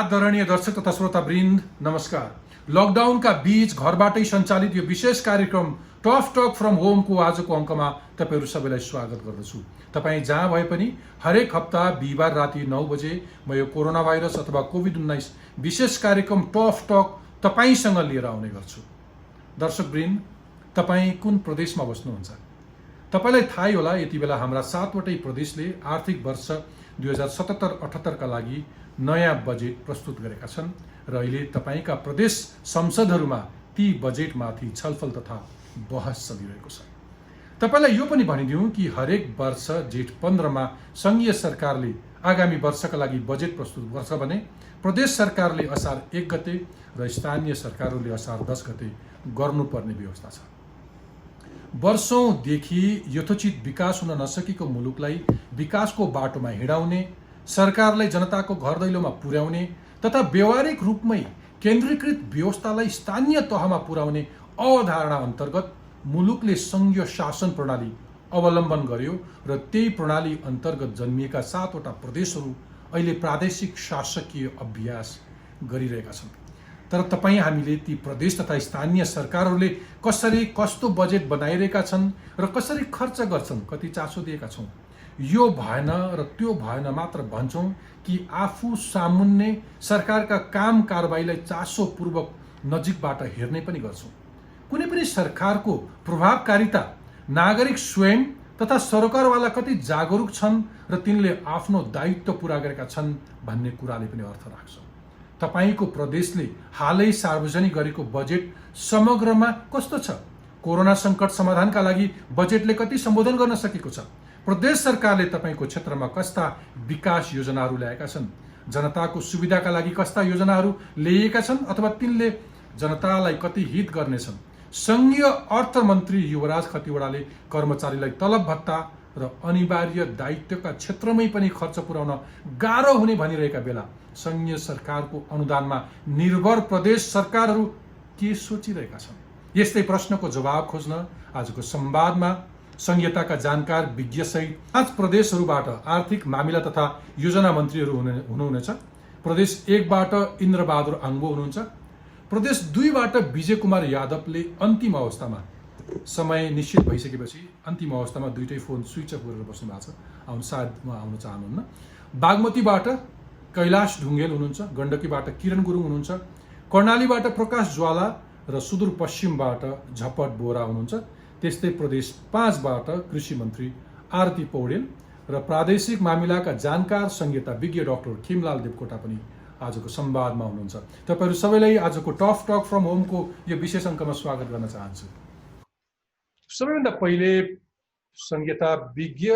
आदरणीय दर्शक तथा श्रोतावृन्द नमस्कार। लकडाउनका बीच घरबाटै सञ्चालित यो विशेष कार्यक्रम टफ टक फ्रम होमको आजको अङ्कमा तपाईहरू सबैलाई स्वागत गर्दछु। तपाईँ जहाँ भए पनि हरेक हप्ता बिहिबार राति 9 बजे म यो कोरोना भाइरस अथवा कोभिड-19 विशेष कार्यक्रम टफ टक तपाईसँग लिएर आउने गर्छु। दर्शकवृन्द, तपाईँ कुन प्रदेशमा बस्नुहुन्छ? तपाईलाई थाहै होला यति बेला हाम्रा 7वटै प्रदेशले आर्थिक वर्ष 2077-78 का लागि नयाँ बजेट प्रस्तुत गरेका छन् र अहिले तपाईका प्रदेश संसदहरूमा ती बजेटमाथि छलफल तथा बहस चलिरहेको छ। तपाईलाई यो पनि भनिदिउँ कि हरेक वर्ष जेठ 15 मा संघीय सरकारले आगामी वर्षका लागि बजेट प्रस्तुत गर्छ भने प्रदेश सरकारले असार 1 गते र स्थानीय सरकारहरूले असार 10 गते गर्नुपर्ने व्यवस्था छ। वर्षौंदेखि यथोचित विकास हुन नसकेको मुलुकलाई विकासको बाटोमा हिँडाउने, सरकारलाई जनताको घर दैलोमा पुर्याउने तथा व्यवहारिक रूपमै केन्द्रीकृत व्यवस्थालाई स्थानीय तहमा पुर्याउने अवधारणा अन्तर्गत मुलुकले संघीय शासन प्रणाली अवलम्बन गर्यो र त्यही प्रणाली अन्तर्गत जन्मिएका 7वटा प्रदेशहरू अहिले प्रादेशिक शासकीय अभ्यास गरिरहेका छन्। तर तपाईँ हामीले ती प्रदेश तथा स्थानीय सरकारहरूले कसरी कस्तो बजेट बनाइरहेका छन् र कसरी खर्च गर्छन् कति चासो दिएका छौँ। यो भएन र त्यो भएन मात्र भन्छौँ कि आफू सामुन्ने सरकारका काम कारबाहीलाई चासोपूर्वक नजिकबाट हेर्ने पनि गर्छौँ। कुनै पनि सरकारको प्रभावकारिता नागरिक स्वयं तथा सरकारवाला कति जागरुक छन् र तिनले आफ्नो दायित्व पूरा गरेका छन् भन्ने कुराले पनि अर्थ राख्छ। तपाईको प्रदेशले हालै सार्वजनिक गरेको बजेट समग्रमा कस्तो छ? कोरोना संकट समाधानका लागि बजेटले कति सम्बोधन गर्न सकेको छ? प्रदेश सरकारले तपाईको क्षेत्रमा कस्ता विकास योजनाहरू ल्याएका छन्? जनताको सुविधाका लागि कस्ता योजनाहरू ल्याएका छन् अथवा तिनले जनतालाई कति हित गर्नेछन्? संघीय अर्थमन्त्री युवराज खतिवडाले कर्मचारीलाई तलब भत्ता र अनिवार्य दायित्वका क्षेत्रमै पनि खर्च पुर्याउन गाह्रो हुने भनिरहेका बेला संघीय सरकारको अनुदानमा निर्भर प्रदेश सरकारहरू के सोचिरहेका छन्? यस्तै प्रश्नको जवाब खोज्न आजको संवादमा संघीयताका जानकार विज्ञ सहित 5 प्रदेशहरूबाट आर्थिक मामिला तथा योजना मन्त्रीहरू हुनुहुनेछ। प्रदेश 1 बाट इन्द्रबहादुर आङ्बो हुनुहुन्छ। प्रदेश 2 बाट विजय कुमार यादवले अन्तिम अवस्थामा समय निश्चित भइसकेपछि अन्तिम अवस्थामा दुईटै फोन स्विच अफ गरेर बस्नु भएको छ। सायद उहाँ आउन चाहनुहुन्न। बागमतीबाट कैलाश ढुङ्गेल हुनुहुन्छ। गण्डकीबाट किरण गुरुङ हुनुहुन्छ। कर्णालीबाट प्रकाश ज्वाला र सुदूरपश्चिमबाट झपट बोरा हुनुहुन्छ। त्यस्तै प्रदेश 5 बाट कृषि मन्त्री आरती पौडेल र प्रादेशिक मामिलाका जानकार संघीयता विज्ञ डाक्टर खिमलाल देवकोटा पनि आजको संवादमा हुनुहुन्छ। तपाईहरू सबैलाई आजको टफ टक फ्रम होमको यो विशेष अङ्कमा स्वागत गर्न चाहन्छु। सबैभन्दा पहिले संघीयता विज्ञ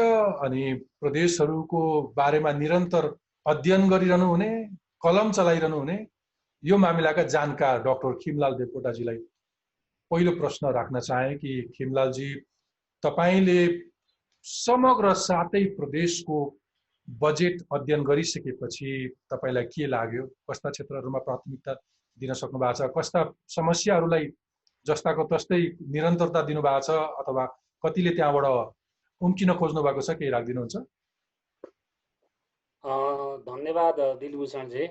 अनि प्रदेशहरूको बारेमा निरन्तर अध्ययन गरिरहनु हुने, कलम चलाइरहनु हुने यो मामिलाका जानकार डाक्टर खिमलाल देवकोटाजीलाई पहिलो प्रश्न राख्न चाहे कि खिमलालजी, तपाईले समग्र 7 प्रदेशको बजेट अध्ययन गरिसकेपछि तपाईलाई के लाग्यो? कस्ता क्षेत्रहरूमा प्राथमिकता दिन सक्नु भएको छ? कस्ता समस्याहरूलाई जस्ताको तस्तै निरन्तरता दिनु भएको छ अथवा कतिले त्यहाँबाट उम्किन खोज्नु भएको छ? केही राखिदिनुहुन्छ? धन्यवाद दिलभूषणजी।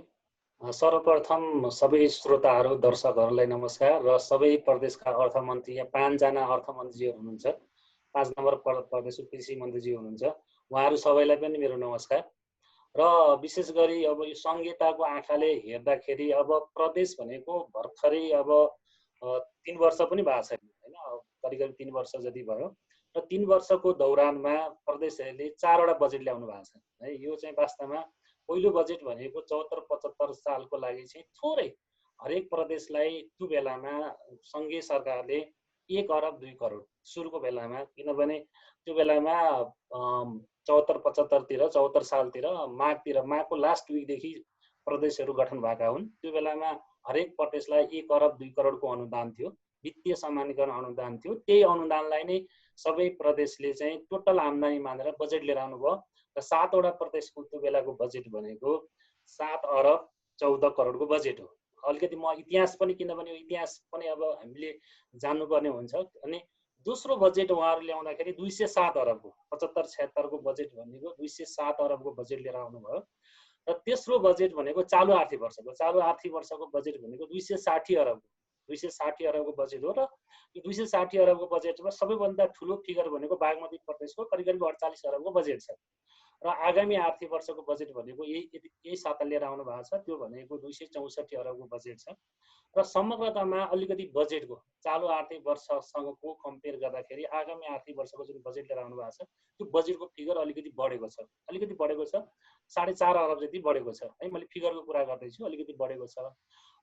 सर्वप्रथम सबै श्रोताहरू दर्शकहरूलाई नमस्कार र सबै प्रदेशका अर्थमन्त्री, यहाँ 5 जना अर्थमन्त्रीहरू हुनुहुन्छ, 5 नम्बर प्रदेशको कृषि मन्त्रीजी हुनुहुन्छ, उहाँहरू सबैलाई पनि मेरो नमस्कार। र विशेष गरी अब यो संघीयताको आँखाले हेर्दाखेरि अब प्रदेश भनेको भर्खरै अब 3 वर्ष पनि भएको छैन हैन, करिब 3 वर्ष जति भयो र 3 वर्षको दौरानमा प्रदेशहरूले 4 वटा बजेट ल्याउनु भएको छ है। यो चाहिँ वास्तवमा पहिलो बजेट भनेको 74-75 सालको लागि चाहिँ थोरै हरेक प्रदेशलाई त्यो बेलामा संघीय सरकारले 1 अरब 2 करोड सुरुको बेलामा, किनभने त्यो बेलामा 74-75 तिर 74 सालतिर माघको लास्ट विकदेखि प्रदेशहरू गठन भएका हुन्। त्यो बेलामा हरेक प्रदेशलाई 1 अरब 2 करोडको अनुदान थियो, वित्तीय समानीकरण अनुदान थियो। त्यही अनुदानलाई नै सबै प्रदेशले चाहिँ टोटल आम्दानी मानेर बजेट लिएर आउनुभयो र 7 वटा प्रदेशको त्यो बेलाको बजेट भनेको 7 अरब 14 करोडको बजेट हो। अलिकति म इतिहास पनि, किनभने यो इतिहास पनि अब हामीले जान्नुपर्ने हुन्छ। अनि दोस्रो बजेट उहाँहरू ल्याउँदाखेरि 207 अरबको 75-76 को बजेट भनेको 207 अरबको बजेट लिएर आउनुभयो र तेस्रो बजेट भनेको चालु आर्थिक वर्षको बजेट भनेको 260 अरबको बजेट हो। र यो 260 अरबको बजेटमा सबैभन्दा ठुलो फिगर भनेको बागमती प्रदेशको करिब 48 अरबको बजेट छ। र आगामी आर्थिक वर्षको बजेट भनेको यही साता लिएर आउनु भएको छ, त्यो भनेको 264 अरबको बजेट छ। र समग्रतामा अलिकति बजेटको चालु आर्थिक वर्षसँगको कम्पेयर गर्दाखेरि आगामी आर्थिक वर्षको जुन बजेट लिएर आउनु भएको छ त्यो बजेटको फिगर अलिकति बढेको छ, 4.5 अरब जति बढेको छ है। मैले फिगरको कुरा गर्दैछु, अलिकति बढेको छ।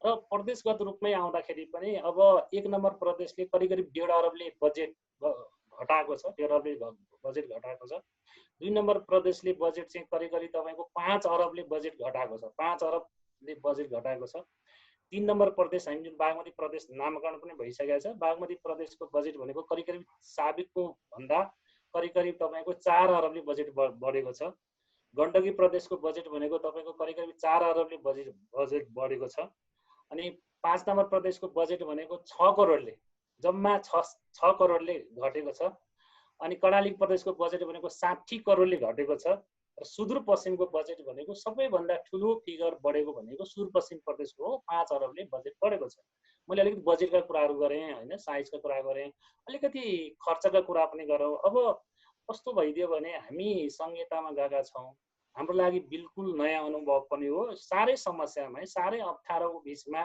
र प्रदेशगत रूपमै आउँदाखेरि पनि अब 1 नम्बर प्रदेशले करिब 1.5 अरबले बजेट घटाएको छ, 1.5 अरबले बजेट घटाएको छ। 2 नम्बर प्रदेशले बजेट चाहिँ करिब तपाईको 5 अरबले बजेट घटाएको छ, 5 अरबले बजेट घटाएको छ। 3 नम्बर प्रदेश हामी जुन बागमती प्रदेश नामकरण पनि भइसकेको छ, बागमती प्रदेशको बजेट भनेको करिब साबिकको भन्दा करिब तपाईको 4 अरबले बजेट बढेको छ। गण्डकी प्रदेशको बजेट भनेको तपाईको करिब 4 अरबले बजेट बढेको छ। अनि 5 नम्बर प्रदेशको बजेट भनेको 6 करोडले, जम्मा 6 करोडले घटेको छ। अनि कर्णाली प्रदेशको बजेट भनेको 60 करोडले घटेको छ। र सुदूरपश्चिमको बजेट भनेको सबैभन्दा ठुलो फिगर बढेको भनेको सुदूरपश्चिम प्रदेशको हो, 5 अरबले बजेट बढेको छ। मैले अलिकति बजेटका कुराहरू गरेँ होइन, साइजका कुरा गरेँ, अलिकति खर्चका कुरा पनि गरौँ। अब कस्तो भइदियो भने हामी संहितामा गएका छौँ, हाम्रो लागि बिल्कुल नयाँ अनुभव पनि हो। साह्रै समस्यामा है, साह्रै अप्ठ्यारोको बिचमा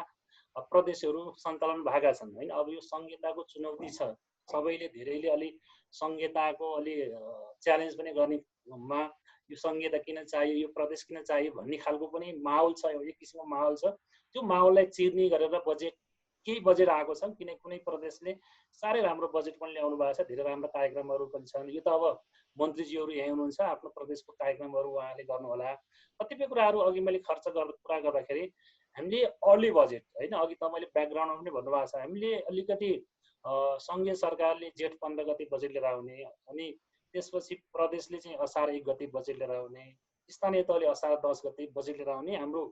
प्रदेशहरू सञ्चालन भएका छन् होइन। अब यो संहिताको चुनौती छ, सबैले धेरैले अलि संहिताको अलि च्यालेन्ज पनि गर्नेमा यो संहिता किन चाहियो, यो प्रदेश किन चाहियो भन्ने खालको पनि माहौल छ, एक किसिमको माहौल छ। त्यो माहौललाई चिर्ने गरेर केही बजेट आएको छ। किन कुनै प्रदेशले साह्रै राम्रो बजेट पनि ल्याउनु भएको छ, धेरै राम्रो कार्यक्रमहरू पनि छन्। यो त अब मन्त्रीजीहरू यहीँ हुनुहुन्छ, आफ्नो प्रदेशको कार्यक्रमहरू उहाँले गर्नुहोला। कतिपय कुराहरू अघि मैले खर्च कुरा गर्दाखेरि हामीले अर्ली बजेट होइन, अघि तपाईँले ब्याकग्राउन्डमा पनि भन्नुभएको छ, हामीले अलिकति सङ्घीय सरकारले जेठ 15 गते बजेट लिएर आउने, अनि त्यसपछि प्रदेशले चाहिँ असार 1 गते बजेट लिएर आउने, स्थानीय तहले असार 10 गते बजेट लिएर आउने। हाम्रो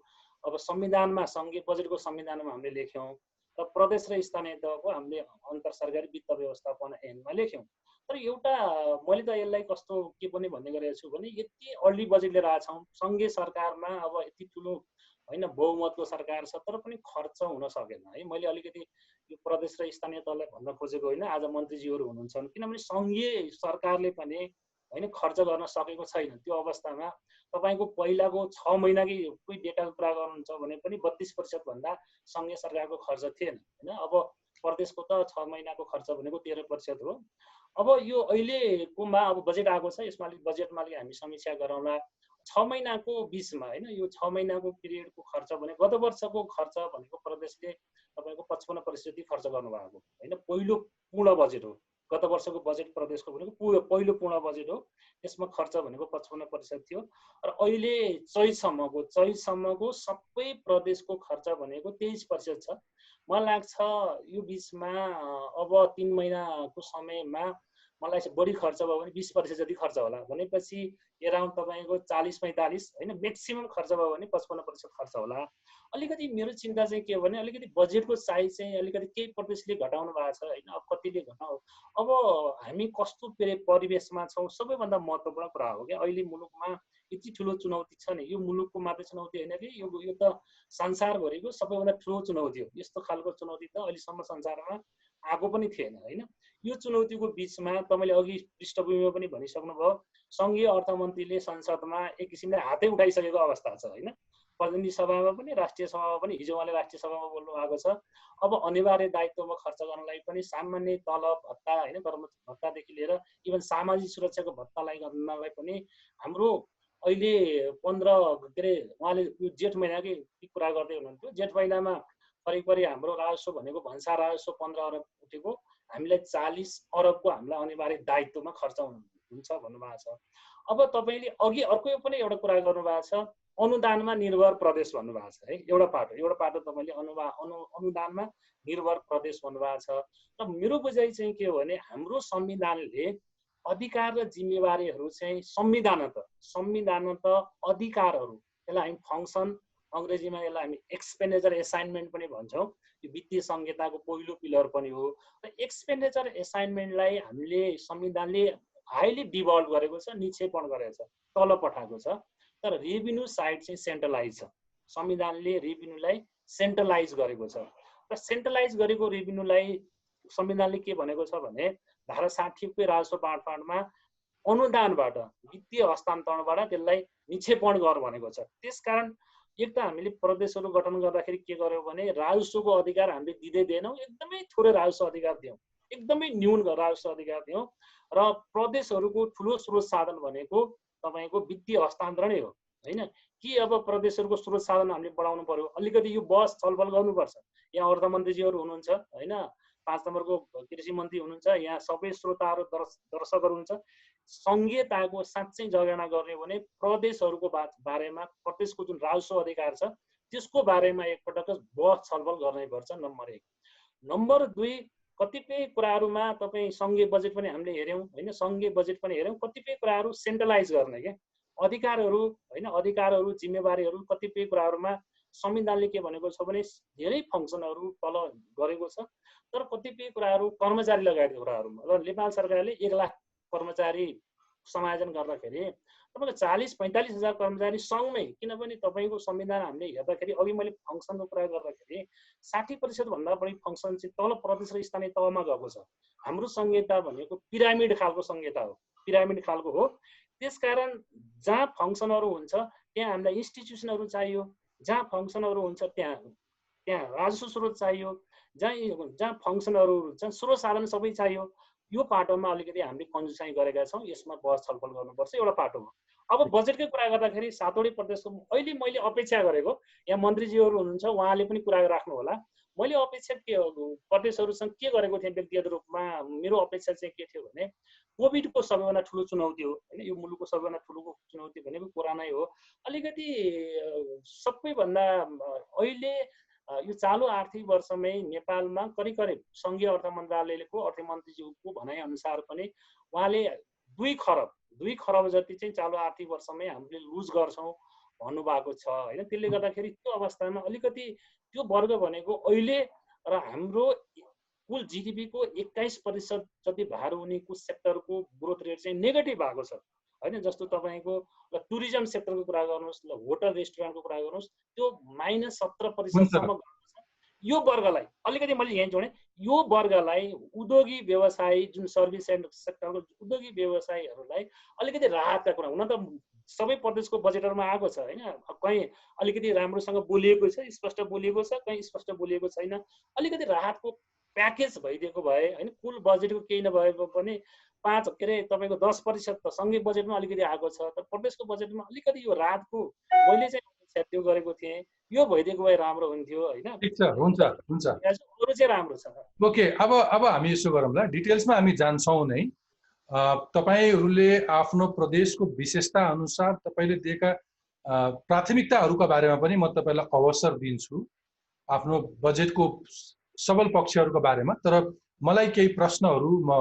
अब संविधानमा सङ्घीय बजेटको संविधानमा हामीले लेख्यौँ र प्रदेश र स्थानीय तहको हामीले अन्तर सरकारी वित्त व्यवस्थापन ऐनमा लेख्यौँ। तर एउटा मैले त यसलाई कस्तो के पनि भन्ने गरेको छु भने यति अर्ली बजेट लिएर आएको छौँ, सङ्घीय सरकारमा अब यति ठुलो होइन बहुमतको सरकार छ तर पनि खर्च हुन सकेन है। मैले अलिकति यो प्रदेश र स्थानीय तहलाई भन्न खोजेको होइन, आज मन्त्रीजीहरू हुनुहुन्छ, किनभने सङ्घीय सरकारले पनि होइन खर्च गर्न सकेको छैन। त्यो अवस्थामा तपाईँको पहिलाको 6 महिनाकै कोही डेटाको कुरा गर्नुहुन्छ भने पनि 32% भन्दा सङ्घीय सरकारको खर्च थिएन होइन। अब प्रदेशको त 6 महिनाको खर्च भनेको 13% हो। अब यो अहिलेकोमा अब बजेट आएको छ, यसमा अलिक बजेटमा अलिक हामी समीक्षा गरौँला। 6 महिनाको बिचमा होइन, यो 6 महिनाको पिरियडको खर्च भने गत वर्षको खर्च भनेको प्रदेशले तपाईँको 55% खर्च गर्नुभएको होइन, पहिलो पूर्ण बजेट हो। गत वर्षको बजेट प्रदेशको भनेको पहिलो पूर्ण बजेट हो, त्यसमा खर्च भनेको 55% थियो। र अहिले चैतसम्मको सबै प्रदेशको खर्च भनेको 23% छ। मलाई लाग्छ यो बिचमा अब 3 महिनाको समयमा मलाई बढी खर्च भयो भने 20% जति खर्च होला, भनेपछि एराउन्ड तपाईँको 40-45 होइन, म्याक्सिमम खर्च भयो भने 55% खर्च होला। अलिकति मेरो चिन्ता चाहिँ के हो भने अलिकति बजेटको साइज चाहिँ अलिकति केही प्रदेशले घटाउनु भएको छ होइन, अब कतिले घटाउ। अब हामी कस्तो परिवेशमा छौँ सबैभन्दा महत्त्वपूर्ण कुरा हो क्या। अहिले मुलुकमा यति ठुलो चुनौती छ नि, यो मुलुकको मात्रै चुनौती होइन कि यो त संसारभरिको सबैभन्दा ठुलो चुनौती हो। यस्तो खालको चुनौती त अहिलेसम्म संसारमा आएको पनि थिएन होइन। यो चुनौतीको बिचमा तपाईँले अघि पृष्ठभूमिमा पनि भनिसक्नुभयो, सङ्घीय अर्थमन्त्रीले संसदमा एक किसिमले हातै उठाइसकेको अवस्था छ होइन। प्रतिनिधि सभामा पनि राष्ट्रिय सभामा पनि, हिजो उहाँले राष्ट्रिय सभामा बोल्नु भएको छ। अब अनिवार्य दायित्वमा खर्च गर्नलाई पनि सामान्य तलब भत्ता होइन, कर्मचारी भत्तादेखि लिएर इभन सामाजिक सुरक्षाको भत्तालाई गर्नलाई पनि हाम्रो अहिले 15 के अरे उहाँले यो जेठ महिनाकै कुरा गर्दै हुनुहुन्थ्यो। जेठ महिनामा करिब हाम्रो राजस्व भनेको भन्सा राजस्व 15 अरब उठेको, हामीलाई 40 अरबको हामीलाई अनिवार्य दायित्वमा खर्च हुन्छ भन्नुभएको छ। अब तपाईँले अघि अर्को पनि एउटा कुरा गर्नुभएको छ, अनुदानमा निर्भर प्रदेश भन्नुभएको छ है। एउटा पाटो तपाईँले अनुदानमा निर्भर प्रदेश भन्नुभएको छ। र मेरो बुझाइ चाहिँ के हो भने हाम्रो संविधानले अधिकार र जिम्मेवारीहरू चाहिँ संविधानत अधिकारहरू, यसलाई हामी फङ्सन, अङ्ग्रेजीमा यसलाई हामी एक्सपेन्डिचर एसाइनमेन्ट पनि भन्छौँ। यो वित्तीय संहिताको पहिलो पिलर पनि हो। र एक्सपेन्डिचर एसाइनमेन्टलाई हामीले संविधानले हाइली डिभल्भ गरेको छ, निक्षेपण गरेको छ, तल पठाएको छ। तर तर रेभिन्यू साइड चाहिँ सेन्ट्रलाइज छ। संविधानले रेभिन्यूलाई सेन्ट्रलाइज गरेको छ र सेन्ट्रलाइज गरेको रेभिन्यूलाई संविधानले के भनेको छ भने धारा 60 को राजस्व बाँडफाँडमा अनुदानबाट वित्तीय हस्तान्तरणबाट त्यसलाई निक्षेपण गर भनेको छ। त्यसकारण एक त हामीले प्रदेशहरू गठन गर्दाखेरि के गर्यौं भने राजस्वको अधिकार हामीले दिँदै दिएनौं, एकदमै थोरै राजस्व अधिकार दियौं, एकदमै न्यून राजस्व अधिकार दियौं र प्रदेशहरूको ठुलो स्रोत साधन भनेको तपाईको वित्तीय हस्तान्तरणै हो हैन। कि अब प्रदेशहरूको स्रोत साधन हामीले बढाउनु पर्यो, अलिकति यो बहस छलफल गर्नुपर्छ। यहाँ अर्थमन्त्रीजीहरू हुनुहुन्छ हैन, 5 नम्बरको कृषि मन्त्री हुनुहुन्छ, यहाँ सबै श्रोताहरू दर्शकहरू हुनुहुन्छ। संघीयताको साँच्चै जगेर्ना गर्ने हो भने प्रदेशहरूको बारेमा प्रदेशको जुन राजस्व अधिकार छ त्यसको बारेमा एकपटक बहस छलफल गर्नैपर्छ, नम्बर 1। नम्बर 2, कतिपय कुराहरूमा तपाईँ सङ्घीय बजेट पनि हामीले हेऱ्यौँ हैन, सङ्घीय बजेट पनि हेऱ्यौँ, कतिपय कुराहरू सेन्ट्रलाइज गर्ने के अधिकारहरू हैन, अधिकारहरू जिम्मेवारीहरू कतिपय कुराहरूमा संविधानले के भनेको छ भने धेरै फङ्सनहरू तल गरेको छ, तर कतिपय कुराहरू कर्मचारी लगायतका कुराहरूमा र नेपाल सरकारले 1 लाख कर्मचारी समायोजन गर्दाखेरि तपाईको 40-45 हजार कर्मचारी सँगमै, किनभने तपाईको संविधान हामीले हेर्दाखेरि अघि मैले फङ्सनको कुरा गर्दाखेरि 60% भन्दा बढी फङ्सन चाहिँ तल प्रदेश र स्थानीय तहमा गएको छ। हाम्रो संहिता भनेको पिरामिड खालको संहिता हो, पिरामिड खालको हो। त्यसकारण जहाँ फङ्सनहरू हुन्छ त्यहाँ हामीलाई इन्स्टिट्युसनहरू चाहियो, जहाँ फङ्सनहरू हुन्छ त्यहाँ राजस्व स्रोत चाहियो, जहाँ फङ्सनहरू हुन्छ स्रोत साधन सबै चाहियो। यो पाटोमा अलिकति हामीले कन्जुसाइ गरेका छौँ, यसमा बहस छलफल गर्नुपर्छ, एउटा पाटो हो। अब बजेटकै कुरा गर्दाखेरि 7वटै प्रदेशको अहिले मैले अपेक्षा गरेको, यहाँ मन्त्रीजीहरू हुनुहुन्छ उहाँले पनि कुरा राख्नु होला, मैले अपेक्षा के प्रदेशहरूसँग के गरेको थिएँ व्यक्तिगत रूपमा, मेरो अपेक्षा चाहिँ के थियो भने कोभिडको सबैभन्दा ठुलो चुनौती हो हैन, यो मुलुकको सबैभन्दा ठुलो चुनौती भनेको कोरोना हो। अलिकति सबैभन्दा अहिले यो चालु आर्थिक वर्षमै नेपालमा करिब संघीय अर्थ मन्त्रालयको अर्थमन्त्रीज्यूको भनाइ अनुसार पनि उहाँले 2 खरब जति चाहिँ चालु आर्थिक वर्षमै हामीले लुज गर्छौं भन्नुभएको छ हैन। त्यसले गर्दाखेरि त्यो अवस्थामा अलिकति त्यो वर्ग भनेको अहिले र हाम्रो कुल जीडीपी को 21% जति भार हुनेको सेक्टरको ग्रोथ रेट चाहिँ नेगेटिभ भएको छ हैन। जस्तो तपाईको ल टुरिज्म सेक्टरको कुरा गर्नुस्, ल होटल रेस्टुरेन्टको कुरा गर्नुस्, त्यो -17% सम्म गएको छ। यो वर्गलाई अलिकति मैले यहाँ जोडे, यो वर्गलाई उद्योगी व्यवसायी जुन सर्भिस एन्ड सेक्टरको उद्योगी व्यवसायीहरूलाई अलिकति राहतका कुरा, हुन त सबै प्रदेशको बजेटहरुमा आएको छ हैन, कहीं अलिकति राम्रोसँग बोलिएको छ, स्पष्ट बोलिएको छ, कहीं स्पष्ट बोलिएको छैन। अलिकति राहतको प्याकेज भइदिएको भए हैन, कुल बजेटको केही नभए पनि 5 के रे तपाईको 10% त संघीय बजेटमा अलिकति आएको छ, तर प्रदेशको बजेटमा अलिकति यो राहतको मैले चाहिँ अपेक्षा त्यो गरेको थिएँ। यो भइदिएको भए राम्रो हुन्थ्यो हैन। ठीक छ, हुन्छ हुन्छ, अरु चाहिँ राम्रो छ। ओके, अब हामी यसो गरौँला, डिटेल्समा हामी जान्छौँ नै। तपाईहरूले आफ्नो प्रदेशको विशेषता अनुसार तपाईले दिएका प्राथमिकताहरूका बारेमा पनि म तपाईलाई अवसर दिन्छु, आफ्नो बजेटको सबल पक्षहरूका बारेमा। तर मलाई केही प्रश्नहरू म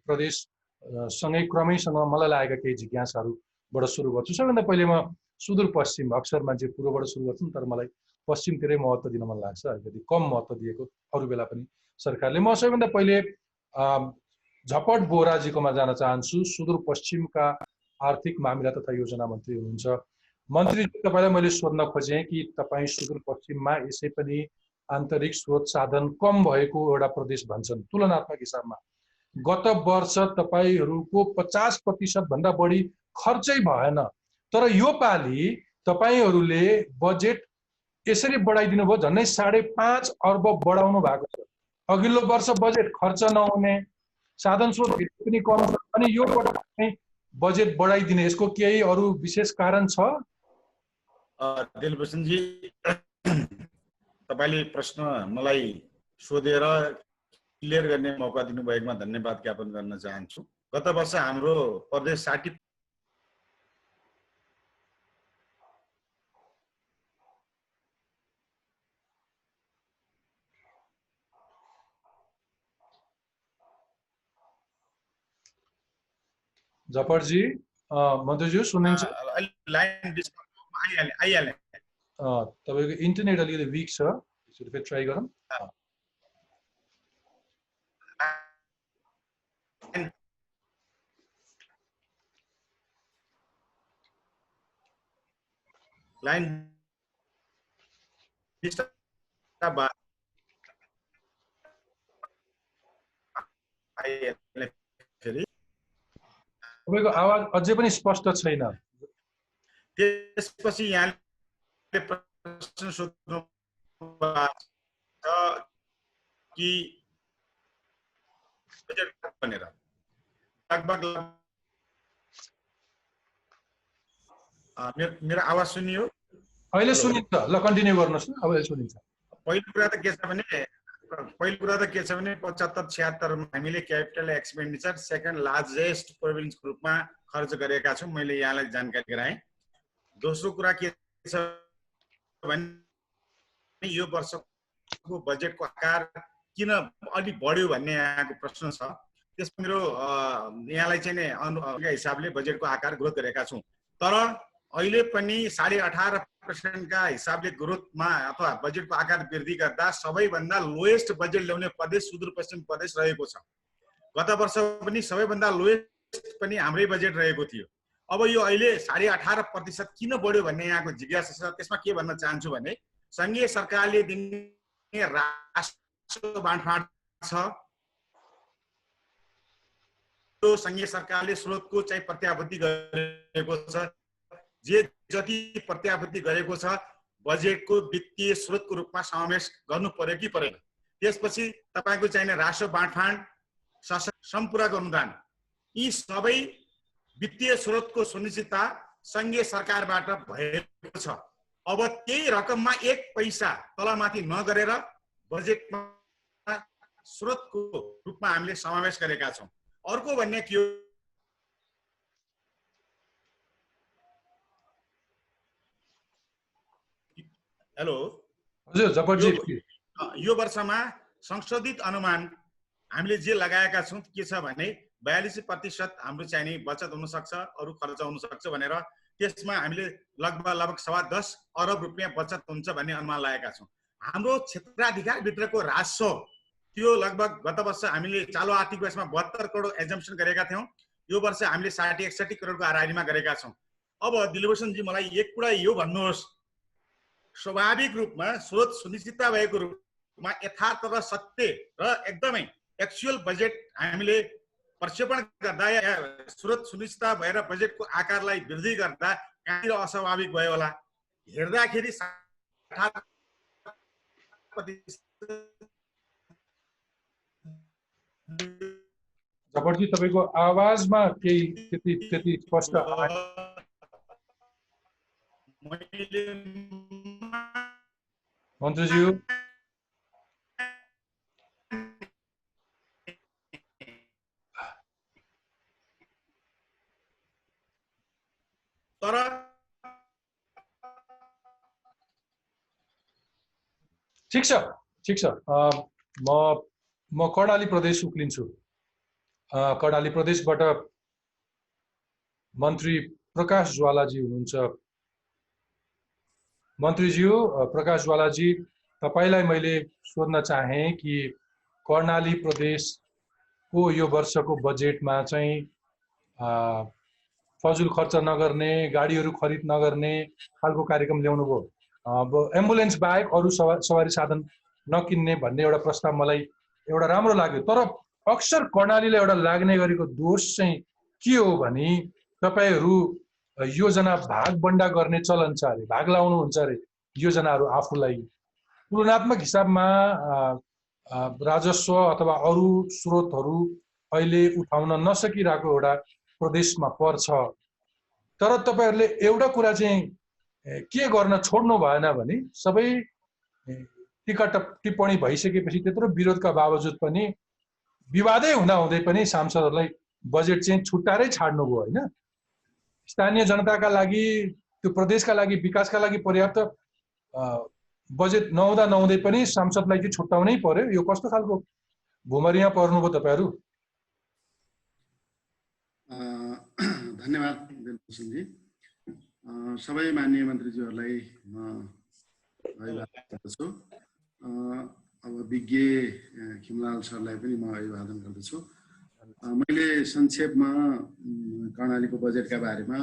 प्रदेश सँगै क्रमैसँग मलाई लागेका केही जिज्ञासाहरूबाट सुरु गर्छु। सबैभन्दा पहिले म सुदूरपश्चिम, अक्सर मान्छे पूर्वबाट सुरु गर्छन्, तर मलाई पश्चिमतिरै महत्त्व दिन मन लाग्छ, अलिकति कम महत्त्व दिएको अरू बेला पनि सरकारले। म सबैभन्दा पहिले झपट बोहराजीकोमा जान चाहन्छु। सुदूरपश्चिमका आर्थिक मामिला तथा योजना मन्त्री हुनुहुन्छ। मन्त्री, तपाईलाई मैले सोध्न खोजेँ कि तपाईँ सुदूरपश्चिममा यसै पनि आन्तरिक स्रोत साधन कम भएको एउटा प्रदेश भन्छन् तुलनात्मक हिसाबमा। गत वर्ष तपाईहरूको 50% भन्दा बढी खर्चै भएन, तर यो पालि तपाईहरूले बजेट यसरी बढाइदिनु भयो, झन्डै 5.5 अर्ब बढाउनु भएको छ। अघिल्लो वर्ष बजेट खर्च नहुने, साधन स्रोत पनि कम छ, अनि यो पटक चाहिँ बजेट बढाइदिने, यसको केही अरू विशेष कारण छ? दिलबहादुरजी, तपाईले प्रश्न मलाई सोधेर क्लियर गर्ने मौका दिनुभएकोमा धन्यवाद ज्ञापन गर्न चाहन्छु। गत वर्ष हाम्रो प्रदेश 60 झपटजी, मन्त्रीज्यू सुन्नुहुन्छ? लाइन आइहाले। तपाईको इन्टरनेट अलिकति विक छ, फेरि ट्राई गरौँ। लाइन फेरि तपाईँको आवाज अझै पनि स्पष्ट छैन। त्यसपछि यहाँले प्रश्न सोध्नु छ कि बजेट भनेर लगभग मेरो आवाज सुनियो? अहिले सुनिन्छ, ल कन्टिन्यू गर्नुहोस् न, अब सुनिन्छ। पहिलो कुरा त के छ भने 75-76 मा हामीले क्यापिटल एक्सपेन्डिचर सेकेन्ड लार्जेस्ट प्रोभिन्सको रूपमा खर्च गरेका छौँ, मैले यहाँलाई जानकारी गराएँ। दोस्रो कुरा के छ भने यो वर्षको बजेटको आकार किन अलि बढ्यो भन्ने यहाँको प्रश्न छ। त्यसमा मेरो यहाँलाई चाहिँ नै हिसाबले बजेटको आकार ग्रोथ गरेका छौँ, तर अहिले पनि 18.5% का हिसाबले ग्रोथमा अथवा बजेटको आकार वृद्धि गर्दा सबैभन्दा लोएस्ट बजेट ल्याउने प्रदेश सुदूरपश्चिम प्रदेश रहेको छ। गत वर्ष पनि सबैभन्दा लोएस्ट पनि हाम्रै बजेट रहेको थियो। अब यो अहिले 18.5% किन बढ्यो भन्ने यहाँको जिज्ञासा छ। त्यसमा के भन्न चाहन्छु भने संघीय सरकारले दिने राष्ट्र बाँडफाँड छ, त्यो संघीय सरकारले स्रोतको चाहिँ प्रत्याभूति गरेको छ। जे जति प्रत्याभूति गरेको छ बजेटको वित्तीय स्रोतको रूपमा समावेश गर्नु पर्यो कि परेन। त्यसपछि तपाईको चाहिने राष्ट्र बाँडफाँड, सम्पूरक अनुदान, यी सबै वित्तीय स्रोतको सुनिश्चितता संघीय सरकारबाट भएको छ। अब त्यही रकममा एक पैसा तलमाथि नगरेर बजेटमा स्रोतको रूपमा हामीले समावेश गरेका छौँ। अर्को भन्ने के हो, हेलो हजुर जबरजी, यो वर्षमा संशोधित अनुमान हामीले जे लगाएका छौँ के छ भने 42% हाम्रो चाहिने बचत हुन सक्छ, अरु खर्च हुन सक्छ भनेर। त्यसमा हामीले लगभग 10.25 अरब रुपैयाँ बचत हुन्छ भन्ने अनुमान लगाएका छौँ। हाम्रो क्षेत्राधिकार भित्रको राजस्व त्यो लगभग गत वर्ष हामीले चालु आर्थिक वर्षमा 72 करोड एजम्पसन गरेका थियौँ, यो वर्ष हामीले 60-61 करोडको आराधीमा गरेका छौँ। अब दिलभूषणजी मलाई एक कुरा यो भन्नुहोस्, स्वाभाविक रूपमा स्रोत सुनिश्चितता भएको रूपमा यथार्थ र सत्य र एकदमै एक्चुअल बजेट हामीले प्रक्षेपण गर्दा या स्रोत सुनिश्चितता भएर बजेटको आकारलाई वृद्धि गर्दा कहाँनिर अस्वाभाविक भयो होला? हेर्दाखेरि जबरजी तपाईको आवाजमा केही त्यति स्पष्ट मन्त्रीज्यू तर ठिक छ म कर्णाली प्रदेश उक्लिन्छु। कर्णाली प्रदेशबाट मन्त्री प्रकाश ज्वालाजी हुनुहुन्छ। मन्त्रीज्यू प्रकाश ज्वालाजी, तपाईलाई मैले सोध्न चाहे कि कर्णाली प्रदेशको यो वर्षको बजेटमा चाहिँ फजुल खर्च नगर्ने, गाडीहरू खरिद नगर्ने खालको कार्यक्रम ल्याउनु भयो। अब एम्बुलेन्स बाहेक अरू सवारी साधन नकिन्ने भन्ने एउटा प्रस्ताव मलाई एउटा राम्रो लाग्यो। तर अक्सर कर्णालीले एउटा लाग्ने गरेको दोष चाहिँ के हो भने तपाईहरू योजना भागबण्डा गर्ने चलन छ अरे, भाग लाउनुहुन्छ अरे योजनाहरू आफूलाई। तुलनात्मक हिसाबमा राजस्व अथवा अरू स्रोतहरू अहिले उठाउन नसकिरहेको एउटा प्रदेशमा पर्छ। तर तपाईहरूले एउटा कुरा चाहिँ के गर्न छोड्नु भएन भने सबै टीका टिप्पणी भइसकेपछि त्यत्रो विरोधका बावजुद पनि विवादै हुँदै पनि सांसदहरूलाई बजेट चाहिँ छुट्टाएरै छाड्नुभयो होइन। स्थानीय जनताका लागि, त्यो प्रदेशका लागि, विकासका लागि पर्याप्त बजेट नहुँदै पनि सांसदलाई चाहिँ छुट्टाउनै पर्यो। यो कस्तो खालको भुमरीमा पर्नुभयो तपाईहरू? धन्यवाद दिलभूषणजी। सबै माननीय मन्त्रीज्यूहरूलाई म अभिवादन गर्दछु। अब विज्ञ खिमलाल सरलाई पनि म अभिवादन गर्दछु। मैले संक्षेपमा कर्णालीको बजेटका बारेमा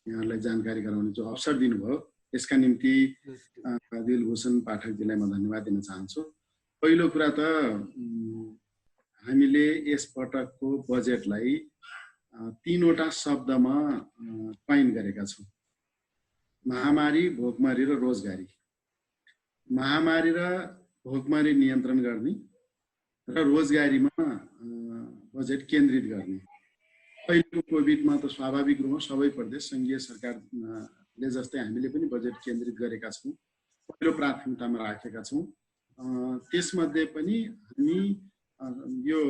यहाँहरूलाई जानकारी गराउने जो अवसर दिनुभयो यसका निम्ति दिलभूषण पाठकजीलाई म धन्यवाद दिन चाहन्छु। पहिलो कुरा त हामीले यस पटकको बजेटलाई 3वटा शब्दमा कइन गरेका छौँ। महामारी, भोकमरी र रोजगारी। महामारी र भोकमरी नियन्त्रण गर्ने र रोजगारीमा बजेट केन्द्रित गर्ने। अहिलेको कोभिडमा त स्वाभाविक रूपमा सबै प्रदेश सङ्घीय सरकारले जस्तै हामीले पनि बजेट केन्द्रित गरेका छौँ, पहिलो प्राथमिकतामा राखेका छौँ। त्यसमध्ये पनि हामी यो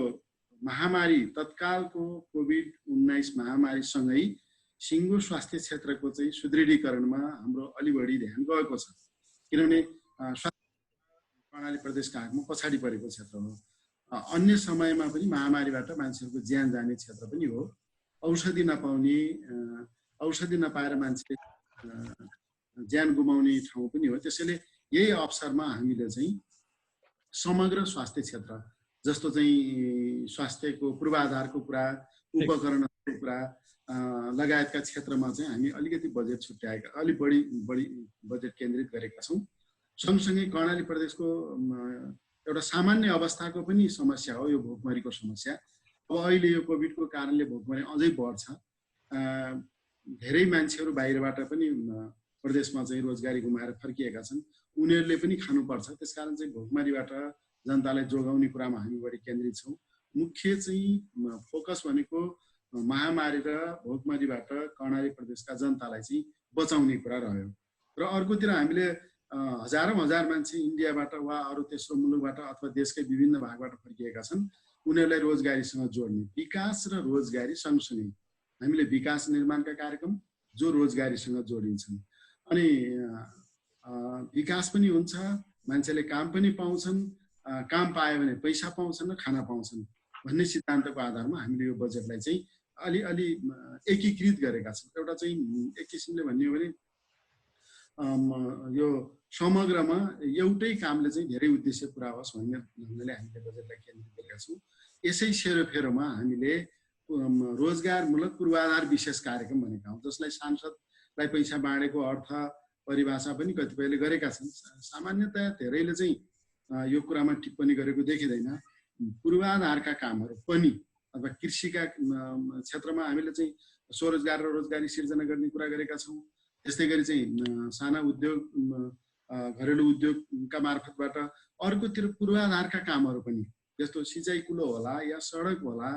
महामारी, तत्कालको कोभिड-19 महामारीसँगै सिङ्गो स्वास्थ्य क्षेत्रको चाहिँ सुदृढीकरणमा हाम्रो अलि बढी ध्यान गएको छ, किनभने कर्णाली प्रदेशका हातमा पछाडि परेको क्षेत्र हो। अन्य समयमा पनि महामारीबाट मान्छेहरूको ज्यान जाने क्षेत्र पनि हो। औषधि नपाएर मान्छे ज्यान गुमाउने ठाउँ पनि हो। त्यसैले यही अवसरमा हामीले चाहिँ समग्र स्वास्थ्य क्षेत्र जस्तो चाहिँ स्वास्थ्यको पूर्वाधारको कुरा, उपकरणहरूको कुरा लगायतका क्षेत्रमा चाहिँ हामी अलिकति बजेट छुट्याएका, अलिक बढी बजेट केन्द्रित गरेका छौँ। सँगसँगै कर्णाली प्रदेशको एउटा सामान्य अवस्थाको पनि समस्या हो यो भोकमरीको समस्या। अब अहिले यो कोभिडको कारणले भोकमरी अझै बढ्छ। धेरै मान्छेहरू बाहिरबाट पनि प्रदेशमा चाहिँ रोजगारी गुमाएर फर्किएका छन्, उनीहरूले पनि खानुपर्छ। त्यसकारण चाहिँ भोकमरीबाट जनतालाई जोगाउने कुरामा हामी बढी केन्द्रित छौँ। मुख्य चाहिँ फोकस भनेको महामारी र भोकमरीबाट कर्णाली प्रदेशका जनतालाई चाहिँ बचाउने कुरा रह्यो। र अर्कोतिर हामीले हजारौँ मान्छे इन्डियाबाट वा अरू तेस्रो मुलुकबाट अथवा देशकै विभिन्न भागबाट फर्किएका छन्, उनीहरूलाई रोजगारीसँग जोड्ने। विकास र रोजगारी सँगसँगै हामीले विकास निर्माणका कार्यक्रम जो रोजगारीसँग जोडिन्छन्, अनि विकास पनि हुन्छ, मान्छेले काम पनि पाउँछन्, काम पायो भने पैसा पाउँछन् र खाना पाउँछन् भन्ने सिद्धान्तको आधारमा हामीले यो बजेटलाई चाहिँ अलि एकीकृत गरेका छौँ। एउटा चाहिँ एक किसिमले भन्ने हो भने यो समग्रमा एउटै कामले चाहिँ धेरै उद्देश्य पुरा होस् भन्ने ढङ्गले हामीले बजेटलाई केन्द्रित गरेका छौँ। यसै सेरोफेरोमा हामीले रोजगारमूलक पूर्वाधार विशेष कार्यक्रम भनेका हौँ, जसलाई सांसदलाई पैसा बाँडेको अर्थ परिभाषा पनि कतिपयले गरेका छन्। सामान्यतया धेरैले चाहिँ यो कुरामा टिप्पणी गरेको देखिँदैन। पूर्वाधारका कामहरू पनि अथवा कृषिका क्षेत्रमा हामीले चाहिँ स्वरोजगार र रोजगारी सिर्जना गर्ने कुरा गरेका छौँ। त्यस्तै गरी चाहिँ साना उद्योग, घरेलु उद्योगका मार्फतबाट अर्कोतिर पूर्वाधारका कामहरू पनि, जस्तो सिँचाइ कुलो होला या सडक होला,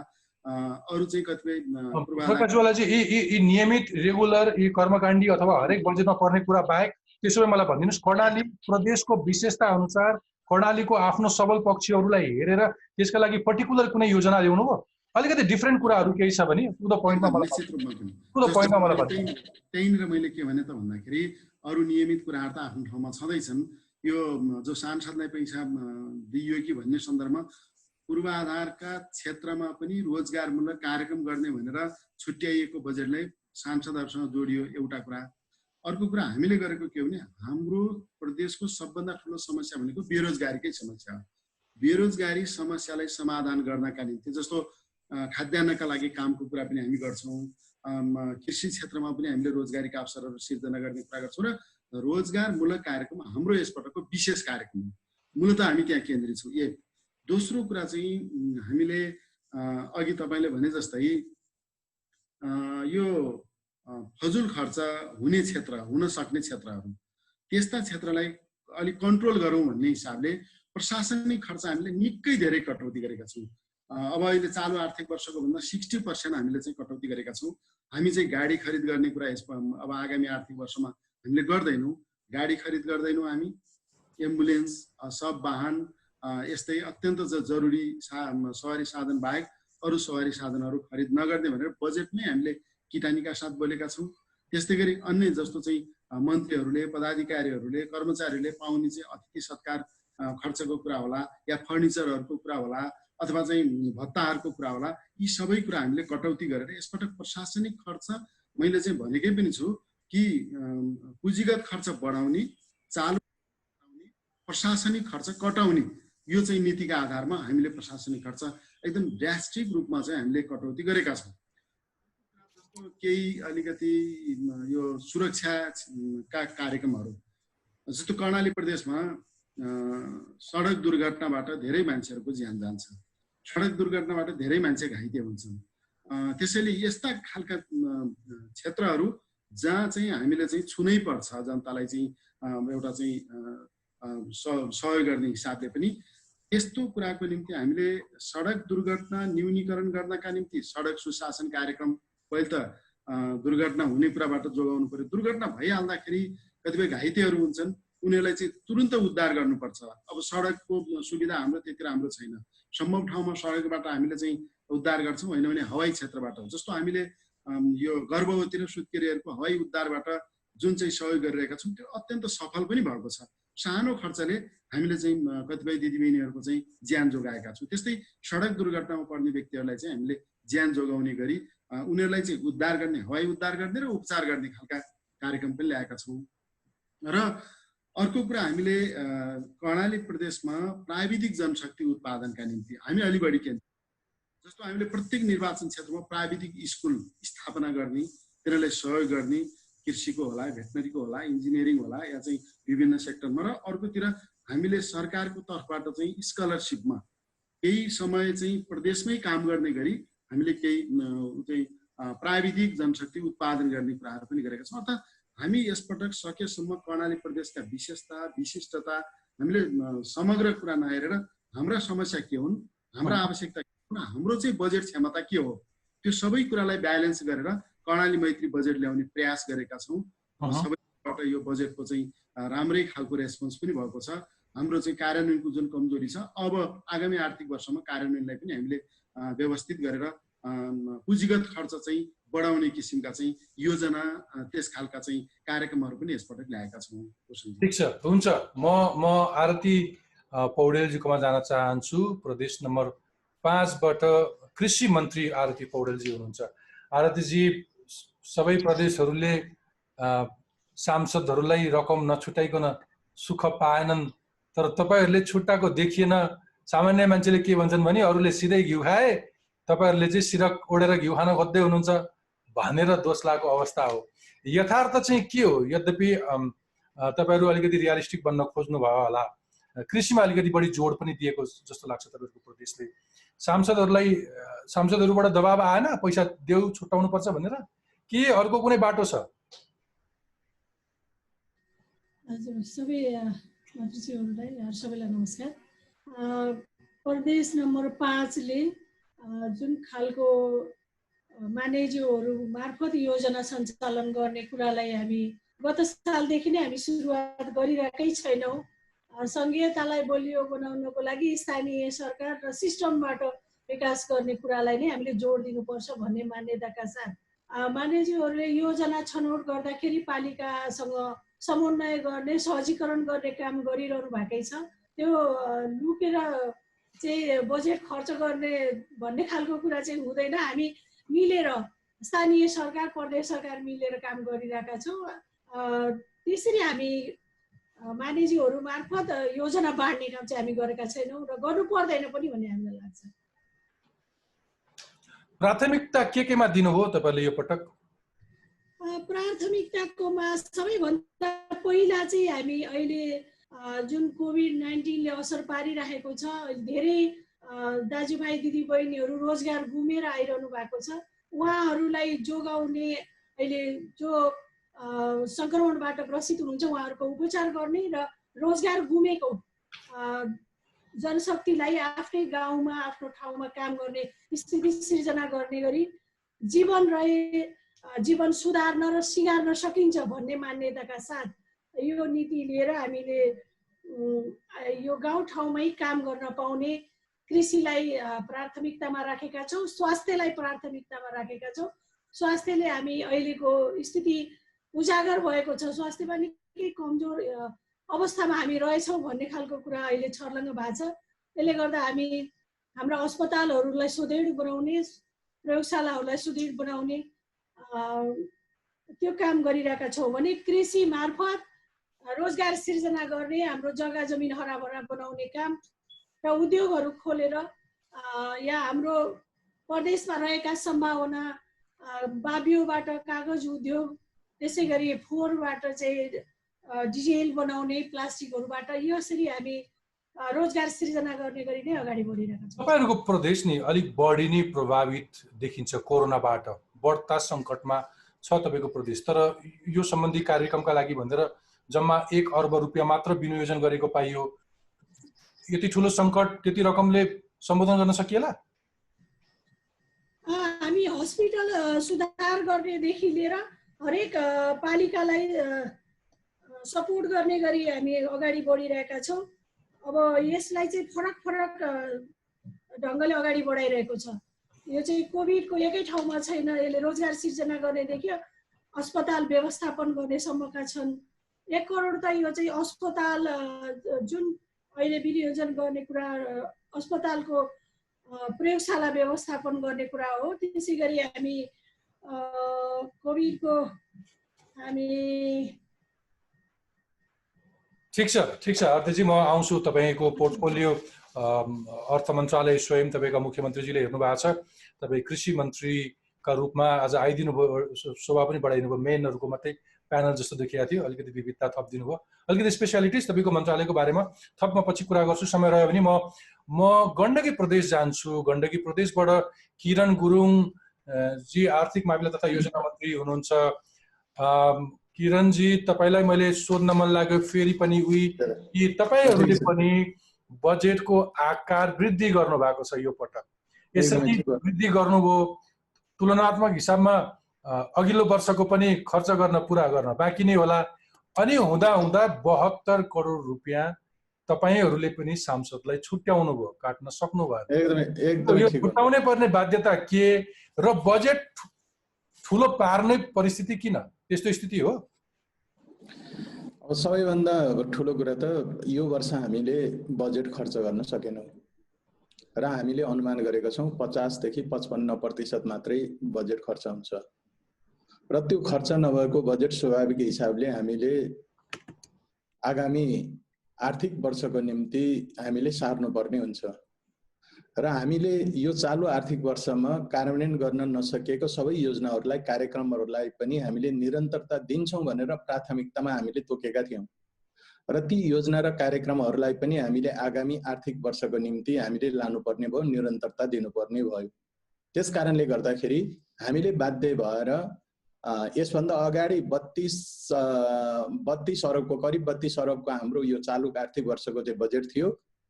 अरू चाहिँ कतिपय प्रकाशवालाजी यी नियमित रेगुलर यी कर्मकाण्डी अथवा हरेक बजेटमा पर्ने कुरा बाहेक त्यसो भए मलाई भनिदिनुहोस्, कर्णाली प्रदेशको विशेषता अनुसार कर्णालीको आफ्नो सबल पक्षहरूलाई हेरेर त्यसका लागि पर्टिकुलर कुनै योजना ल्याउनु हो? अलिकति डिफ्रेन्ट कुराहरू केही छ भने त्यहीँनिर मैले के भने त भन्दाखेरि अरू नियमित कुराहरू त आफ्नो ठाउँमा छँदैछन्। यो जो सांसदलाई पैसा दिइयो कि भन्ने सन्दर्भमा पूर्वाधारका क्षेत्रमा पनि रोजगारमूलक कार्यक्रम गर्ने भनेर छुट्याइएको बजेटलाई सांसदहरूसँग जोडियो, एउटा कुरा। अर्को कुरा हामीले गरेको के हो भने हाम्रो प्रदेशको सबभन्दा ठुलो समस्या भनेको बेरोजगारीकै समस्या हो। बेरोजगारी समस्यालाई समाधान गर्नका निम्ति जस्तो खाद्यान्नका लागि कामको कुरा पनि हामी गर्छौँ, कृषि क्षेत्रमा पनि हामीले रोजगारीका अवसरहरू सिर्जना गर्ने कुरा गर्छौँ र रोजगारमूलक कार्यक्रम हाम्रो यसपटकको विशेष कार्यक्रम हो। मूलत हामी त्यहाँ केन्द्रित छौँ। एक दोस्रो कुरा चाहिँ हामीले अघि तपाईँले भने जस्तै यो फजुल खर्च हुने क्षेत्र, हुन सक्ने क्षेत्रहरू, त्यस्ता क्षेत्रलाई अलिक कन्ट्रोल गरौँ भन्ने हिसाबले प्रशासनिक खर्च हामीले निकै धेरै कटौती गरेका छौँ। अब अहिले चालु आर्थिक वर्षको भन्दा 60% हामीले चाहिँ कटौती गरेका छौँ। हामी चाहिँ गाडी खरिद गर्ने कुरा अब आगामी आर्थिक वर्षमा हामीले गर्दैनौँ। गाडी खरिद गर्दैनौँ हामी, एम्बुलेन्स, सब वाहन, यस्तै अत्यन्त जरुरी सवारी साधन बाहेक अरू सवारी साधनहरू खरिद नगर्ने भनेर बजेटमै हामीले किटानीका साथ बोलेका छौँ। त्यस्तै गरी अन्य जस्तो चाहिँ मन्त्रीहरूले, पदाधिकारीहरूले, कर्मचारीहरूले पाउने चाहिँ अतिथि सत्कार खर्चको कुरा होला या फर्निचरहरूको कुरा होला अथवा चाहिँ भत्ताहरूको कुरा होला, यी सबै कुरा हामीले कटौती गरेर यसपटक प्रशासनिक खर्च मैले चाहिँ भनेकै पनि छु कि पुँजीगत खर्च बढाउने, चालु प्रशासनिक खर्च कटाउने, यो चाहिँ नीतिका आधारमा हामीले प्रशासनिक खर्च एकदम ड्रास्टिक रूपमा चाहिँ हामीले कटौती गरेका छौँ। केही अलिकति यो सुरक्षाका कार्यक्रमहरू जस्तो कर्णाली प्रदेशमा सडक दुर्घटनाबाट धेरै मान्छेहरूको ज्यान जान्छ, सडक दुर्घटनाबाट धेरै मान्छे घाइते हुन्छन्। त्यसैले यस्ता खालका क्षेत्रहरू जहाँ चाहिँ हामीले चाहिँ छुनै पर्छ जनतालाई चाहिँ एउटा चाहिँ सहयोग गर्ने हिसाबले पनि यस्तो कुराको निम्ति हामीले सडक दुर्घटना न्यूनीकरण गर्नका निम्ति सडक सुशासन कार्यक्रम पहिले त दुर्घटना हुने कुराबाट जोगाउनु पर्यो। दुर्घटना भइहाल्दाखेरि कतिपय घाइतेहरू हुन्छन्, उनीहरूलाई चाहिँ तुरुन्त उद्धार गर्नुपर्छ। अब सडकको सुविधा हाम्रो त्यति राम्रो छैन, सम्भव ठाउँमा सडकबाट हामीले चाहिँ उद्धार गर्छौँ, होइन भने हवाई क्षेत्रबाट हो। जस्तो हामीले यो गर्भवती र सुत्केरीहरूको हवाई उद्धारबाट जुन चाहिँ सहयोग गरिरहेका छौँ त्यो अत्यन्त सफल पनि भएको छ। सानो खर्चले हामीले चाहिँ कतिपय दिदीबहिनीहरूको चाहिँ ज्यान जोगाएका छौँ। त्यस्तै सडक दुर्घटनामा पर्ने व्यक्तिहरूलाई चाहिँ हामीले ज्यान जोगाउने गरी उनीहरूलाई चाहिँ उद्धार गर्ने, हवाई उद्धार गर्ने र उपचार गर्ने खालका कार्यक्रम पनि ल्याएका छौँ। र अर्को कुरा हामीले कर्णाली प्रदेशमा प्राविधिक जनशक्ति उत्पादनका निम्ति हामी अलि बढी केन्द्रित, जस्तो हामीले प्रत्येक निर्वाचन क्षेत्रमा प्राविधिक स्कुल स्थापना गर्ने, तिनीहरूलाई सहयोग गर्ने, कृषिको होला, भेटनरीको होला, इन्जिनियरिङ होला, या चाहिँ विभिन्न सेक्टरमा। र अर्कोतिर हामीले सरकारको तर्फबाट चाहिँ स्कलरसिपमा केही समय चाहिँ प्रदेशमै काम गर्ने गरी हामीले केही चाहिँ प्राविधिक जनशक्ति उत्पादन गर्ने कुराहरू पनि गरेका छौँ। अर्थात् हामी यसपटक सकेसम्म कर्णाली प्रदेशका विशेषता विशिष्टता हामीले समग्र कुरा नहेरेर हाम्रा समस्या के हुन्, हाम्रा आवश्यकता के हुन्, हाम्रो चाहिँ बजेट क्षमता के हो, त्यो सबै कुरालाई ब्यालेन्स गरेर कर्णाली मैत्री बजेट ल्याउने प्रयास गरेका छौँ। सबैबाट यो बजेटको चाहिँ राम्रै खालको रेस्पोन्स पनि भएको छ। हाम्रो चाहिँ कार्यान्वयनको जुन कमजोरी छ, अब आगामी आर्थिक वर्षमा कार्यान्वयनलाई पनि हामीले व्यवस्थित गरेर पुँजीगत खर्च चाहिँ बढाउने किसिमका चाहिँ योजना, त्यस खालका चाहिँ कार्यक्रमहरू पनि यसपटक ल्याएका छौँ। ठिक छ, हुन्छ। म आरती पौडेलजीकोमा जान चाहन्छु। प्रदेश नम्बर 5बाट कृषि मन्त्री आरती पौडेलजी हुनुहुन्छ। आरतीजी, सबै प्रदेशहरूले सांसदहरूलाई रकम नछुटाइकन सुख पाएनन्, तर तपाईँहरूले छुट्टाको देखिएन। सामान्य मान्छेले के भन्छन् भने अरूले सिधै घिउ खाए, तपाईँहरूले चाहिँ सिरक ओढेर घिउ खान खोज्दै हुनुहुन्छ भनेर दोष लागेको अवस्था हो। यथार्थ चाहिँ के हो? यद्यपि तपाईँहरू अलिकति रियलिस्टिक बन्न खोज्नु भयो होला, कृषिमा अलिकति बढी जोड पनि दिएको जस्तो लाग्छ तपाईँहरूको प्रदेशले। सांसदहरूबाट दबाब आएन पैसा देऊ छुट्याउनु पर्छ भनेर, के अर्को कुनै बाटो छ? हजुर, सबै मन्त्रीज्यूहरूलाई सबैलाई नमस्कार। प्रदेश नम्बर 5ले जुन खालको मानेज्यूहरू मार्फत योजना सञ्चालन गर्ने कुरालाई हामी गत सालदेखि नै हामी सुरुवात गरिरहेकै छैनौँ। सङ्घीयतालाई बलियो बनाउनको लागि स्थानीय सरकार र सिस्टमबाट विकास गर्ने कुरालाई नै हामीले जोड दिनुपर्छ भन्ने मान्यताका साथ मानेज्यूहरूले योजना छनौट गर्दाखेरि पालिकासँग समन्वय गर्ने, सहजीकरण गर्ने काम गरिरहनु भएकै छ। त्यो लुकेर चाहिँ बजेट खर्च गर्ने भन्ने खालको कुरा चाहिँ हुँदैन। हामी मिलेर स्थानीय सरकार, प्रदेश सरकार मिलेर काम गरिरहेका छौँ। त्यसरी हामी मानेज्यूहरू मार्फत योजना बाँड्ने काम चाहिँ हामी गरेका छैनौँ र गर्नु पर्दैन पनि भन्ने हामीलाई लाग्छ। प्राथमिकता केमा दिनुभयो तपाईँले यो पटक? प्राथमिकताकोमा सबैभन्दा पहिला चाहिँ हामी अहिले जुन कोभिड-19ले असर पारिरहेको छ, धेरै दाजुभाइ दिदीबहिनीहरू रोजगार गुमेर आइरहनु भएको छ, उहाँहरूलाई जोगाउने, अहिले जो सङ्क्रमणबाट ग्रसित हुनुहुन्छ उहाँहरूको उपचार गर्ने र रोजगार गुमेको जनशक्तिलाई आफ्नै गाउँमा, आफ्नो ठाउँमा काम गर्ने स्थिति सिर्जना गर्ने गरी जीवन सुधार्न र सिँगार्न सकिन्छ भन्ने मान्यताका साथ यो नीति लिएर हामीले यो गाउँठाउँमै काम गर्न पाउने, कृषिलाई प्राथमिकतामा राखेका छौँ, स्वास्थ्यलाई प्राथमिकतामा राखेका छौँ। स्वास्थ्यले हामी अहिलेको स्थिति उजागर भएको छ, स्वास्थ्यमा निकै कमजोर अवस्थामा हामी रहेछौँ भन्ने खालको कुरा अहिले छर्लङ्ग भएको छ। त्यसले गर्दा हामी हाम्रा अस्पतालहरूलाई सुदृढ बनाउने, प्रयोगशालाहरूलाई सुदृढ बनाउने त्यो काम गरिरहेका छौँ भने कृषि मार्फत रोजगार सिर्जना गर्ने, हाम्रो जग्गा जमिन हराभरा बनाउने काम र उद्योगहरू खोलेर या हाम्रो प्रदेशमा रहेका सम्भावना बाबियोबाट कागज उद्योग, त्यसै गरी फोहोरबाट चाहिँ डिजेल बनाउने, प्लास्टिकहरूबाट यसरी हामी रोजगार सृजना गर्ने गरी नै अगाडि बढिरहेका छौँ। तपाईँहरूको प्रदेश नि अलिक बढी नै प्रभावित देखिन्छ कोरोनाबाट, बढ्ता सङ्कटमा छ तपाईँको प्रदेश। तर यो सम्बन्धी कार्यक्रमका लागि भनेर जम्मा 1 अर्ब रुपियाँ मात्र विनियोजन गरेको पाइयो। यति ठुलो सङ्कट त्यति रकमले सम्बोधन गर्न सकिएला? हामी हस्पिटल सुधार गर्नेदेखि लिएर हरेक पालिकालाई सपोर्ट गर्ने गरी हामी अगाडि बढिरहेका छौँ। अब यसलाई चाहिँ फरक फरक ढङ्गले अगाडि बढाइरहेको छ। यो चाहिँ कोभिडको एकै ठाउँमा छैन, यसले रोजगार सिर्जना गर्नेदेखि अस्पताल व्यवस्थापन गर्नेसम्मका छन्। 1 करोड त यो चाहिँ अस्पताल जुन अहिले विनियोजन गर्ने कुरा, अस्पतालको प्रयोगशाला व्यवस्थापन गर्ने कुरा हो। त्यसै गरी हामी कोभिडको हामी ठिक छ अर्थजी, म आउँछु। तपाईँको पोर्टफोलियो अर्थ मन्त्रालय स्वयं तपाईँका मुख्यमन्त्रीजीले हेर्नु भएको छ। तपाईँ कृषि मन्त्रीका रूपमा आज आइदिनु भयो, शोभा पनि बढाइदिनु भयो। मेनहरूको मात्रै प्यानल जस्तो देखिएको थियो, अलिकति विविधता थपिदिनु भयो। अलिकति स्पेसियालिटिज तपाईँको मन्त्रालयको बारेमा थप म पछि कुरा गर्छु, समय रह्यो भने। म गण्डकी प्रदेश जान्छु। गण्डकी प्रदेशबाट किरण गुरुङ जी आर्थिक मामिला तथा योजना मन्त्री हुनुहुन्छ। किरणजी, तपाईँलाई मैले सोध्न मन लाग्यो फेरि पनि कि तपाईँहरूले पनि बजेटको आकार वृद्धि गर्नु भएको छ यो पटक। यसरी वृद्धि गर्नुभयो, तुलनात्मक हिसाबमा अघिल्लो वर्षको पनि खर्च गर्न पुरा गर्न बाँकी नै होला। अनि हुँदा 72 करोड रुपियाँ तपाईँहरूले पनि सांसदलाई छुट्याउनु भयो, काट्न सक्नु भयो। यो छुट्याउनै पर्ने बाध्यता के र बजेट ठुलो पार्ने परिस्थिति किन? त्यस्तो स्थिति हो? अब सबैभन्दा ठुलो कुरा त यो वर्ष हामीले बजेट खर्च गर्न सकेनौँ र हामीले अनुमान गरेका छौँ 50 देखि 55% मात्रै बजेट खर्च हुन्छ र त्यो खर्च नभएको बजेट स्वाभाविक हिसाबले हामीले आगामी आर्थिक वर्षको निम्ति हामीले सार्नुपर्ने हुन्छ र हामीले यो चालु आर्थिक वर्षमा कार्यान्वयन गर्न नसकेको सबै योजनाहरूलाई, कार्यक्रमहरूलाई पनि हामीले निरन्तरता दिन्छौँ भनेर प्राथमिकतामा हामीले तोकेका थियौँ र ती योजना र कार्यक्रमहरूलाई पनि हामीले आगामी आर्थिक वर्षको निम्ति हामीले लानुपर्ने भयो, निरन्तरता दिनुपर्ने भयो। त्यस कारणले गर्दाखेरि हामीले बाध्य भएर यसभन्दा अगाडि 32 अरबको करिब 32 अरबको हाम्रो यो चालु आर्थिक वर्षको चाहिँ बजेट थियो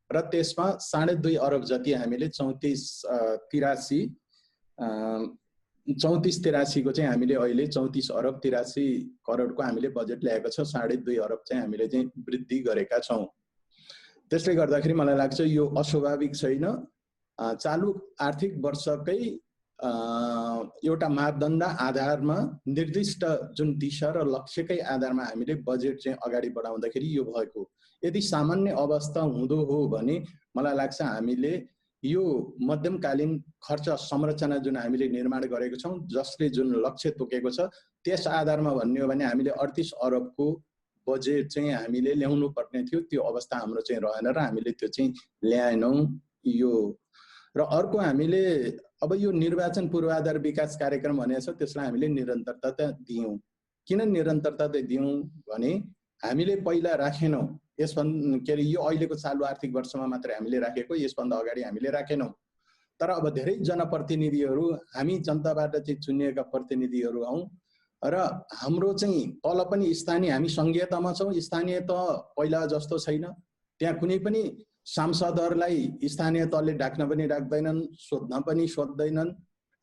र त्यसमा 2.5 अरब जति हामीले 34-83 को चाहिँ हामीले अहिले 34 अरब 83 करोडको हामीले बजेट ल्याएको छ। 2.5 अरब चाहिँ हामीले चाहिँ वृद्धि गरेका छौँ। त्यसले गर्दाखेरि मलाई लाग्छ यो अस्वाभाविक छैन। चालु आर्थिक वर्षकै एउटा मापदण्ड आधारमा निर्दिष्ट जुन दिशा र लक्ष्यकै आधारमा हामीले बजेट चाहिँ अगाडि बढाउँदाखेरि यो भएको। यदि सामान्य अवस्था हुँदो हो भने मलाई लाग्छ हामीले यो मध्यमकालीन खर्च संरचना जुन हामीले निर्माण गरेको छौँ, जसले जुन लक्ष्य तोकेको छ, त्यस आधारमा भन्ने हो भने हामीले 38 अरबको बजेट चाहिँ हामीले ल्याउनु पर्ने थियो। त्यो अवस्था हाम्रो चाहिँ रहेन र हामीले त्यो चाहिँ ल्याएनौँ। यो र अर्को हामीले अब यो निर्वाचन पूर्वाधार विकास कार्यक्रम भनेको छ, त्यसलाई हामीले निरन्तरता दियौँ। किन निरन्तरता दियौँ भने हामीले पहिला राखेनौँ। यसभन्दा के अरे यो अहिलेको चालु आर्थिक वर्षमा मात्रै हामीले राखेको, यसभन्दा अगाडि हामीले राखेनौँ। तर अब धेरै जनप्रतिनिधिहरू, हामी जनताबाट चाहिँ चुनिएका प्रतिनिधिहरू हौँ र हाम्रो चाहिँ तल पनि स्थानीय, हामी सङ्घीयतामा छौँ, स्थानीय त पहिला जस्तो छैन। त्यहाँ कुनै पनि सांसदहरूलाई स्थानीय तहले डाक्न पनि डाक्दैनन्, सोध्न पनि सोध्दैनन्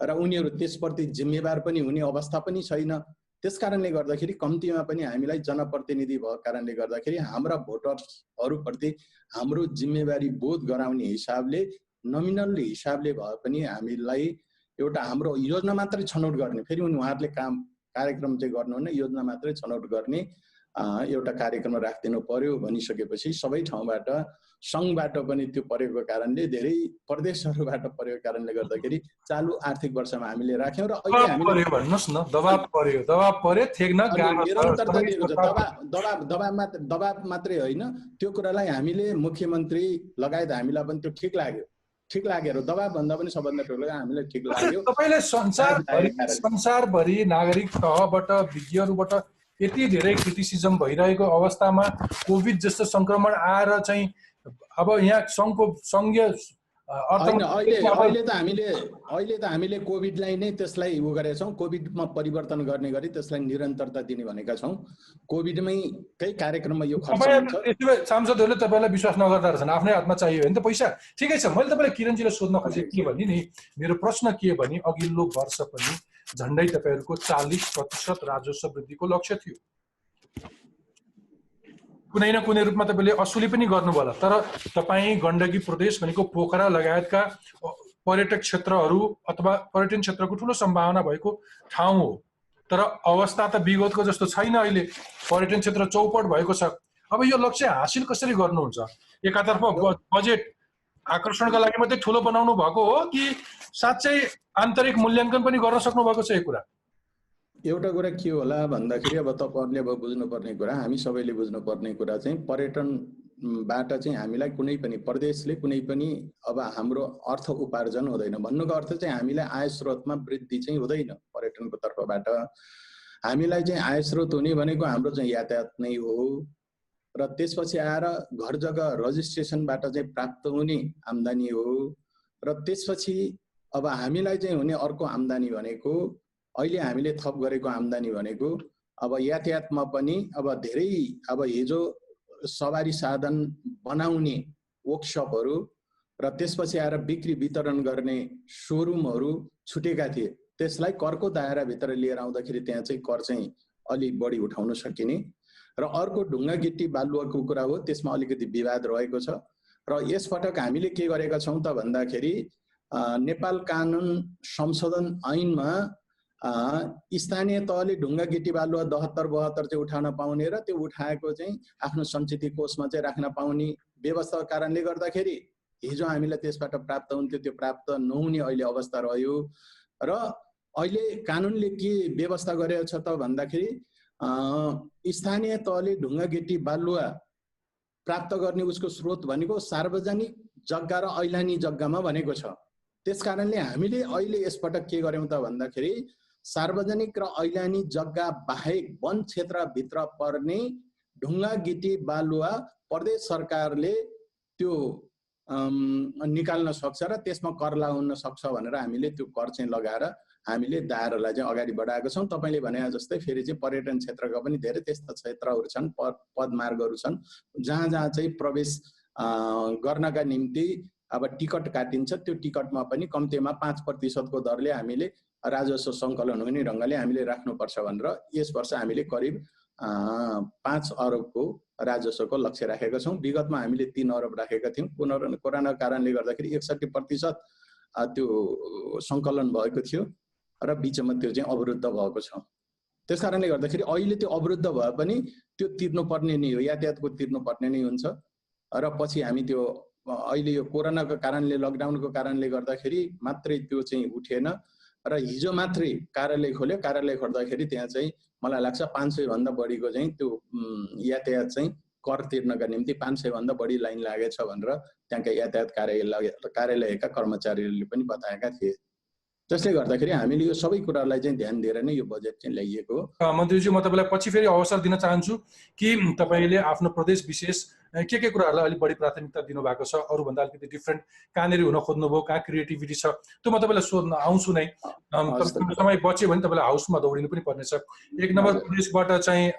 र उनीहरू त्यसप्रति जिम्मेवार पनि हुने अवस्था पनि छैन। त्यस कारणले गर्दाखेरि कम्तीमा पनि हामीलाई जनप्रतिनिधि भएको कारणले गर्दाखेरि हाम्रा भोटर्सहरूप्रति हाम्रो जिम्मेवारी बोध गराउने हिसाबले, नमिनल हिसाबले भए पनि हामीलाई एउटा हाम्रो योजना मात्रै छनौट गर्ने, फेरि उहाँहरूले कार्यक्रम चाहिँ गर्नुहुन्न, योजना मात्रै छनौट गर्ने एउटा कार्यक्रम राखिदिनु पर्यो भनिसकेपछि सबै ठाउँबाट, सङ्घबाट पनि त्यो परेको कारणले, धेरै प्रदेशहरूबाट परेको कारणले गर्दाखेरि चालु आर्थिक वर्षमा हामीले राख्यौँ र अहिले हामीले भन्नुहोस् न, दबाब पर्यो थेग्न निरन्तरता दिएको छ। दबाब मात्रै होइन, त्यो कुरालाई हामीले मुख्यमन्त्री लगायत हामीलाई पनि त्यो ठिक लाग्यो ठिक लागेर दबाब भन्दा पनि सबभन्दा ठुलो हामीलाई ठिक लाग्यो। तपाईले संसारभरि नागरिक तहबाट विज्ञहरूबाट यति धेरै क्रिटिसिजम भइरहेको अवस्थामा कोभिड जस्तो संक्रमण आएर चाहिँ अब यहाँ संघीय अहिले त हामीले कोभिडलाई नै त्यसलाई उ गरेका छौँ, कोभिडमा परिवर्तन गर्ने गरी त्यसलाई निरन्तरता दिने भनेका छौँ। कोभिडमै कै कार्यक्रममा यो खर्च हुन्छ। सांसदहरूले तपाईँलाई विश्वास नगर्दा रहेछन्, आफ्नै हातमा चाहियो भने त पैसा। ठिकै छ, मैले तपाईँलाई किरणजीले सोध्न खोजेको के भने नि, मेरो प्रश्न के भने अघिल्लो वर्ष पनि झन्डै तपाईँहरूको 40% राजस्व वृद्धिको लक्ष्य थियो। कुनै न कुनै रूपमा तपाईँले असुली पनि गर्नुभयो होला, तर तपाईँ गण्डकी प्रदेश भनेको पोखरा लगायतका पर्यटक क्षेत्रहरू अथवा पर्यटन क्षेत्रको ठुलो सम्भावना भएको ठाउँ हो। तर अवस्था त विगतको जस्तो छैन, अहिले पर्यटन क्षेत्र चौपट भएको छ। अब यो लक्ष्य हासिल कसरी गर्नुहुन्छ? एकातर्फ बजेट आकर्षणका लागि मात्रै ठुलो बनाउनु भएको हो कि साँच्चै आन्तरिक मूल्याङ्कन पनि गर्न सक्नु भएको छ? यो कुरा एउटा कुरा के होला भन्दाखेरि अब तपाईहरुले अब बुझ्नुपर्ने कुरा, हामी सबैले बुझ्नुपर्ने कुरा चाहिँ पर्यटनबाट चाहिँ हामीलाई कुनै पनि प्रदेशले कुनै पनि अब हाम्रो अर्थ उपार्जन हुँदैन। भन्नुको अर्थ चाहिँ हामीलाई आय स्रोतमा वृद्धि चाहिँ हुँदैन। पर्यटनको तर्फबाट हामीलाई चाहिँ आय स्रोत हुने भनेको हाम्रो चाहिँ यातायात नै हो र त्यसपछि आएर घर जग्गा रजिस्ट्रेसनबाट चाहिँ प्राप्त हुने आम्दानी हो र त्यसपछि अब हामीलाई चाहिँ हुने अर्को आम्दानी भनेको अहिले हामीले थप गरेको आम्दानी भनेको अब यातायातमा पनि अब धेरै अब हिजो सवारी साधन बनाउने वर्कसपहरू र त्यसपछि आएर बिक्री वितरण गर्ने सोरुमहरू छुटेका थिए। त्यसलाई करको दायराभित्र लिएर आउँदाखेरि त्यहाँ चाहिँ कर चाहिँ अलि बढी उठाउन सकिने र अर्को ढुङ्गा गिट्टी बालुवाको कुरा हो, त्यसमा अलिकति विवाद रहेको छ। र यसपटक हामीले के गरेका छौँ त भन्दाखेरि नेपाल कानुन संशोधन ऐनमा स्थानीय तहले ढुङ्गा गिट्टी बालुवा 72-72 चाहिँ उठाउन पाउने र त्यो उठाएको चाहिँ आफ्नो सञ्चित कोषमा चाहिँ राख्न पाउने व्यवस्थाको कारणले गर्दाखेरि हिजो हामीलाई त्यसबाट प्राप्त हुन्थ्यो, त्यो प्राप्त नहुने अहिले अवस्था रह्यो। र अहिले कानुनले के व्यवस्था गरेको छ त भन्दाखेरि स्थानीय तहले ढुङ्गा गिट्टी बालुवा प्राप्त गर्ने उसको स्रोत भनेको सार्वजनिक जग्गा र ऐलानी जग्गामा भनेको छ। त्यसकारणले हामीले अहिले यसपटक के गर्यौं त भन्दाखेरि सार्वजनिक र ऐलानी जग्गा बाहेक वन क्षेत्रभित्र पर्ने ढुङ्गा गिटी बालुवा प्रदेश सरकारले त्यो निकाल्न सक्छ र त्यसमा कर लगाउन सक्छ भनेर हामीले त्यो कर चाहिँ लगाएर हामीले दायरालाई चाहिँ अगाडि बढाएका छौँ। तपाईले भने जस्तै फेरि चाहिँ पर्यटन क्षेत्रका पनि धेरै त्यस्ता क्षेत्रहरू छन्, पदमार्गहरू छन् जहाँ जहाँ चाहिँ प्रवेश गर्नका निम्ति अब टिकट काटिन्छ। त्यो टिकटमा पनि कम्तीमा 5% को दरले हामीले राजस्व सङ्कलन हुने ढङ्गले हामीले राख्नुपर्छ भनेर यस वर्ष हामीले करिब 5 अरबको राजस्वको लक्ष्य राखेका छौँ। विगतमा हामीले 3 अरब राखेका थियौँ। कोरोनाको कारणले गर्दाखेरि 61% त्यो सङ्कलन भएको थियो र बिचमा त्यो चाहिँ अवरुद्ध भएको छ। त्यसकारणले गर्दाखेरि अहिले त्यो अवरुद्ध भए पनि त्यो तिर्नुपर्ने नै हो, यातायातको तिर्नुपर्ने नै हुन्छ। र पछि हामी त्यो अहिले यो कोरोनाको कारणले लकडाउनको कारणले गर्दाखेरि मात्रै त्यो चाहिँ उठेन र हिजो मात्रै कार्यालय खोल्यो। कार्यालय खोल्दाखेरि त्यहाँ चाहिँ मलाई लाग्छ 500 भन्दा बढीको चाहिँ त्यो यातायात चाहिँ कर तिर्नका निम्ति 500 भन्दा बढी लाइन लागेछ भनेर त्यहाँका यातायात कार्यालयका कर्मचारीहरूले पनि बताएका थिए। त्यसले गर्दाखेरि हामीले यो सबै कुरालाई चाहिँ ध्यान दिएर नै यो बजेट चाहिँ ल्याइएको हो। मन्त्रीजी, म तपाईलाई पछि फेरि अवसर दिन चाहन्छु कि तपाईले आफ्नो प्रदेश विशेष के कुराहरूलाई अलिक बढी प्राथमिकता दिनुभएको छ, अरूभन्दा अलिकति डिफ्रेन्ट कहाँनिर हुन खोज्नुभयो, कहाँ क्रिएटिभिटी छ, त्यो म तपाईँलाई सोध्न आउँछु नै। समय बच्यो भने तपाईँलाई हाउसमा दौडिनु पनि पर्नेछ। 1 नम्बर प्रदेशबाट चाहिँ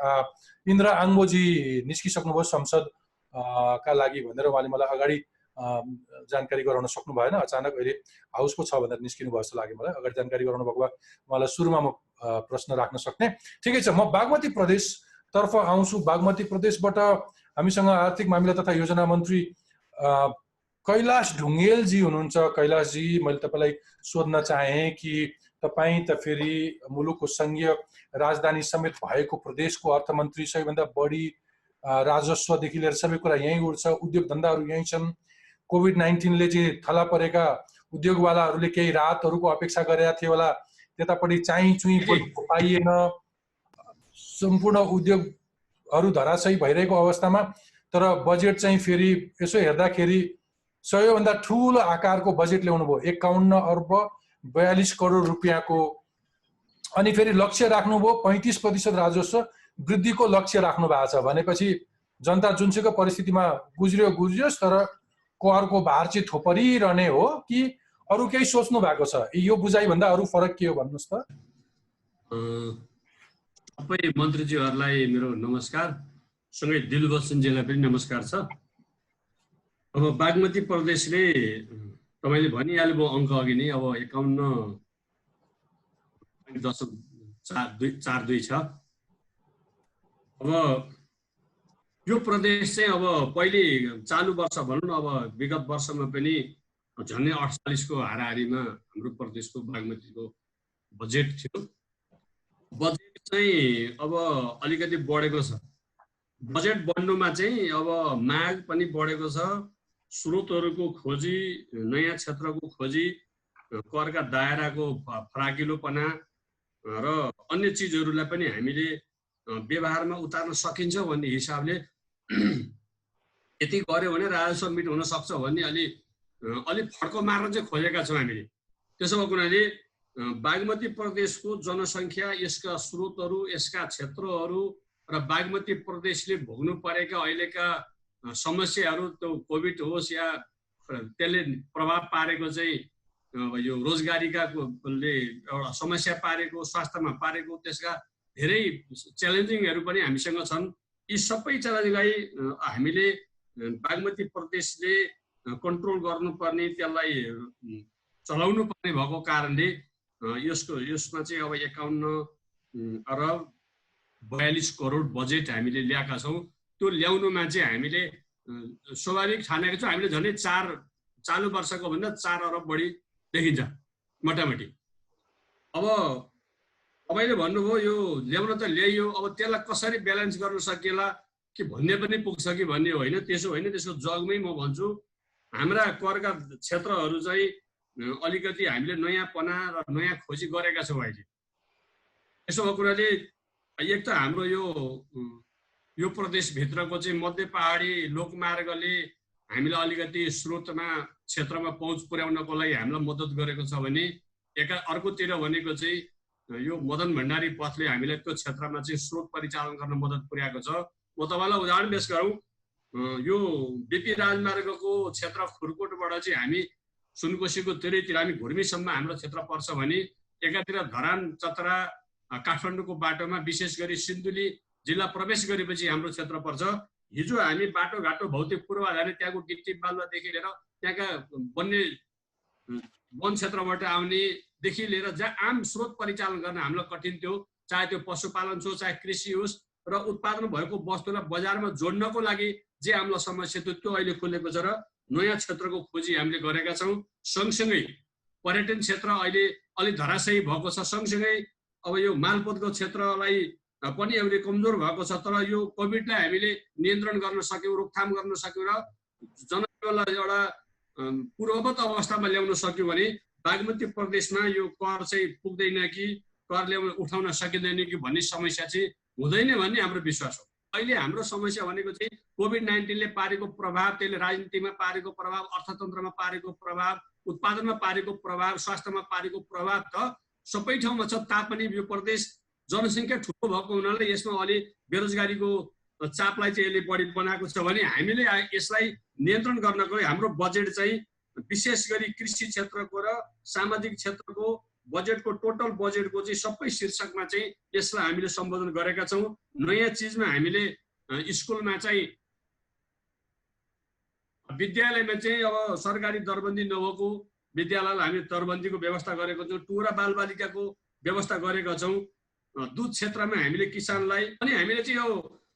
इन्द्र आङ्बोजी निस्किसक्नुभयो संसद का लागि भनेर उहाँले मलाई अगाडि जानकारी गराउन सक्नु भएन। अचानक अहिले हाउसको छ भनेर निस्किनु भयो जस्तो लाग्यो मलाई। अगाडि जानकारी गराउनु भएको भए उहाँलाई सुरुमा म प्रश्न राख्न सक्ने। ठिकै छ, म बागमती प्रदेशतर्फ आउँछु। बागमती प्रदेशबाट हामीसँग आर्थिक मामिला तथा योजना मन्त्री कैलाश ढुङ्गेलजी हुनुहुन्छ। कैलाशजी, मैले तपाईँलाई सोध्न चाहे कि तपाईँ त फेरि मुलुकको सङ्घीय राजधानी समेत भएको प्रदेशको अर्थमन्त्री, सबैभन्दा बढी राजस्वदेखि लिएर सबै कुरा यहीँ उड्छ, उद्योग धन्दाहरू यहीँ छन्। कोभिड-19ले चाहिँ थला परेका उद्योगवालाहरूले केही राहतहरूको अपेक्षा गरेका थिए होला, त्यतापट्टि चाहिँ चुई पाइएन, सम्पूर्ण उद्योगहरू धराशयी भइरहेको अवस्थामा तर बजेट चाहिँ फेरि यसो हेर्दाखेरि सबैभन्दा ठुलो आकारको बजेट ल्याउनु भयो 51 अर्ब 42 करोड रुपियाँको। अनि फेरि लक्ष्य राख्नुभयो 35% राजस्व वृद्धिको लक्ष्य राख्नु भएको छ भनेपछि जनता जुनसुकै परिस्थितिमा गुज्रियोस् तर करको भार चाहिँ थोपरिरहने हो कि अरू केही सोच्नु भएको छ? यो बुझाइभन्दा अरू फरक के हो भन्नुहोस् त। सबै मन्त्रीज्यूहरूलाई मेरो नमस्कार, सँगै दिलबहादुरजीलाई पनि नमस्कार छ। अब बागमती प्रदेशले तपाईँले भनिहाल्नुभयो अङ्क अघि नै, अब 51.42 छ। अब यो प्रदेश चाहिँ अब पहिले चालु वर्ष भनौँ न, अब विगत वर्षमा पनि झन्डै 48 को हाराहारीमा हाम्रो प्रदेशको बागमतीको बजेट थियो। बजेट चाहिँ अब अलिकति बढेको छ। बजेट बढ्नुमा चाहिँ अब माग पनि बढेको छ, स्रोतहरूको खोजी, नयाँ क्षेत्रको खोजी, करका दायराको फराकिलोपना र अन्य चिजहरूलाई पनि हामीले व्यवहारमा उतार्न सकिन्छ भन्ने हिसाबले यति गर्यो भने राजस्व मिट हुन सक्छ भन्ने अलि फड्को मार्न चाहिँ खोजेका छौँ हामीले। त्यसो भएको हुनाले बागमती प्रदेशको जनसङ्ख्या, यसका स्रोतहरू, यसका क्षेत्रहरू र बागमती प्रदेशले भोग्नु परेका अहिलेका समस्याहरू, त्यो कोभिड होस् या त्यसले प्रभाव पारेको चाहिँ यो रोजगारीका एउटा समस्या पारेको, स्वास्थ्यमा पारेको, त्यसका धेरै च्यालेन्जिङहरू पनि हामीसँग छन्। यी सबै च्यालेन्जलाई हामीले बागमती प्रदेशले कन्ट्रोल गर्नुपर्ने, त्यसलाई चलाउनु पर्ने भएको कारणले यसमा चाहिँ अब 51 अर्ब 42 करोड बजेट हामीले ल्याएका छौँ। त्यो ल्याउनुमा चाहिँ हामीले स्वाभाविक ठानेका छौँ। हामीले झन्डै चालु वर्षको भन्दा 4 अर्ब बढी देखिन्छ मोटामोटी। अब तपाईँले भन्नुभयो यो ल्याउन त ल्याइयो, अब त्यसलाई कसरी ब्यालेन्स गर्न सकिएला कि भन्ने पनि पुग्छ कि भन्ने होइन। त्यसो होइन, त्यसको जगमै म भन्छु हाम्रा करका क्षेत्रहरू चाहिँ अलिकति हामीले नयाँपना र नयाँ खोजी गरेका छौँ अहिले। यसो भएको कुराले एक त हाम्रो यो प्रदेशभित्रको चाहिँ मध्य पहाडी लोकमार्गले हामीले अलिकति स्रोतमा, क्षेत्रमा पहुँच पुर्याउनको लागि हामीलाई मद्दत गरेको छ भने अर्कोतिर भनेको चाहिँ यो मदन भण्डारी पथले हामीलाई त्यो क्षेत्रमा चाहिँ स्रोत परिचालन गर्न मद्दत पुर्याएको छ। म तपाईँलाई उदाहरण पेश गरौँ, यो बिपी राजमार्गको क्षेत्र खुरकोटबाट चाहिँ हामी सुनकोसीको तिरैतिर हामी घुर्मीसम्म हाम्रो क्षेत्र पर्छ भने एकातिर धरान, चतरा, काठमाडौँको बाटोमा विशेष गरी सिन्धुली जिल्ला प्रवेश गरेपछि हाम्रो क्षेत्र पर्छ। हिजो हामी बाटोघाटो भौतिक पूर्वाधारले त्यहाँको गिट्टी बालुवादेखि लिएर त्यहाँका वन क्षेत्रबाट आउनेदेखि लिएर जहाँ आम स्रोत परिचालन गर्न हामीलाई कठिन थियो, चाहे त्यो पशुपालन होस्, चाहे कृषि होस्, र उत्पादन भएको वस्तुलाई बजारमा जोड्नको लागि जे हामीलाई समस्या थियो त्यो अहिले खुलेको छ र नयाँ क्षेत्रको खोजी हामीले गरेका छौँ। सँगसँगै पर्यटन क्षेत्र अहिले अलि धराशयी भएको छ। सँगसँगै अब यो मालपोतको क्षेत्रलाई पनि अहिले कमजोर भएको छ। तर यो कोभिडलाई हामीले नियन्त्रण गर्न सक्यौँ, रोकथाम गर्न सक्यौँ र जनजीवनलाई एउटा पूर्ववत अवस्थामा ल्याउन सक्यौँ भने बागमती प्रदेशमा यो कर चाहिँ पुग्दैन कि कर उठाउन सकिँदैन कि भन्ने समस्या चाहिँ हुँदैन भन्ने हाम्रो विश्वास हो। अहिले हाम्रो समस्या भनेको चाहिँ कोभिड-19ले पारेको प्रभाव, त्यसले राजनीतिमा पारेको प्रभाव, अर्थतन्त्रमा पारेको प्रभाव, उत्पादनमा पारेको प्रभाव, स्वास्थ्यमा पारेको प्रभाव त सबै ठाउँमा छ। तापनि यो प्रदेश जनसङ्ख्या ठुलो भएको हुनाले यसमा अलि बेरोजगारीको चापलाई चाहिँ यसले बढी बनाएको छ भने हामीले यसलाई नियन्त्रण गर्नको लागि हाम्रो बजेट चाहिँ विशेष गरी कृषि क्षेत्रको र सामाजिक क्षेत्रको बजेटको टोटल बजेटको चाहिँ सबै शीर्षकमा चाहिँ यसलाई हामीले सम्बोधन गरेका छौँ। नयाँ चिजमा हामीले स्कुलमा चाहिँ विद्यालयमा चाहिँ अब सरकारी दरबन्दी नभएको विद्यालयलाई हामी दरबन्दीको व्यवस्था गरेको छौँ। टुरा बालबालिकाको व्यवस्था गरेका छौँ। दुध क्षेत्रमा हामीले किसानलाई अनि हामीले चाहिँ यो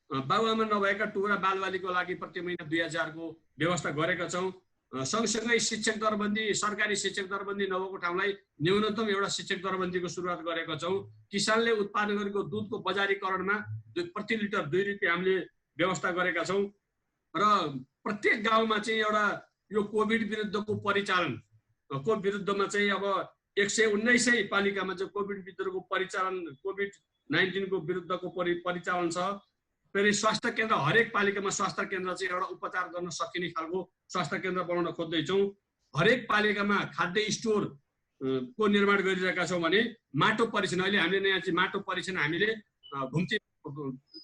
बाबुआमा नभएका टुरा बालबालिकाको लागि प्रति महिना 2000 को व्यवस्था गरेका छौँ। सँगसँगै शिक्षक दरबन्दी, सरकारी शिक्षक दरबन्दी नभएको ठाउँलाई न्यूनतम एउटा शिक्षक दरबन्दीको सुरुवात गरेका छौँ। किसानले उत्पादन गरेको दुधको बजारीकरणमा प्रति लिटर 2 रुपियाँ हामीले व्यवस्था गरेका छौँ र प्रत्येक गाउँमा चाहिँ एउटा यो कोभिड विरुद्धको परिचालनको विरुद्धमा चाहिँ अब 119 पालिकामा चाहिँ कोभिड विरुद्धको परिचालन, कोभिड-19 को विरुद्धको परिचालन छ फेरि स्वास्थ्य केन्द्र हरेक पालिकामा स्वास्थ्य केन्द्र चाहिँ एउटा उपचार गर्न सकिने खालको स्वास्थ्य केन्द्र बनाउन खोज्दैछौँ। हरेक पालिकामा खाद्य स्टोर को निर्माण गरिरहेका छौँ भने माटो परीक्षण अहिले हामीले यहाँ चाहिँ माटो परीक्षण हामीले घुम्ती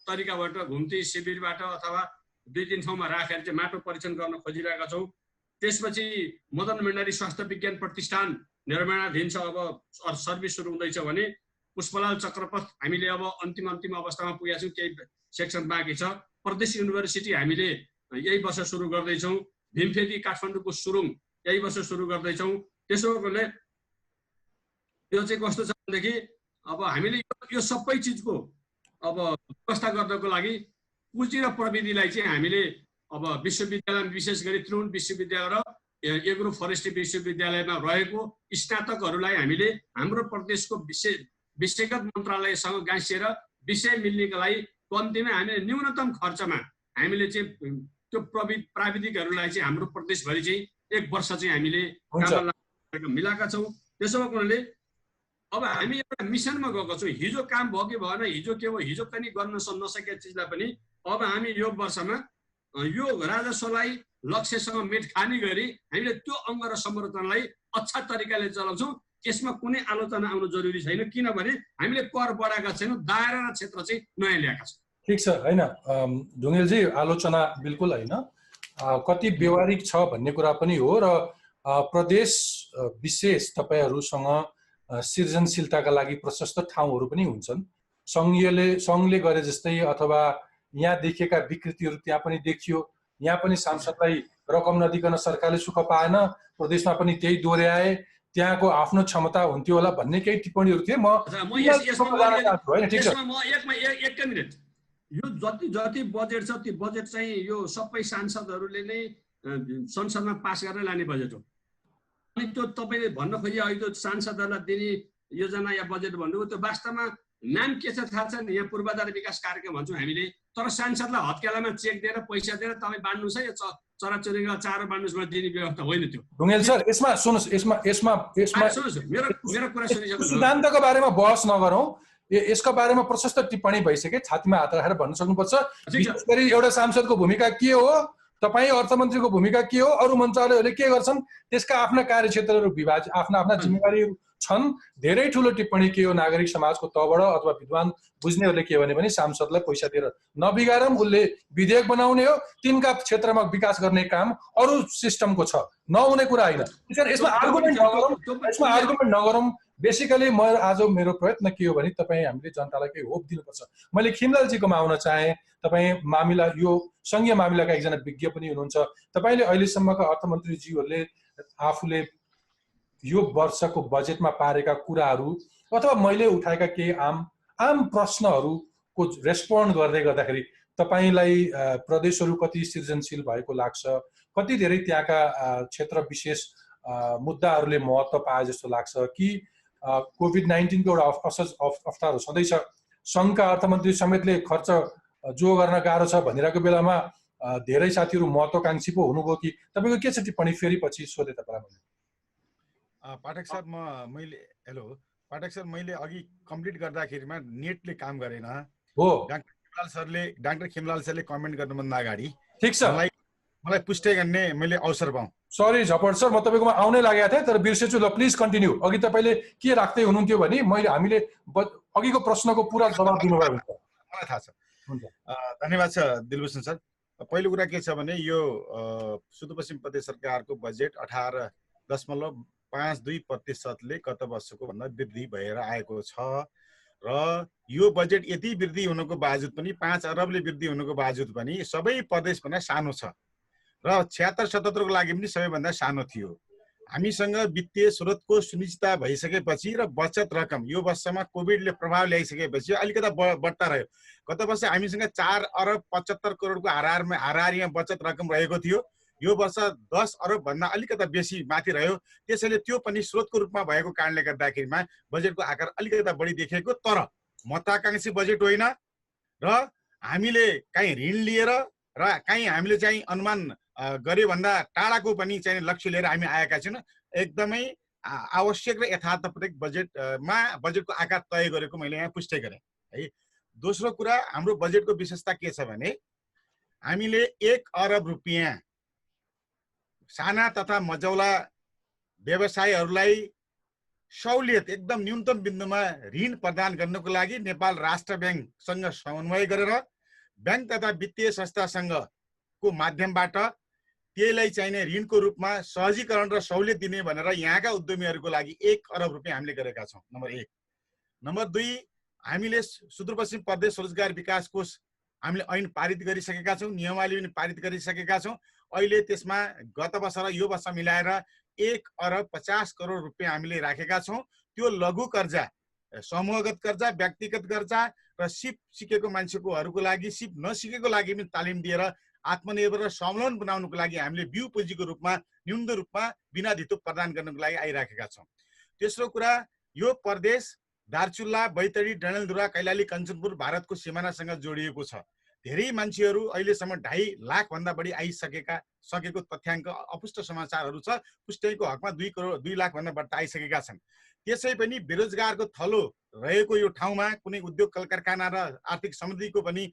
तरिकाबाट घुम्ती शिविरबाट अथवा 2-3 ठाउँमा राखेर चाहिँ माटो परीक्षण गर्न खोजिरहेका छौँ। त्यसपछि मदन भण्डारी स्वास्थ्य विज्ञान प्रतिष्ठान निर्माणाधीन छ, अब सर्भिस सुरु हुँदैछ भने पुष्पलाल चक्रपथ हामीले अब अन्तिम अवस्थामा पुगेका छौँ, केही सेक्सन बाँकी छ। प्रदेश युनिभर्सिटी हामीले यही वर्ष सुरु गर्दैछौँ। भीमफेदी काठमाडौँको सुरुङ यही वर्ष सुरु गर्दैछौँ। त्यसो भए यो चाहिँ कस्तो छ भनेदेखि अब हामीले यो सबै चिजको अब व्यवस्था गर्नको लागि पुँजी र प्रविधिलाई चाहिँ हामीले अब विश्वविद्यालय विशेष गरी त्रिभुवन विश्वविद्यालय र एग्रो फरेस्ट्री विश्वविद्यालयमा रहेको स्नातकहरूलाई हामीले हाम्रो प्रदेशको विषयगत मन्त्रालयसँग गाँसिएर विषय मिल्नेको लागि कम्तीमा हामीले न्यूनतम खर्चमा हामीले चाहिँ त्यो प्राविधिकहरूलाई चाहिँ हाम्रो प्रदेशभरि चाहिँ 1 वर्ष चाहिँ हामीले मिलाएका छौँ। त्यसो भएको हुनाले अब हामी एउटा मिसनमा गएको छौँ। हिजो काम भयो कि भएन, हिजो के हो, हिजो पनि गर्न नसकेका चिजलाई पनि अब हामी यो वर्षमा यो राजस्वलाई लक्ष्यसँग मेट खाने गरी हामीले त्यो अङ्ग र संरचनालाई अच्छा तरिकाले चलाउँछौँ। यसमा कुनै आलोचना आउनु जरुरी छैन, किनभने हामीले कर बढाएका छैनौँ, दायरा र क्षेत्र चाहिँ नयाँ ल्याएका छौँ। ठिक छ, होइन ढुङ्गेलजी, आलोचना बिल्कुल होइन, कति व्यवहारिक छ भन्ने कुरा पनि हो र प्रदेश विशेष तपाईँहरूसँग सृजनशीलताका लागि प्रशस्त ठाउँहरू पनि हुन्छन्। सङ्घले गरे जस्तै अथवा यहाँ देखिएका विकृतिहरू त्यहाँ पनि देखियो। यहाँ पनि सांसदलाई रकम नदिकन सरकारले सुख पाएन, प्रदेशमा पनि त्यही दोहोऱ्याए, त्यहाँको आफ्नो क्षमता हुन्थ्यो होला भन्ने केही टिप्पणीहरू थिए। एकै मिनट, यो जति बजेट छ त्यो बजेट चाहिँ यो सबै सांसदहरूले नै संसदमा पास गरेर लाने बजेट हो। अनि त्यो तपाईँले भन्न खोजे अहिले त्यो सांसदहरूलाई दिने योजना या बजेट भन्नुभयो, त्यो वास्तवमा नाम के छ थाहा छ नि, यहाँ पूर्वाधार विकास कार्यक्रम भन्छौँ हामीले, तर सांसदलाई हत्केलामा चेक दिएर पैसा दिएर तपाईँ बाँड्नुहोस् है, चराचुरुङ्गीलाई चारो बाँड्नुहोस् दिने व्यवस्था होइन त्यो। ढुङ्गेल सर, यसमा सुन्नुहोस्, यसमा मेरो कुरा सुनिसक्नु, सिद्धान्तको बारेमा बहस नगरौँ, यसको बारेमा प्रशस्त टिप्पणी भइसके, छातीमा हात राखेर भन्न सक्नुपर्छ। विशेष गरी एउटा सांसदको भूमिका के हो, तपाईँ अर्थमन्त्रीको भूमिका के हो, अरू मन्त्रालयहरूले के गर्छन्, त्यसका आफ्ना कार्यक्षेत्रहरू विभाजित, आफ्ना जिम्मेवारीहरू छन्। धेरै ठुलो टिप्पणी के हो नागरिक समाजको तहबाट अथवा विद्वान बुझ्नेहरूले के भने पनि सांसदलाई पैसा दिएर नबिगारौँ, उसले विधेयक बनाउने हो, तिनका क्षेत्रमा विकास गर्ने काम अरू सिस्टमको छ, नहुने कुरा होइन। यसमा आर्गुमेन्ट नगरौँ। बेसिकली म आज मेरो प्रयत्न के हो भने तपाईँ हामीले जनतालाई केही होप दिनुपर्छ। मैले खिमलालजीकोमा आउन चाहेँ। तपाईँ मामिला यो सङ्घीय मामिलाका एकजना विज्ञ पनि हुनुहुन्छ। तपाईँले अहिलेसम्मका अर्थमन्त्रीज्यूहरूले आफूले यो वर्षको बजेटमा पारेका कुराहरू अथवा मैले उठाएका केही आम प्रश्नहरूको रेस्पोन्ड गर्दै गर्दाखेरि तपाईँलाई प्रदेशहरू कति सृजनशील भएको लाग्छ, कति धेरै त्यहाँका क्षेत्र विशेष मुद्दाहरूले महत्त्व पाए जस्तो लाग्छ कि कोभिड-19 को एउटा अवतार छँदैछ, सङ्घका अर्थमन्त्री समेतले खर्च जो गर्न गाह्रो छ भनिरहेको बेलामा धेरै साथीहरू महत्त्वकांक्षी पो हुनुभयो कि तपाईँको के छ टिप्पणी? फेरि पछि सोधेँ तपाईँलाई। पाठक सर, हेलो पाठक सर, मैले अघि कम्प्लिट गर्दाखेरिमा नेटले काम गरेन हो। डाक्टर खिमलाल सरले कमेन्ट गर्नुभन्दा अगाडि ठिक छ, मलाई पुष्टि गर्ने मैले अवसर पाऊँ। सरी झपट सर, म तपाईँकोमा आउनै लागेको थिएँ तर बिर्सेछु। ल प्लिज कन्टिन्यू। अघि तपाईँले के राख्दै हुनुहुन्थ्यो भने हामीले अघिको प्रश्नको पुरा जवाब दिनुभयो हुन्छ। मलाई थाहा छ। धन्यवाद छ दिलभूषण सर। पहिलो कुरा के छ भने यो सुदूरपश्चिम प्रदेश सरकारको बजेट 18.52% गत वर्षको भन्दा वृद्धि भएर आएको छ र यो बजेट यति वृद्धि हुनुको बावजुद पनि 5 अरबले वृद्धि हुनुको बावजुद पनि सबै प्रदेशभन्दा सानो छ र 76-77 को लागि पनि सबैभन्दा सानो थियो। हामीसँग वित्तीय स्रोतको सुनिश्चितता भइसकेपछि र बचत रकम यो वर्षमा कोभिडले प्रभाव ल्याइसकेपछि अलिकता बढ्ता रह्यो। गत वर्ष हामीसँग 4 अरब 75 करोडको हाराहारीमा बचत रकम रहेको थियो। यो वर्ष 10 अरब भन्दा अलिकता बेसी माथि रह्यो। त्यसैले त्यो पनि स्रोतको रूपमा भएको कारणले गर्दाखेरिमा बजेटको आकार अलिकता बढी देखिएको, तर महत्त्वाकांक्षी बजेट होइन र हामीले कहीँ ऋण लिएर र कहीँ हामीले चाहिँ अनुमान गरे भन्दा टाढाको पनि चाहिँ लक्ष्य लिएर हामी आएका छैनौँ। एकदमै आवश्यक र यथार्थप्रतिक बजेटको आकार तय गरेको मैले यहाँ पुष्टि गरेँ है। दोस्रो कुरा हाम्रो बजेटको विशेषता के छ भने हामीले 1 अरब रुपियाँ साना तथा मझौला व्यवसायहरूलाई सहुलियत एकदम न्यूनतम बिन्दुमा ऋण प्रदान गर्नको लागि नेपाल राष्ट्र ब्याङ्कसँग समन्वय गरेर ब्याङ्क तथा वित्तीय संस्थासँगको माध्यमबाट त्यसलाई चाहिने ऋणको रूपमा सहजीकरण र सहुलियत दिने भनेर यहाँका उद्यमीहरूको लागि 1 अरब रुपियाँ हामीले गरेका छौँ। नम्बर 1। नम्बर 2, हामीले सुदूरपश्चिम प्रदेश रोजगार विकास कोष हामीले ऐन पारित गरिसकेका छौँ, नियमावली पनि पारित गरिसकेका छौँ। अहिले त्यसमा गत वर्ष र यो वर्ष मिलाएर 1 अरब 50 करोड रुपियाँ हामीले राखेका छौँ। त्यो लघु कर्जा, समूहगत कर्जा, व्यक्तिगत कर्जा र सिप सिकेको मान्छेकोहरूको लागि, सिप नसिकेको लागि पनि तालिम दिएर आत्मनिर्भर र स्वावलम्बन बनाउनुको लागि हामीले बिउ पुँजीको रूपमा न्यूनतम रूपमा बिना धितो प्रदान गर्नको लागि आइराखेका छौँ। तेस्रो कुरा, यो प्रदेश दार्चुला, बैतडी, डडेलधुरा, कैलाली, कञ्चनपुर भारतको सिमानासँग जोडिएको छ। धेरै मान्छेहरू अहिलेसम्म 2.5 लाखभन्दा बढी सकेको तथ्याङ्क अपुष्ट समाचारहरू छ। पुष्टिको हकमा 2 लाखभन्दा बढी आइसकेका छन्। त्यसै पनि बेरोजगारको थलो रहेको यो ठाउँमा कुनै उद्योग कल कारखाना र आर्थिक समृद्धिको पनि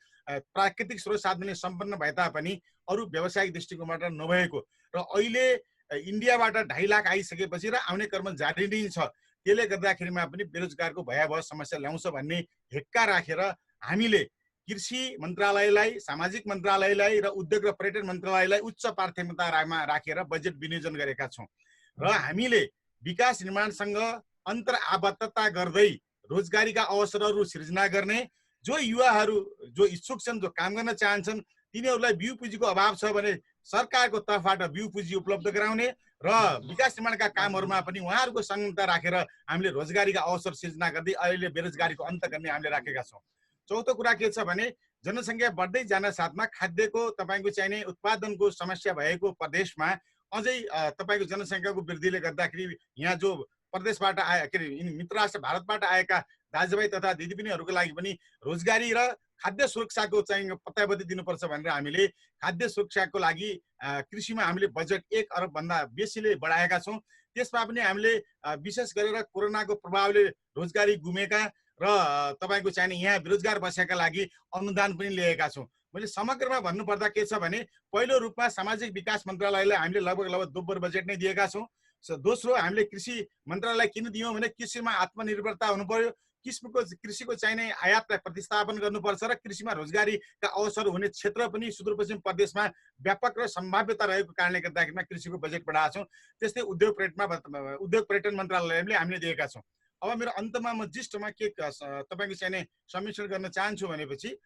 प्राकृतिक स्रोत साधनले सम्पन्न भए तापनि अरू व्यावसायिक दृष्टिकोणबाट नभएको र अहिले इन्डियाबाट 2.5 लाख आइसकेपछि र आउने क्रम जारी नै छ। त्यसले गर्दाखेरिमा पनि बेरोजगारको भयावह समस्या ल्याउँछ भन्ने हेक्का राखेर हामीले कृषि मन्त्रालयलाई, सामाजिक मन्त्रालयलाई र उद्योग र पर्यटन मन्त्रालयलाई उच्च प्राथमिकतामा राखेर बजेट विनियोजन गरेका छौँ र हामीले विकास निर्माणसँग अन्तर आबद्धता गर्दै रोजगारीका अवसरहरू सृजना गर्ने, जो युवाहरू जो इच्छुक छन्, जो काम गर्न चाहन्छन्, तिनीहरूलाई बिउ पुँजीको अभाव छ भने सरकारको तर्फबाट बिउ पुँजी उपलब्ध गराउने र विकास निर्माणका कामहरूमा पनि उहाँहरूको संलग्नता राखेर हामीले रोजगारीका अवसर सृजना गर्दै अहिले बेरोजगारीको अन्त गर्ने हामीले राखेका छौँ। चौथो कुरा के छ भने जनसङ्ख्या बढ्दै जान साथमा खाद्यको तपाईँको चाहिने उत्पादनको समस्या भएको प्रदेशमा अझै तपाईँको जनसङ्ख्याको वृद्धिले गर्दाखेरि यहाँ जो प्रदेशबाट आए के अरे मित्र राष्ट्र भारतबाट आएका दाजुभाइ तथा दिदीबहिनीहरूको लागि पनि रोजगारी र खाद्य सुरक्षाको चाहिँ पत्ताबत्ती दिनुपर्छ भनेर हामीले खाद्य सुरक्षाको लागि कृषिमा हामीले बजेट 1 अरब भन्दा बेसीले बढाएका छौँ। त्यसमा पनि हामीले विशेष गरेर कोरोनाको प्रभावले रोजगारी गुमेका र तपाईँको चाहिने यहाँ बेरोजगार बसेका लागि अनुदान पनि लिएका छौँ। मैले समग्रमा भन्नुपर्दा के छ भने पहिलो रूपमा सामाजिक विकास मन्त्रालयलाई हामीले लगभग दोब्बर बजेट नै दिएका छौँ। दोस्रो, हामीले कृषि मन्त्रालयलाई किन दियौँ भने कृषिमा आत्मनिर्भरता हुनु पर्यो, कृषिको चाहिने आयातलाई प्रतिस्थापन गर्नुपर्छ र कृषिमा रोजगारीका अवसर हुने क्षेत्र पनि सुदूरपश्चिम प्रदेशमा व्यापक र सम्भाव्यता रहेको कारणले गर्दाखेरिमा कृषिको बजेट बढाएको छौँ। त्यस्तै उद्योग पर्यटन मन्त्रालयले हामीले दिएका छौँ। अब मेरो अन्तमा म जिस्टमा के तपाईँको चाहिने समीक्षण गर्न चाहन्छु भनेपछि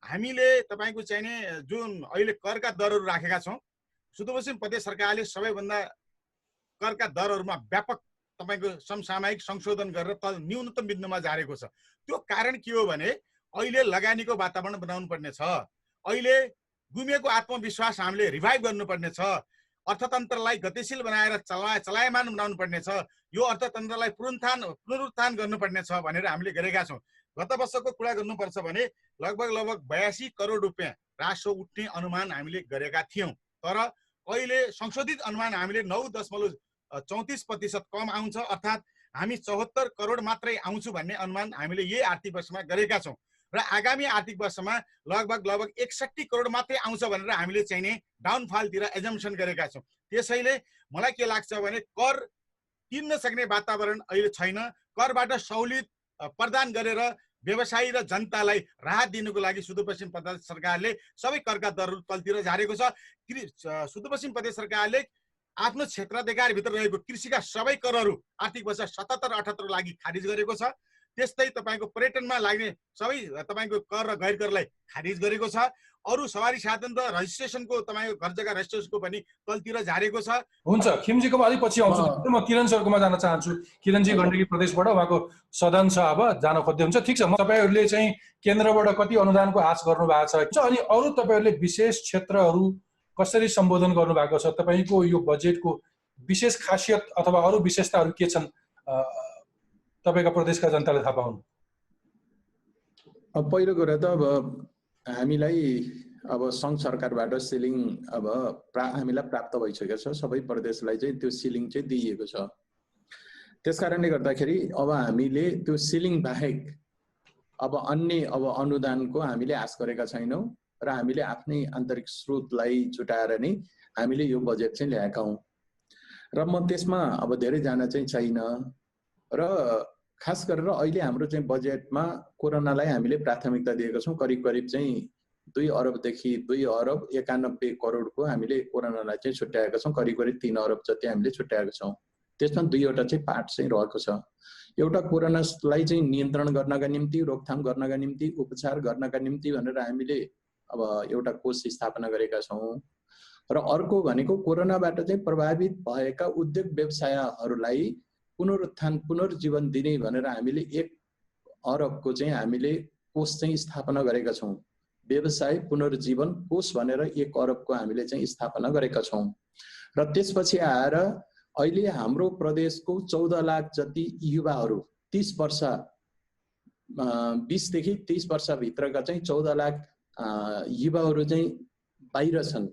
हामीले तपाईँको चाहिने जुन अहिले करका दरहरू राखेका छौँ, सुदूरपश्चिम प्रदेश सरकारले सबैभन्दा करका दरहरूमा व्यापक तपाईँको समसामयिक संशोधन गरेर न्यूनतम बिन्दुमा झारेको छ। त्यो कारण के हो भने अहिले लगानीको वातावरण बनाउनु पर्ने छ, अहिले गुमेको आत्मविश्वास हामीले रिभाइभ गर्नुपर्ने छ, अर्थतन्त्रलाई गतिशील बनाएर चलायमान बनाउनु पर्ने छ, यो अर्थतन्त्रलाई पुनरुत्थान गर्नुपर्ने छ भनेर हामीले गरेका छौँ। गत वर्षको कुरा गर्नुपर्छ भने लगभग 82 करोड रुपियाँ राजस्व उठ्ने अनुमान हामीले गरेका थियौँ, तर अहिले संशोधित अनुमान हामीले 9.34% कम आउँछ, अर्थात् हामी 74 करोड मात्रै आउँछु भन्ने अनुमान हामीले यही आर्थिक वर्षमा गरेका छौँ र आगामी आर्थिक वर्षमा लगभग 61 करोड मात्रै आउँछ भनेर हामीले चाहिने डाउनफलतिर एजम्पसन गरेका छौँ। त्यसैले मलाई के लाग्छ भने कर तिर्न सक्ने वातावरण अहिले छैन। करबाट सहुलियत प्रदान गरेर व्यवसायी र जनतालाई राहत दिनुको लागि सुदूरपश्चिम प्रदेश सरकारले सबै करका दरहरू तलतिर झारेको छ। सुदूरपश्चिम प्रदेश सरकारले आफ्नो क्षेत्राधिकारभित्र रहेको कृषिका सबै करहरू आर्थिक वर्ष 77-78 लागि खारिज गरेको छ। त्यस्तै तपाईँको पर्यटनमा लाग्ने सबै तपाईँको कर र गैर करलाई खारिज गरेको छ। अरू सवारी साधन र रजिस्ट्रेसनको तपाईँको घर जग्गा रजिस्ट्रेसनको पनि तलतिर झारेको छ। हुन्छ, खिमजीको अलिक पछि आउँछु। म किरण सरकोमा जान चाहन्छु। किरणजी गण्डकी प्रदेशबाट उहाँको सदन छ, अब जान खोज्दै हुन्छ। ठिक छ, म तपाईँहरूले चाहिँ केन्द्रबाट कति अनुदानको आश गर्नु भएको छ अनि अरू तपाईँहरूले विशेष क्षेत्रहरू कसरी सम्बोधन गर्नु भएको छ, तपाईँको यो बजेटको विशेष खासियत अथवा अरू विशेषताहरू के छन् तपाईँका प्रदेशका जनताले थाहा पाउनु? पहिलो कुरा त अब हामीलाई अब सङ्घ सरकारबाट सिलिङ अब हामीलाई प्राप्त भइसकेको छ। सबै प्रदेशलाई चाहिँ त्यो सिलिङ चाहिँ दिइएको छ। त्यस कारणले गर्दाखेरि अब हामीले त्यो सिलिङ बाहेक अब अन्य अनुदानको हामीले आश गरेका छैनौँ र हामीले आफ्नै आन्तरिक स्रोतलाई जुटाएर नै हामीले यो बजेट चाहिँ ल्याएका हौँ र म त्यसमा अब धेरै जान चाहिँ छैन र खास गरेर अहिले हाम्रो चाहिँ बजेटमा कोरोनालाई हामीले प्राथमिकता दिएका छौँ। करिब करिब चाहिँ 2 अरबदेखि 2 अरब 91 करोडको हामीले कोरोनालाई चाहिँ छुट्याएका छौँ। करिब करिब 3 अरब जति हामीले छुट्याएका छौँ। त्यसमा 2वटा चाहिँ पार्ट चाहिँ रहेको छ। एउटा कोरोनालाई चाहिँ नियन्त्रण गर्नका निम्ति, रोकथाम गर्नका निम्ति, उपचार गर्नका निम्ति भनेर हामीले अब एउटा कोष स्थापना गरेका छौँ र अर्को भनेको कोरोनाबाट चाहिँ प्रभावित भएका उद्योग व्यवसायहरूलाई पुनरुत्थान पुनर्जीवन दिने भनेर हामीले 1 अरबको चाहिँ हामीले कोष चाहिँ स्थापना गरेका छौँ। व्यवसाय पुनर्जीवन कोष भनेर 1 अरबको हामीले चाहिँ स्थापना गरेका छौँ र त्यसपछि आएर अहिले हाम्रो प्रदेशको 14 लाख जति युवाहरू 30 वर्ष 20 देखि 30 वर्षभित्रका चाहिँ 14 लाख युवाहरू चाहिँ बाहिर छन्,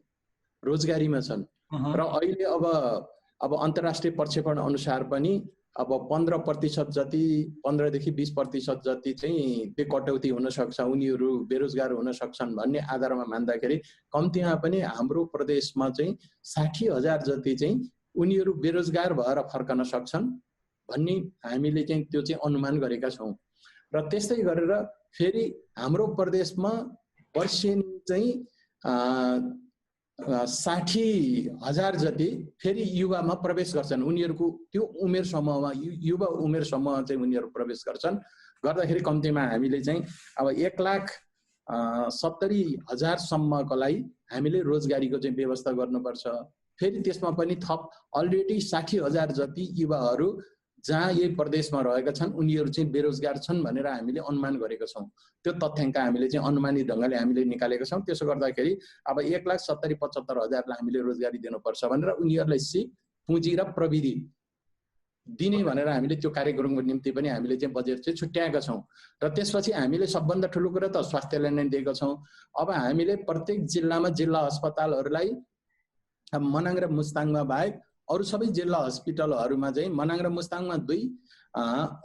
रोजगारीमा छन् र अहिले अब अन्तर्राष्ट्रिय प्रक्षेपण अनुसार पनि अब 15% जति 15 देखि 20% जति चाहिँ त्यो कटौती हुन सक्छ, उनीहरू बेरोजगार हुन सक्छन् भन्ने आधारमा मान्दाखेरि कम्तीमा पनि हाम्रो प्रदेशमा चाहिँ 60,000 जति चाहिँ उनीहरू बेरोजगार भएर फर्कन सक्छन् भन्ने हामीले चाहिँ त्यो चाहिँ अनुमान गरेका छौँ र त्यस्तै गरेर फेरि हाम्रो प्रदेशमा वर्षेनी चाहिँ 60,000 जति फेरि युवामा प्रवेश गर्छन्। उनीहरूको त्यो उमेर समूहमा युवा उमेर समूह चाहिँ उनीहरू प्रवेश गर्छन्। गर्दाखेरि कम्तीमा हामीले चाहिँ अब 1,70,000 सम्मको लागि हामीले रोजगारीको चाहिँ व्यवस्था गर्नुपर्छ। फेरि त्यसमा पनि थप अलरेडी 60,000 जति युवाहरू जहाँ यही प्रदेशमा रहेका छन् उनीहरू चाहिँ बेरोजगार छन् भनेर हामीले अनुमान गरेका छौँ। त्यो तथ्याङ्क हामीले चाहिँ अनुमानित ढङ्गले हामीले निकालेका छौँ। त्यसो गर्दाखेरि अब 1,70,000-75,000लाई हामीले रोजगारी दिनुपर्छ भनेर उनीहरूलाई सिप पुँजी र प्रविधि दिने भनेर हामीले त्यो कार्यक्रमको निम्ति पनि हामीले चाहिँ बजेट चाहिँ छुट्याएका छौँ र त्यसपछि हामीले सबभन्दा ठुलो कुरा त स्वास्थ्यलाई नै दिएका छौँ। अब हामीले प्रत्येक जिल्लामा जिल्ला अस्पतालहरूलाई मनाङ र मुस्ताङमा बाहेक अरू सबै जिल्ला हस्पिटलहरूमा चाहिँ मनाङ र मुस्ताङमा 2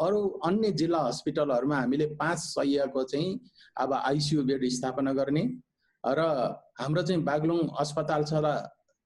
अरू अन्य जिल्ला हस्पिटलहरूमा हामीले 5 सयको चाहिँ अब आइसियु बेड स्थापना गर्ने र हाम्रो चाहिँ बागलुङ अस्पताल छ र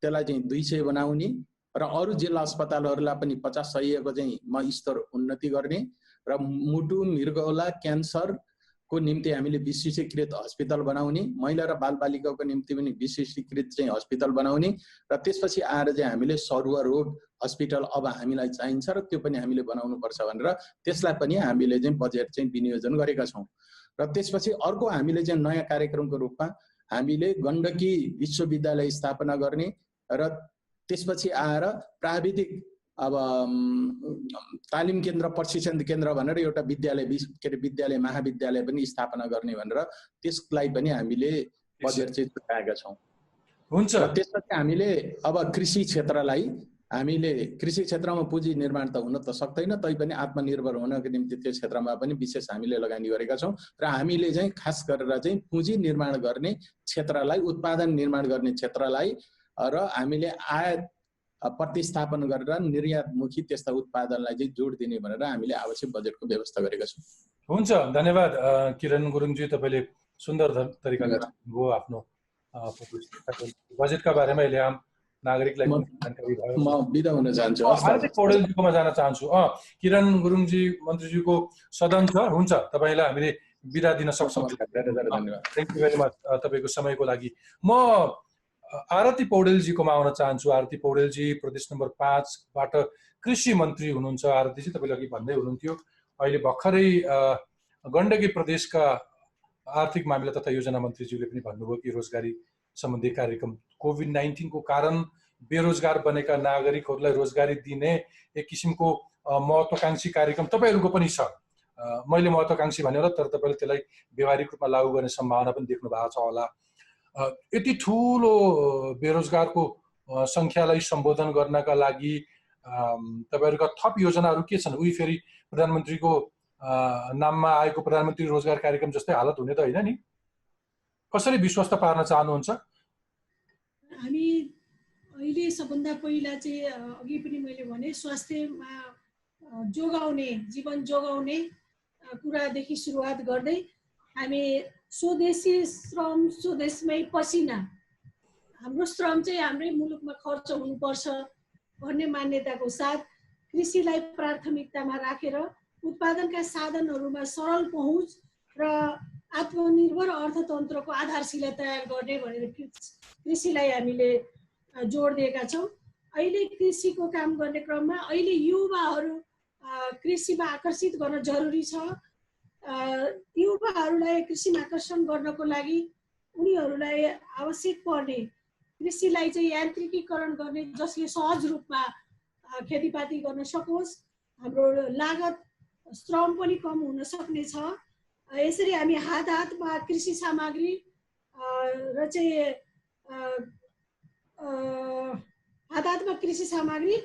त्यसलाई चाहिँ 200 बनाउने र अरू जिल्ला अस्पतालहरूलाई पनि 50 सयको चाहिँ स्तर उन्नति गर्ने र मुटु मृगौला क्यान्सरको निम्ति हामीले विशेषीकृत अस्पताल बनाउने, महिला र बालबालिकाको निम्ति पनि विशेषीकृत चाहिँ अस्पताल बनाउने र त्यसपछि आएर चाहिँ हामीले सरुवा रोग हस्पिटल अब हामीलाई चाहिन्छ र त्यो पनि हामीले बनाउनु पर्छ भनेर त्यसलाई पनि हामीले चाहिँ बजेट चाहिँ विनियोजन गरेका छौँ। र त्यसपछि अर्को हामीले चाहिँ नयाँ कार्यक्रमको रूपमा हामीले गण्डकी विश्वविद्यालय स्थापना गर्ने र त्यसपछि आएर प्राविधिक अब तालिम केन्द्र प्रशिक्षण केन्द्र भनेर एउटा विद्यालय महाविद्यालय पनि स्थापना गर्ने भनेर त्यसलाई पनि हामीले बजेट चाहिँ छुट्याएका छौँ। हुन्छ। त्यसपछि हामीले अब कृषि क्षेत्रमा पुँजी निर्माण त हुन त सक्दैन, तैपनि आत्मनिर्भर हुनको निम्ति त्यो क्षेत्रमा पनि विशेष हामीले लगानी गरेका छौँ र हामीले चाहिँ खास गरेर चाहिँ पुँजी निर्माण गर्ने क्षेत्रलाई, उत्पादन निर्माण गर्ने क्षेत्रलाई र हामीले आयात प्रतिस्थापन गरेर निर्यातमुखी त्यस्ता उत्पादनलाई चाहिँ जोड दिने भनेर हामीले आवश्यक बजेटको व्यवस्था गरेका छौँ। हुन्छ, धन्यवाद किरण गुरुङजी, तपाईँले सुन्दर तरिकाले भयो आफ्नो बजेटका बारेमा अहिले आम नागरिकलाई जानकारी भयो। म बिदा हुन चाहन्छु। हार्दिक पौडेलजीकोमा जान चाहन्छु। किरण गुरुङजी मन्त्रीज्यूको सदन छ, हुन्छ, तपाईँलाई हामीले बिदा दिन सक्छौँ। थ्याङ्क यू भेरी मच तपाईँको समयको लागि। म आरती पौडेलजीकोमा आउन चाहन्छु। आरती पौडेलजी प्रदेश नम्बर 5बाट कृषि मन्त्री हुनुहुन्छ। आरतीजी, तपाईँले अघि भन्दै हुनुहुन्थ्यो अहिले भर्खरै गण्डकी प्रदेशका आर्थिक मामिला तथा योजना मन्त्रीज्यूले पनि भन्नुभयो कि रोजगारी सम्बन्धी कार्यक्रम कोभिड-19 को कारण बेरोजगार बनेका नागरिकहरूलाई रोजगारी दिने एक किसिमको महत्त्वकांक्षी कार्यक्रम तपाईँहरूको पनि छ। मैले महत्त्वकांक्षी भनेर, तर तपाईँले त्यसलाई व्यवहारिक रूपमा लागू गर्ने सम्भावना पनि देख्नु भएको छ होला। यति ठुलो बेरोजगारको सङ्ख्यालाई सम्बोधन गर्नका लागि तपाईँहरूका थप योजनाहरू के छन्? उही फेरि प्रधानमन्त्रीको नाममा आएको प्रधानमन्त्री रोजगार कार्यक्रम जस्तै हालत हुने त होइन नि? कसरी विश्वस्त पार्न चाहनुहुन्छ? हामी अहिले सबभन्दा पहिला चाहिँ अघि पनि मैले भने स्वास्थ्यमा जोगाउने, जीवन जोगाउने कुरादेखि सुरुवात गर्दै हामी स्वदेशी श्रम स्वदेशमै पसिना, हाम्रो श्रम चाहिँ हाम्रै मुलुकमा खर्च हुनुपर्छ भन्ने मान्यताको साथ कृषिलाई प्राथमिकतामा राखेर उत्पादनका साधनहरूमा सरल पहुँच र आत्मनिर्भर अर्थतन्त्रको आधारशिला तयार गर्ने भनेर कृषिलाई हामीले जोड दिएका छौँ। अहिले कृषिको काम गर्ने क्रममा अहिले युवाहरू कृषिमा आकर्षित गर्न जरुरी छ। युवाहरूलाई कृषिमा आकर्षण गर्नको लागि उनीहरूलाई आवश्यक पर्ने कृषिलाई चाहिँ यान्त्रिकीकरण गर्ने, जसले सहज रूपमा खेतीपाती गर्न सकोस्, हाम्रो लागत श्रम पनि कम हुन सक्ने छ। यसरी हामी हातमा कृषि सामग्री र चाहिँ हातमा कृषि सामग्री,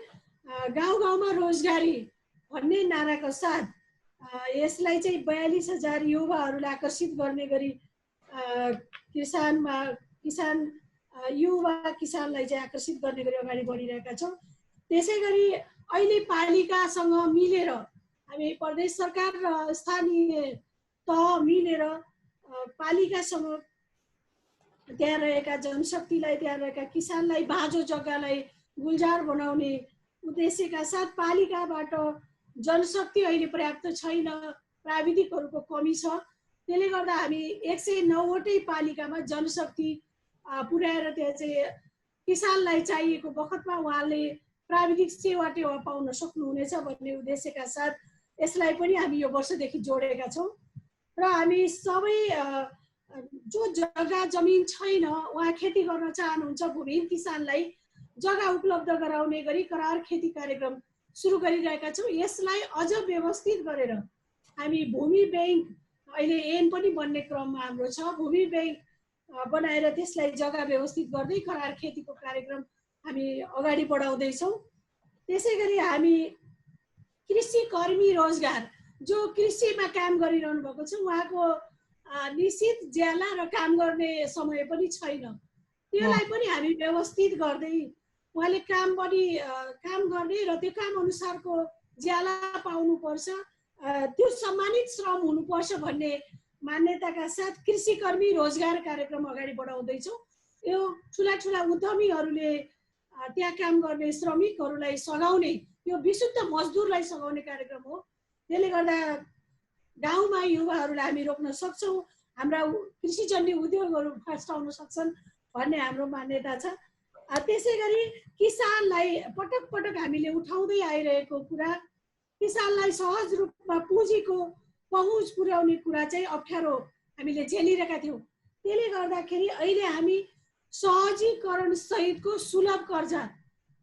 गाउँ-गाउँमा रोजगारी भन्ने नाराका साथ यसलाई चाहिँ 42,000 युवाहरूलाई आकर्षित गर्ने गरी युवा किसानलाई चाहिँ आकर्षित गर्ने गरी अगाडि बढिरहेका छौँ। त्यसै गरी अहिले पालिकासँग मिलेर हामी प्रदेश सरकार र स्थानीय तह मिलेर पालिकासँग त्यहाँ रहेका जनशक्तिलाई, त्यहाँ रहेका किसानलाई, बाँझो जग्गालाई गुल्जार बनाउने उद्देश्यका साथ पालिकाबाट जनशक्ति अहिले पर्याप्त छैन, प्राविधिकहरूको कमी छ। त्यसले गर्दा हामी 109वटै पालिकामा जनशक्ति पुर्याएर त्यहाँ चाहिँ किसानलाई चाहिएको बखतमा उहाँले प्राविधिक सेवा टेवा पाउन सक्नुहुनेछ भन्ने उद्देश्यका साथ यसलाई पनि हामी यो वर्षदेखि जोडेका छौँ। र हामी सबै जो जग्गा जमिन छैन, उहाँ खेती गर्न चाहनुहुन्छ, भूमिहीन किसानलाई जग्गा उपलब्ध गराउने गरी करार खेती कार्यक्रम सुरु गरिरहेका छौँ। यसलाई अझ व्यवस्थित गरेर हामी भूमि ब्याङ्क, अहिले ऐन पनि बन्ने क्रममा हाम्रो छ, भूमि ब्याङ्क बनाएर त्यसलाई जग्गा व्यवस्थित गर्दै करार खेतीको कार्यक्रम हामी अगाडि बढाउँदैछौँ। त्यसै गरी हामी कृषि कर्मी रोजगार, जो कृषिमा काम गरिरहनु भएको छ, उहाँको निश्चित ज्याला र काम गर्ने समय पनि छैन, त्यसलाई पनि हामी व्यवस्थित गर्दै उहाँले काम गर्ने र त्यो काम अनुसारको ज्याला पाउनुपर्छ, त्यो सम्मानित श्रम हुनुपर्छ भन्ने मान्यताका साथ कृषि कर्मी रोजगार कार्यक्रम अगाडि बढाउँदैछौँ। यो ठुला उद्यमीहरूले त्यहाँ काम गर्ने श्रमिकहरूलाई सघाउने, यो विशुद्ध मजदुरलाई सघाउने कार्यक्रम हो। त्यसले गर्दा गाउँमा युवाहरूलाई हामी रोक्न सक्छौँ, हाम्रा कृषिजन्य उद्योगहरू फस्टाउन सक्छन् भन्ने हाम्रो मान्यता छ। त्यसै गरी किसानलाई पटक पटक हामीले उठाउँदै आइरहेको कुरा, किसानलाई सहज रूपमा पुँजीको पहुँच पुर्याउने कुरा चाहिँ अप्ठ्यारो हामीले झेलिरहेका थियौँ। त्यसले गर्दाखेरि अहिले हामी सहजीकरण सहितको सुलभ कर्जा,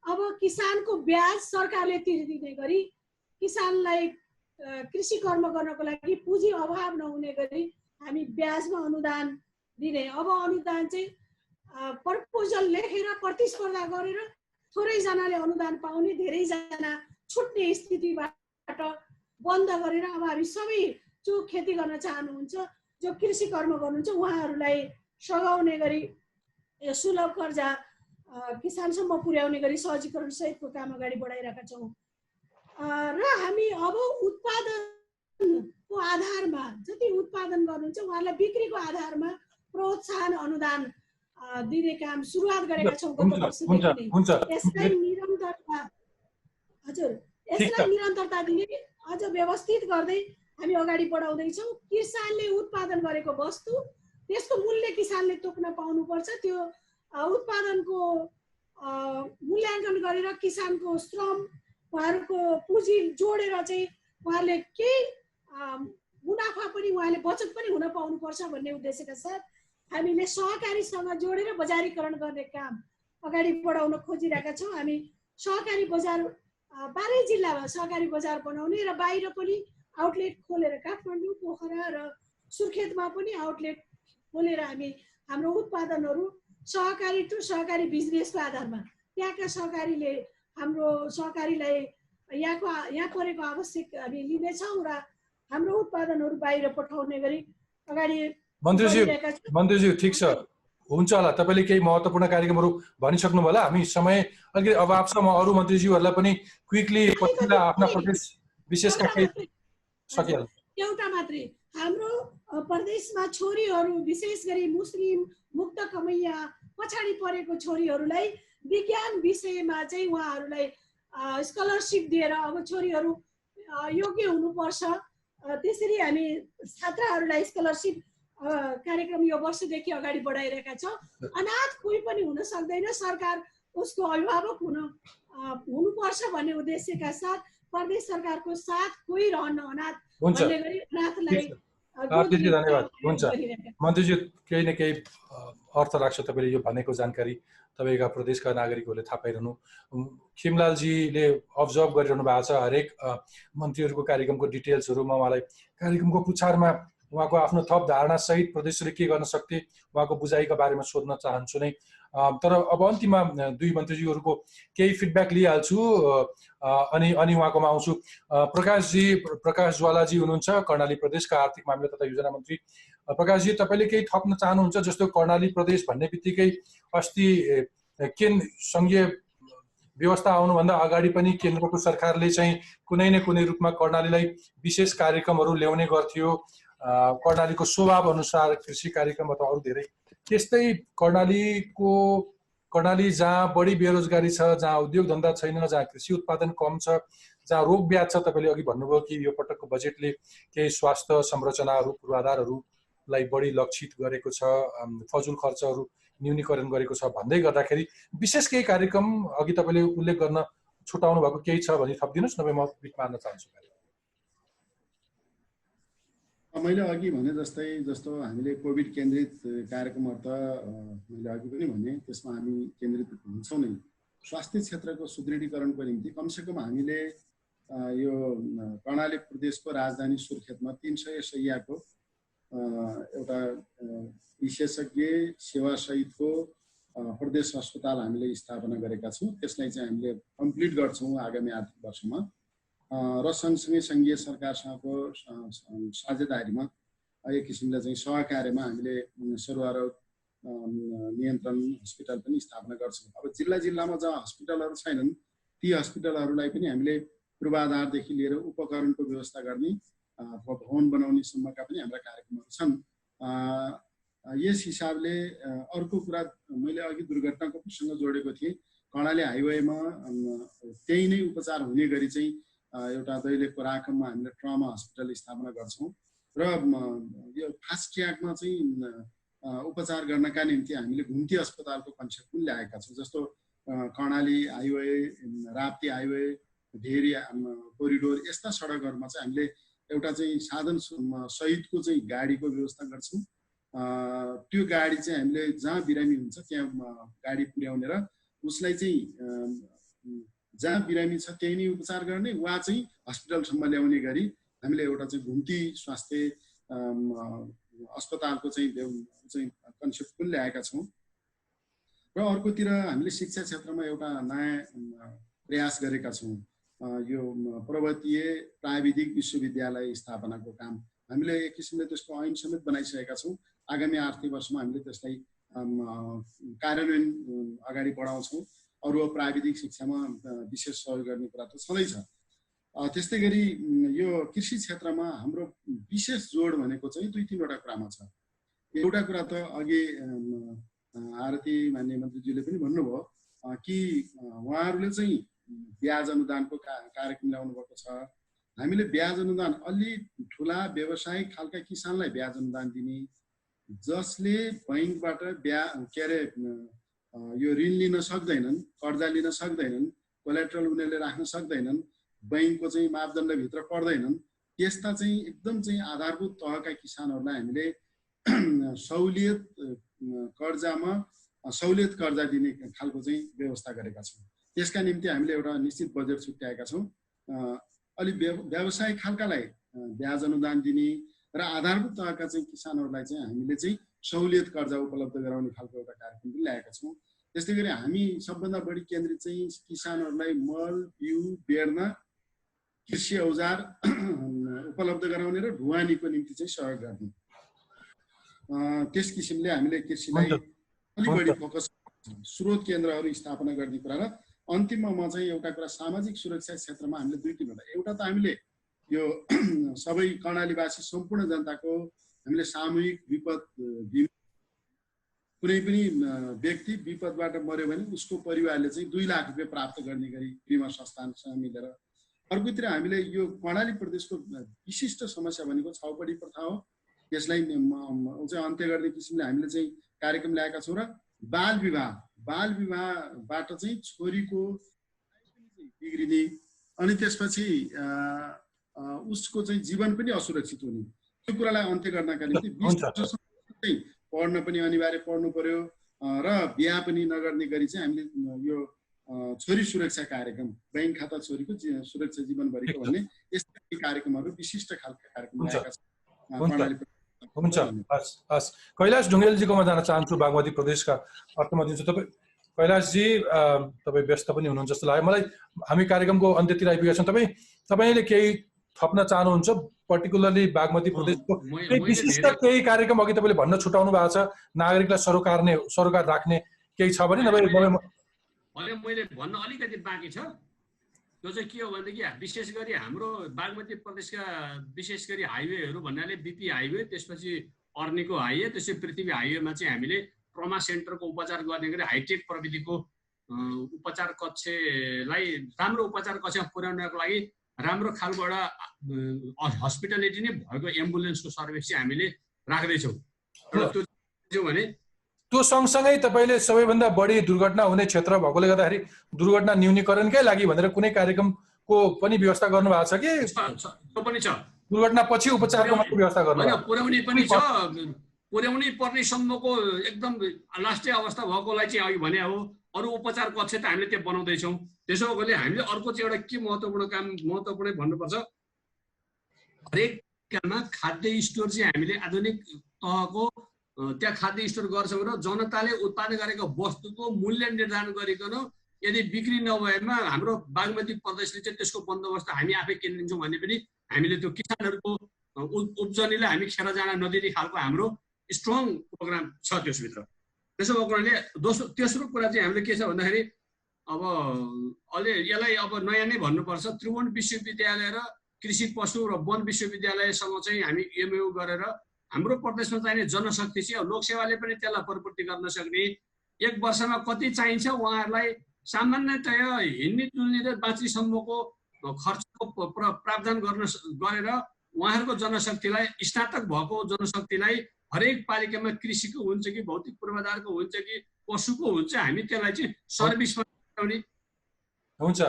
अब किसानको ब्याज सरकारले तिर्दिने गरी किसानलाई कृषि कर्म गर्नको लागि पुँजी अभाव नहुने गरी हामी ब्याजमा अनुदान दिने। अब अनुदान चाहिँ प्रपोजल लेखेर प्रतिस्पर्धा गरेर थोरैजनाले अनुदान पाउने, धेरैजना छुट्ने स्थितिबाट बन्द गरेर अब हामी सबै जो खेती गर्न चाहनुहुन्छ, जो कृषि कर्म गर्नुहुन्छ, उहाँहरूलाई सघाउने गरी सुलभ कर्जा किसानसम्म पुर्याउने गरी सहजीकरण सहितको काम अगाडि बढाइरहेका छौँ। र हामी अब उत्पादनको आधारमा जति उत्पादन गर्नुहुन्छ उहाँलाई बिक्रीको आधारमा प्रोत्साहन अनुदान दिने काम सुरुवात गरेका छौँ गत वर्षदेखि नै। यसलाई निरन्तरता दिने, अझ व्यवस्थित गर्दै हामी अगाडि बढाउँदैछौँ। किसानले उत्पादन गरेको वस्तु, त्यसको मूल्य किसानले तोक्न पाउनुपर्छ। त्यो उत्पादनको मूल्याङ्कन गरेर किसानको श्रम, उहाँहरूको पुँजी जोडेर चाहिँ उहाँले केही मुनाफा पनि, उहाँले बचत पनि हुन पाउनुपर्छ भन्ने उद्देश्यका साथ हामीले सहकारीसँग जोडेर बजारीकरण गर्ने काम अगाडि बढाउन खोजिरहेका छौँ। हामी सहकारी बजार 12 जिल्लामा सहकारी बजार बनाउने र बाहिर पनि आउटलेट खोलेर, काठमाडौँ, पोखरा र सुर्खेतमा पनि आउटलेट खोलेर हामी हाम्रो उत्पादनहरू सहकारी टु सहकारी बिजनेसको आधारमा त्यहाँका सहकारीले हाम्रो सहकारीलाई यहाँ परेको आवश्यक हामी लिनेछौँ र हाम्रो उत्पादनहरू बाहिर पठाउने गरी अगाडि मन्त्रीज्यू ठिक छ, हुन्छ होला। तपाईँले केही महत्त्वपूर्ण कार्यक्रमहरू भनिसक्नुभयो होला। हामी समय अलिकति अभाव छ, म अरू मन्त्रीज्यूहरूलाई पनि क्विकली आफ्ना प्रदेश विशेषका केही सकिहाल्छ। एउटा मात्रै हाम्रो प्रदेशमा छोरीहरू विशेष गरी मुस्लिम मुक्त कमैया पछाडि परेको छोरीहरूलाई विज्ञान विषयमा चाहिँ उहाँहरूलाई स्कलरसिप दिएर अब छोरीहरू योग्य हुनुपर्छ। त्यसरी हामी छात्राहरूलाई स्कलरसिप कार्यक्रम यो वर्षदेखि अगाडि बढाइरहेका छौँ। अनाथ कोही पनि हुन सक्दैन, सरकार उसको अभिभावक हुनुपर्छ भन्ने उद्देश्यका साथ प्रदेश सरकारको साथ कोही रहन्न अनाथ भन्ने गरी अनाथलाई धन्यवाद। हुन्छ मन्त्रीज्यू, केही न केही अर्थ लाग्छ तपाईँले यो भनेको जानकारी तपाईँका प्रदेशका नागरिकहरूले थाहा पाइरहनु। खिमलालजीले अब्जर्भ गरिरहनु भएको छ हरेक मन्त्रीहरूको कार्यक्रमको डिटेल्सहरू। म उहाँलाई कार्यक्रमको पुछारमा उहाँको आफ्नो थप धारणा सहित प्रदेशले के गर्न सक्थे उहाँको बुझाइका बारेमा सोध्न चाहन्छु नै। तर अब अन्तिममा दुई मन्त्रीज्यूहरूको केही फिडब्याक लिइहाल्छु अनि उहाँकोमा आउँछु। प्रकाश ज्वालाजी हुनुहुन्छ, कर्णाली प्रदेशका आर्थिक मामिला तथा योजना मन्त्री। प्रकाशजी, तपाईँले केही थप्न चाहनुहुन्छ? जस्तो कर्णाली प्रदेश भन्ने बित्तिकै अस्ति सङ्घीय व्यवस्था आउनुभन्दा अगाडि पनि केन्द्रको सरकारले चाहिँ कुनै न कुनै रूपमा कर्णालीलाई विशेष कार्यक्रमहरू ल्याउने गर्थ्यो। कर्णालीको स्वभाव अनुसार कृषि कार्यक्रम अथवा अरू धेरै त्यस्तै कर्णाली जहाँ बढी बेरोजगारी छ, जहाँ उद्योग धन्दा छैन, जहाँ कृषि उत्पादन कम छ, जहाँ रोग ब्याज छ, तपाईँले अघि भन्नुभयो कि यो पटकको बजेटले केही स्वास्थ्य संरचनाहरू पूर्वाधारहरूलाई बढी लक्षित गरेको छ, फजुल खर्चहरू न्यूनीकरण गरेको छ भन्दै गर्दाखेरि विशेष केही कार्यक्रम अघि तपाईँले उल्लेख गर्न छुटाउनु भएको केही छ भने थपिदिनुहोस्, नभए म बिट मार्न चाहन्छु। मैले अघि भने जस्तो हामीले कोभिड केन्द्रित कार्यक्रमहरू त मैले अघि पनि भने त्यसमा हामी केन्द्रित हुन्छौँ नै। स्वास्थ्य क्षेत्रको सुदृढीकरणको निम्ति कमसेकम हामीले यो कर्णाली प्रदेशको राजधानी सुर्खेतमा 300 शय्याको एउटा विशेषज्ञ सेवा सहितको प्रदेश अस्पताल हामीले स्थापना गरेका छौँ। त्यसलाई चाहिँ हामीले कम्प्लिट गर्छौँ आगामी आर्थिक वर्षमा र सँगसँगै सङ्घीय सरकारसँगको साझेदारीमा एक किसिमले चाहिँ सहकार्यमा हामीले सर्वरोग नियन्त्रण हस्पिटल पनि स्थापना गर्छौँ। अब जिल्लामा जहाँ हस्पिटलहरू छैनन् ती हस्पिटलहरूलाई पनि हामीले पूर्वाधारदेखि लिएर उपकरणको व्यवस्था गर्ने अथवा भवन बनाउनेसम्मका पनि हाम्रा कार्यक्रमहरू छन्। यस हिसाबले अर्को कुरा मैले अघि दुर्घटनाको प्रसङ्ग जोडेको थिएँ। कर्णाली हाइवेमा त्यही नै उपचार हुने गरी चाहिँ एउटा दैलेखको राखममा हामीले ट्रमा हस्पिटल स्थापना गर्छौँ र यो फास्ट ट्र्याकमा चाहिँ उपचार गर्नका निम्ति हामीले घुम्ती अस्पतालको कन्सेप्ट पनि ल्याएका छौँ। जस्तो Karnali highway, Rapti highway, very corridor यस्ता सडकहरूमा चाहिँ हामीले एउटा चाहिँ साधन सहितको चाहिँ गाडीको व्यवस्था गर्छौँ। त्यो गाडी चाहिँ हामीले जहाँ बिरामी हुन्छ त्यहाँ गाडी पुर्याउने र उसलाई चाहिँ जहाँ बिरामी छ त्यही नै उपचार गर्ने वा चाहिँ हस्पिटलसम्म ल्याउने गरी हामीले एउटा चाहिँ घुम्ती स्वास्थ्य अस्पतालको चाहिँ कन्सेप्ट पनि ल्याएका छौँ। र अर्कोतिर हामीले शिक्षा क्षेत्रमा एउटा नयाँ प्रयास गरेका छौँ। यो पर्वतीय प्राविधिक विश्वविद्यालय स्थापनाको काम हामीले एक किसिमले त्यसको ऐन समेत बनाइसकेका छौँ। आगामी आर्थिक वर्षमा हामीले त्यसलाई कार्यान्वयन अगाडि बढाउँछौँ। अरू प्राविधिक शिक्षामा विशेष सहयोग गर्ने कुरा त छँदैछ। त्यस्तै गरी यो कृषि क्षेत्रमा हाम्रो विशेष जोड भनेको चाहिँ 2-3वटा कुरामा छ। एउटा कुरा त अघि आरती मान्य मन्त्रीज्यूले पनि भन्नुभयो कि उहाँहरूले चाहिँ ब्याज अनुदानको कार्यक्रम ल्याउनु भएको छ। हामीले ब्याज अनुदान अलि ठुला व्यवसायिक खालका किसानलाई ब्याज अनुदान दिने, जसले बैंकबाट यो ऋण लिन सक्दैनन्, कर्जा लिन सक्दैनन्, कोलेट्रल उनीहरूले राख्न सक्दैनन्, बैंकको चाहिँ मापदण्डभित्र पर्दैनन्, त्यस्ता चाहिँ एकदम चाहिँ आधारभूत तहका किसानहरूलाई हामीले सहुलियत कर्जा दिने खालको चाहिँ व्यवस्था गरेका छौँ। त्यसका निम्ति हामीले एउटा निश्चित बजेट छुट्याएका छौँ। अलि व्यावसायिक खालकालाई ब्याज अनुदान दिने र आधारभूत तहका चाहिँ किसानहरूलाई चाहिँ हामीले चाहिँ सहुलियत कर्जा उपलब्ध गराउने खालको एउटा कार्यक्रम पनि ल्याएका छौँ। त्यस्तै गरी हामी सबभन्दा बढी केन्द्रित चाहिँ किसानहरूलाई मल, बिउ बेर्न, कृषि औजार उपलब्ध गराउने र ढुवानीको निम्ति चाहिँ सहयोग गर्ने, त्यस किसिमले हामीले कृषिलाई अलि बढी फोकस स्रोत केन्द्रहरू स्थापना गर्ने कुरा। र अन्तिममा म चाहिँ एउटा कुरा सामाजिक सुरक्षा क्षेत्रमा हामीले 2-3वटा, एउटा त हामीले यो सबै कर्णालीवासी सम्पूर्ण जनताको हामीले सामूहिक विपद कुनै पनि व्यक्ति विपदबाट मर्यो भने उसको परिवारले चाहिँ 2 लाख रुपियाँ प्राप्त गर्ने गरी बिमा संस्थानसँग मिलेर। अर्कोतिर हामीले यो कर्णाली प्रदेशको विशिष्ट समस्या भनेको छाउपडी प्रथा हो। यसलाई चाहिँ अन्त्य गर्ने किसिमले हामीले चाहिँ कार्यक्रम ल्याएका छौँ र बाल विवाहबाट चाहिँ छोरीको बिग्रिने अनि त्यसपछि उसको चाहिँ जीवन पनि असुरक्षित हुने त्यो कुरालाई अन्त्य गर्नका निम्ति 20 वर्षसम्म चाहिँ पढ्न पनि अनिवार्य पढ्नु पर्यो र बिहा पनि नगर्ने गरी चाहिँ हामीले यो छोरी सुरक्षा कार्यक्रम बैंक खाता छोरीको सुरक्षा जीवनभरिको भन्ने यस्ता कार्यक्रमहरू विशिष्ट खालका कार्यक्रम ल्याएका छौँ। हुन्छ, हस्। कैलाश ढुङ्गेलजीकोमा जान चाहन्छु, बागमती प्रदेशका अर्थमन्त्री छु। तपाईँ कैलाशजी तपाईँ व्यस्त पनि हुनुहुन्छ जस्तो लाग्यो मलाई। हामी कार्यक्रमको अन्त्यतिर आइपुगेका छौँ। तपाईँले केही थप्न चाहनुहुन्छ पर्टिकुलरली बागमती प्रदेशको विशिष्ट केही कार्यक्रम अघि तपाईँले भन्न छुटाउनु भएको छ, नागरिकलाई सरोकार राख्ने केही छ भने मैले भन्न अलिकति बाँकी छ। त्यो चाहिँ के हो भनेदेखि विशेष गरी हाम्रो बागमती प्रदेशका विशेष गरी हाइवेहरू भन्नाले बिपी हाइवे, त्यसपछि अर्नीको हाइवे, त्यसपछि पृथ्वी हाइवेमा चाहिँ हामीले ट्रमा सेन्टरको उपचार गर्ने गरी हाइटेक प्रविधिको उपचार कक्षलाई राम्रो उपचार कक्षमा पुर्याउनको लागि राम्रो खालबाट हस्पिटालिटी नै भएको एम्बुलेन्सको सर्भिस चाहिँ हामीले राख्दैछौँ। र त्यो भने त्यो सँगसँगै तपाईँले सबैभन्दा बढी दुर्घटना हुने क्षेत्र भएकोले गर्दाखेरि दुर्घटना न्यूनीकरणकै लागि भनेर कुनै कार्यक्रमको पनि व्यवस्था गर्नु भएको छ कि? त्यो पनि छ। दुर्घटना पछि उपचारको मात्र व्यवस्था गर्नु पुर्याउने पनि छ। पुर्याउनै पर्ने सम्मको एकदम लास्टै अवस्था भएकोलाई चाहिँ अघि भने हो अरू उपचार कक्ष त हामीले त्यो बनाउँदैछौँ। त्यसो भएकोले हामीले अर्को चाहिँ एउटा के महत्त्वपूर्ण भन्नुपर्छ, हरेक मा खाद्य स्टोर चाहिँ हामीले आधुनिक तहको त्यहाँ खाद्य स्टोर गर्छौँ र जनताले उत्पादन गरेको वस्तुको मूल्य निर्धारण गरिकन यदि बिक्री नभएमा हाम्रो बागमती प्रदेशले चाहिँ त्यसको बन्दोबस्त हामी आफै किनिदिन्छौँ भने पनि हामीले त्यो किसानहरूको उब्जनीलाई हामी खेर जान नदिने खालको हाम्रो स्ट्रङ प्रोग्राम छ त्यसभित्र। त्यसो भएको कारणले तेस्रो कुरा चाहिँ हामीले के छ भन्दाखेरि अब अहिले यसलाई अब नयाँ नै भन्नुपर्छ, त्रिभुवन विश्वविद्यालय र कृषि पशु र वन विश्वविद्यालयसँग चाहिँ हामी एमओयू गरेर हाम्रो प्रदेशमा चाहिने जनशक्ति चाहिँ लोकसेवाले पनि त्यसलाई प्रपूर्ति गर्न सक्ने 1 वर्षमा कति चाहिन्छ उहाँहरूलाई सामान्यतया हिँड्ने डुल्ने र बाँच्नेसम्मको खर्चको प्रावधान गरेर उहाँहरूको जनशक्तिलाई स्नातक भएको जनशक्तिलाई हरेक पालिकामा कृषिको हुन्छ कि भौतिक पूर्वाधारको हुन्छ कि पशुको हुन्छ हामी त्यसलाई चाहिँ सर्भिसमा ल्याउने हुन्छ।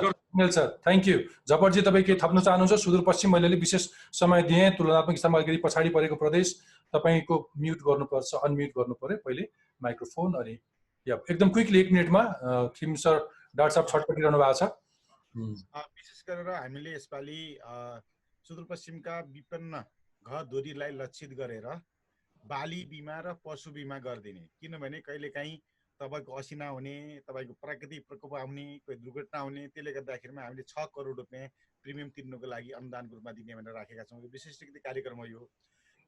Sir thank you. जफरजी तपाईँ के थप्न चाहनुहुन्छ? सुदूरपश्चिम मैले विशेष समय दिएँ, तुलनात्मक स्तरमा अलिकति पछाडि परेको प्रदेश, तपाईँको म्युट गर्नुपर्छ, अनम्युट गर्नु पर्यो पहिले माइक्रोफोन। अनि एकदम क्विकली 1 मिनटमा खिम सर डाक्टर साहब छटपटिरहनु भएको छ। विशेष गरेर हामीले यसपालि सुदूरपश्चिमका विपन्न घरधुरीलाई लक्षित गरेर बाली बिमा र पशु बिमा गरिदिने, किनभने कहिलेकाहीँ तपाईँको असिना हुने, तपाईँको प्राकृतिक प्रकोप आउने, कोही दुर्घटना हुने, त्यसले गर्दाखेरिमा हामीले 6 करोड रुपियाँ प्रिमियम तिर्नुको लागि अनुदानको रूपमा दिने भनेर राखेका छौँ। यो विशिष्ट कार्यक्रम हो यो।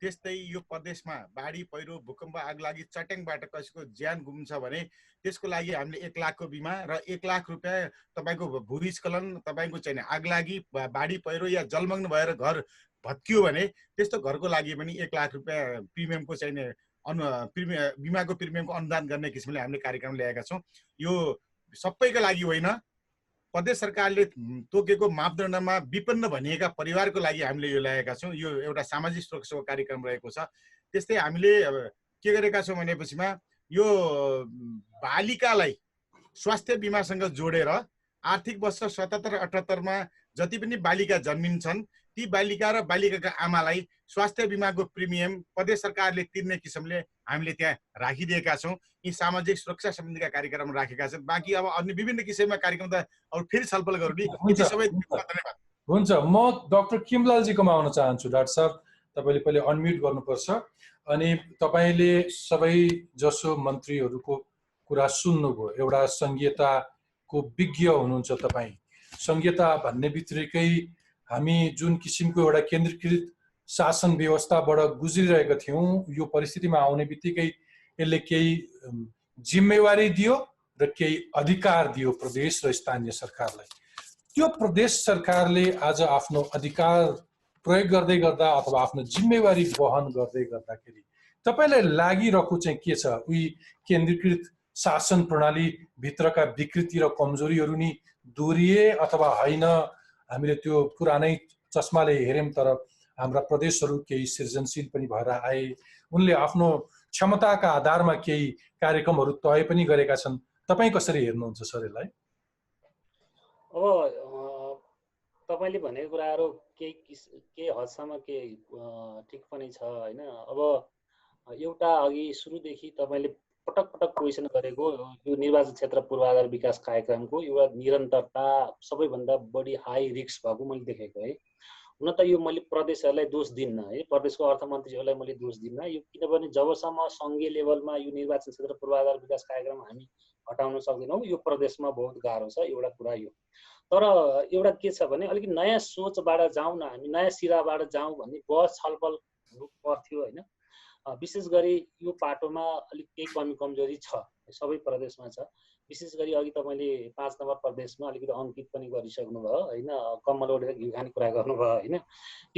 त्यस्तै यो प्रदेशमा बाढी पहिरो भूकम्प आगलागी चट्याङबाट कसैको ज्यान गुम्छ भने त्यसको लागि हामीले 1 लाखको बिमा र 1 लाख रुपियाँ तपाईँको भूस्खलन, तपाईँको चाहिँ आगलागी, बाढी पहिरो या जलमग्न भएर घर भत्कियो भने त्यस्तो घरको लागि पनि 1 लाख रुपियाँ प्रिमियमको चाहिने बिमाको प्रिमियमको अनुदान गर्ने किसिमले हामीले कार्यक्रम ल्याएका छौँ। यो सबैका लागि होइन, प्रदेश सरकारले तोकेको मापदण्डमा विपन्न भनिएका परिवारको लागि हामीले यो ल्याएका छौँ। यो एउटा सामाजिक सुरक्षाको कार्यक्रम रहेको छ। त्यस्तै हामीले के गरेका छौँ भनेपछिमा यो बालिकालाई स्वास्थ्य बिमासँग जोडेर आर्थिक वर्ष 77-78 मा जति पनि बालिका जन्मिन्छन् ती बालिका र बालिकाका आमालाई स्वास्थ्य बिमाको प्रिमियम प्रदेश सरकारले तिर्ने किसिमले हामीले त्यहाँ राखिदिएका छौँ। यी सामाजिक सुरक्षा सम्बन्धीका कार्यक्रम राखेका छन्। बाँकी अब अन्य विभिन्न किसिमका कार्यक्रम त अब फेरि छलफल गरौँ। सबै धन्यवाद। हुन्छ, म डाक्टर किमलालजीकोमा आउन चाहन्छु। डाक्टर साहब तपाईँले पहिले अनम्युट गर्नुपर्छ। अनि तपाईँले सबै जसो मन्त्रीहरूको कुरा सुन्नुभयो, एउटा संघीयताको विज्ञ हुनुहुन्छ तपाईँ। संघीयता भन्ने बित्तिकै हामी जुन किसिमको एउटा केन्द्रीकृत शासन व्यवस्थाबाट गुज्रिरहेका थियौँ, यो परिस्थितिमा आउने बित्तिकै यसले केही जिम्मेवारी दियो र केही अधिकार दियो प्रदेश र स्थानीय सरकारलाई। त्यो प्रदेश सरकारले आज आफ्नो अधिकार प्रयोग गर्दै गर्दा अथवा आफ्नो जिम्मेवारी वहन गर्दै गर्दाखेरि तपाईलाई लागिरहेको चाहिँ के छ? उही केन्द्रीकृत शासन प्रणाली भित्रका विकृति र कमजोरीहरू नि दोहोरिए अथवा होइन? हामीले त्यो पुरानै चस्माले हेर्यौं तर हाम्रा प्रदेशहरू केही सृजनशील पनि भएर आए, उनले आफ्नो क्षमताका आधारमा केही कार्यक्रमहरू तय पनि गरेका छन्। तपाईँ कसरी हेर्नुहुन्छ सर यसलाई? अब तपाईँले भनेको कुराहरू केही हदसम्म केही ठिक पनि छ होइन। अब एउटा अघि सुरुदेखि तपाईँले पटक पटक क्वेसन गरेको यो निर्वाचन क्षेत्र पूर्वाधार विकास कार्यक्रमको एउटा निरन्तरता सबैभन्दा बढी हाई रिस्क भएको मैले देखेको है। हुन त यो मैले प्रदेशहरूलाई दोष दिन्न है, प्रदेशको अर्थमन्त्रीहरूलाई मैले दोष दिन्न यो, किनभने जबसम्म सङ्घीय लेभलमा यो निर्वाचन क्षेत्र पूर्वाधार विकास कार्यक्रम हामी हटाउन सक्दैनौँ यो प्रदेशमा बहुत गाह्रो छ, एउटा कुरा यो। तर एउटा के छ भने अलिकति नयाँ सोचबाट जाउँ न, हामी नयाँ सिराबाट जाउँ भन्ने बहस छलफल पर्थ्यो होइन। विशेष गरी यो पाटोमा अलिक केही कमी कमजोरी छ, सबै प्रदेशमा छ। विशेष गरी अघि तपाईँले 5 नम्बर प्रदेशमा अलिकति अङ्कित पनि गरिसक्नु भयो होइन, कम्मल ओढेर घिउ खाने कुरा गर्नुभयो होइन।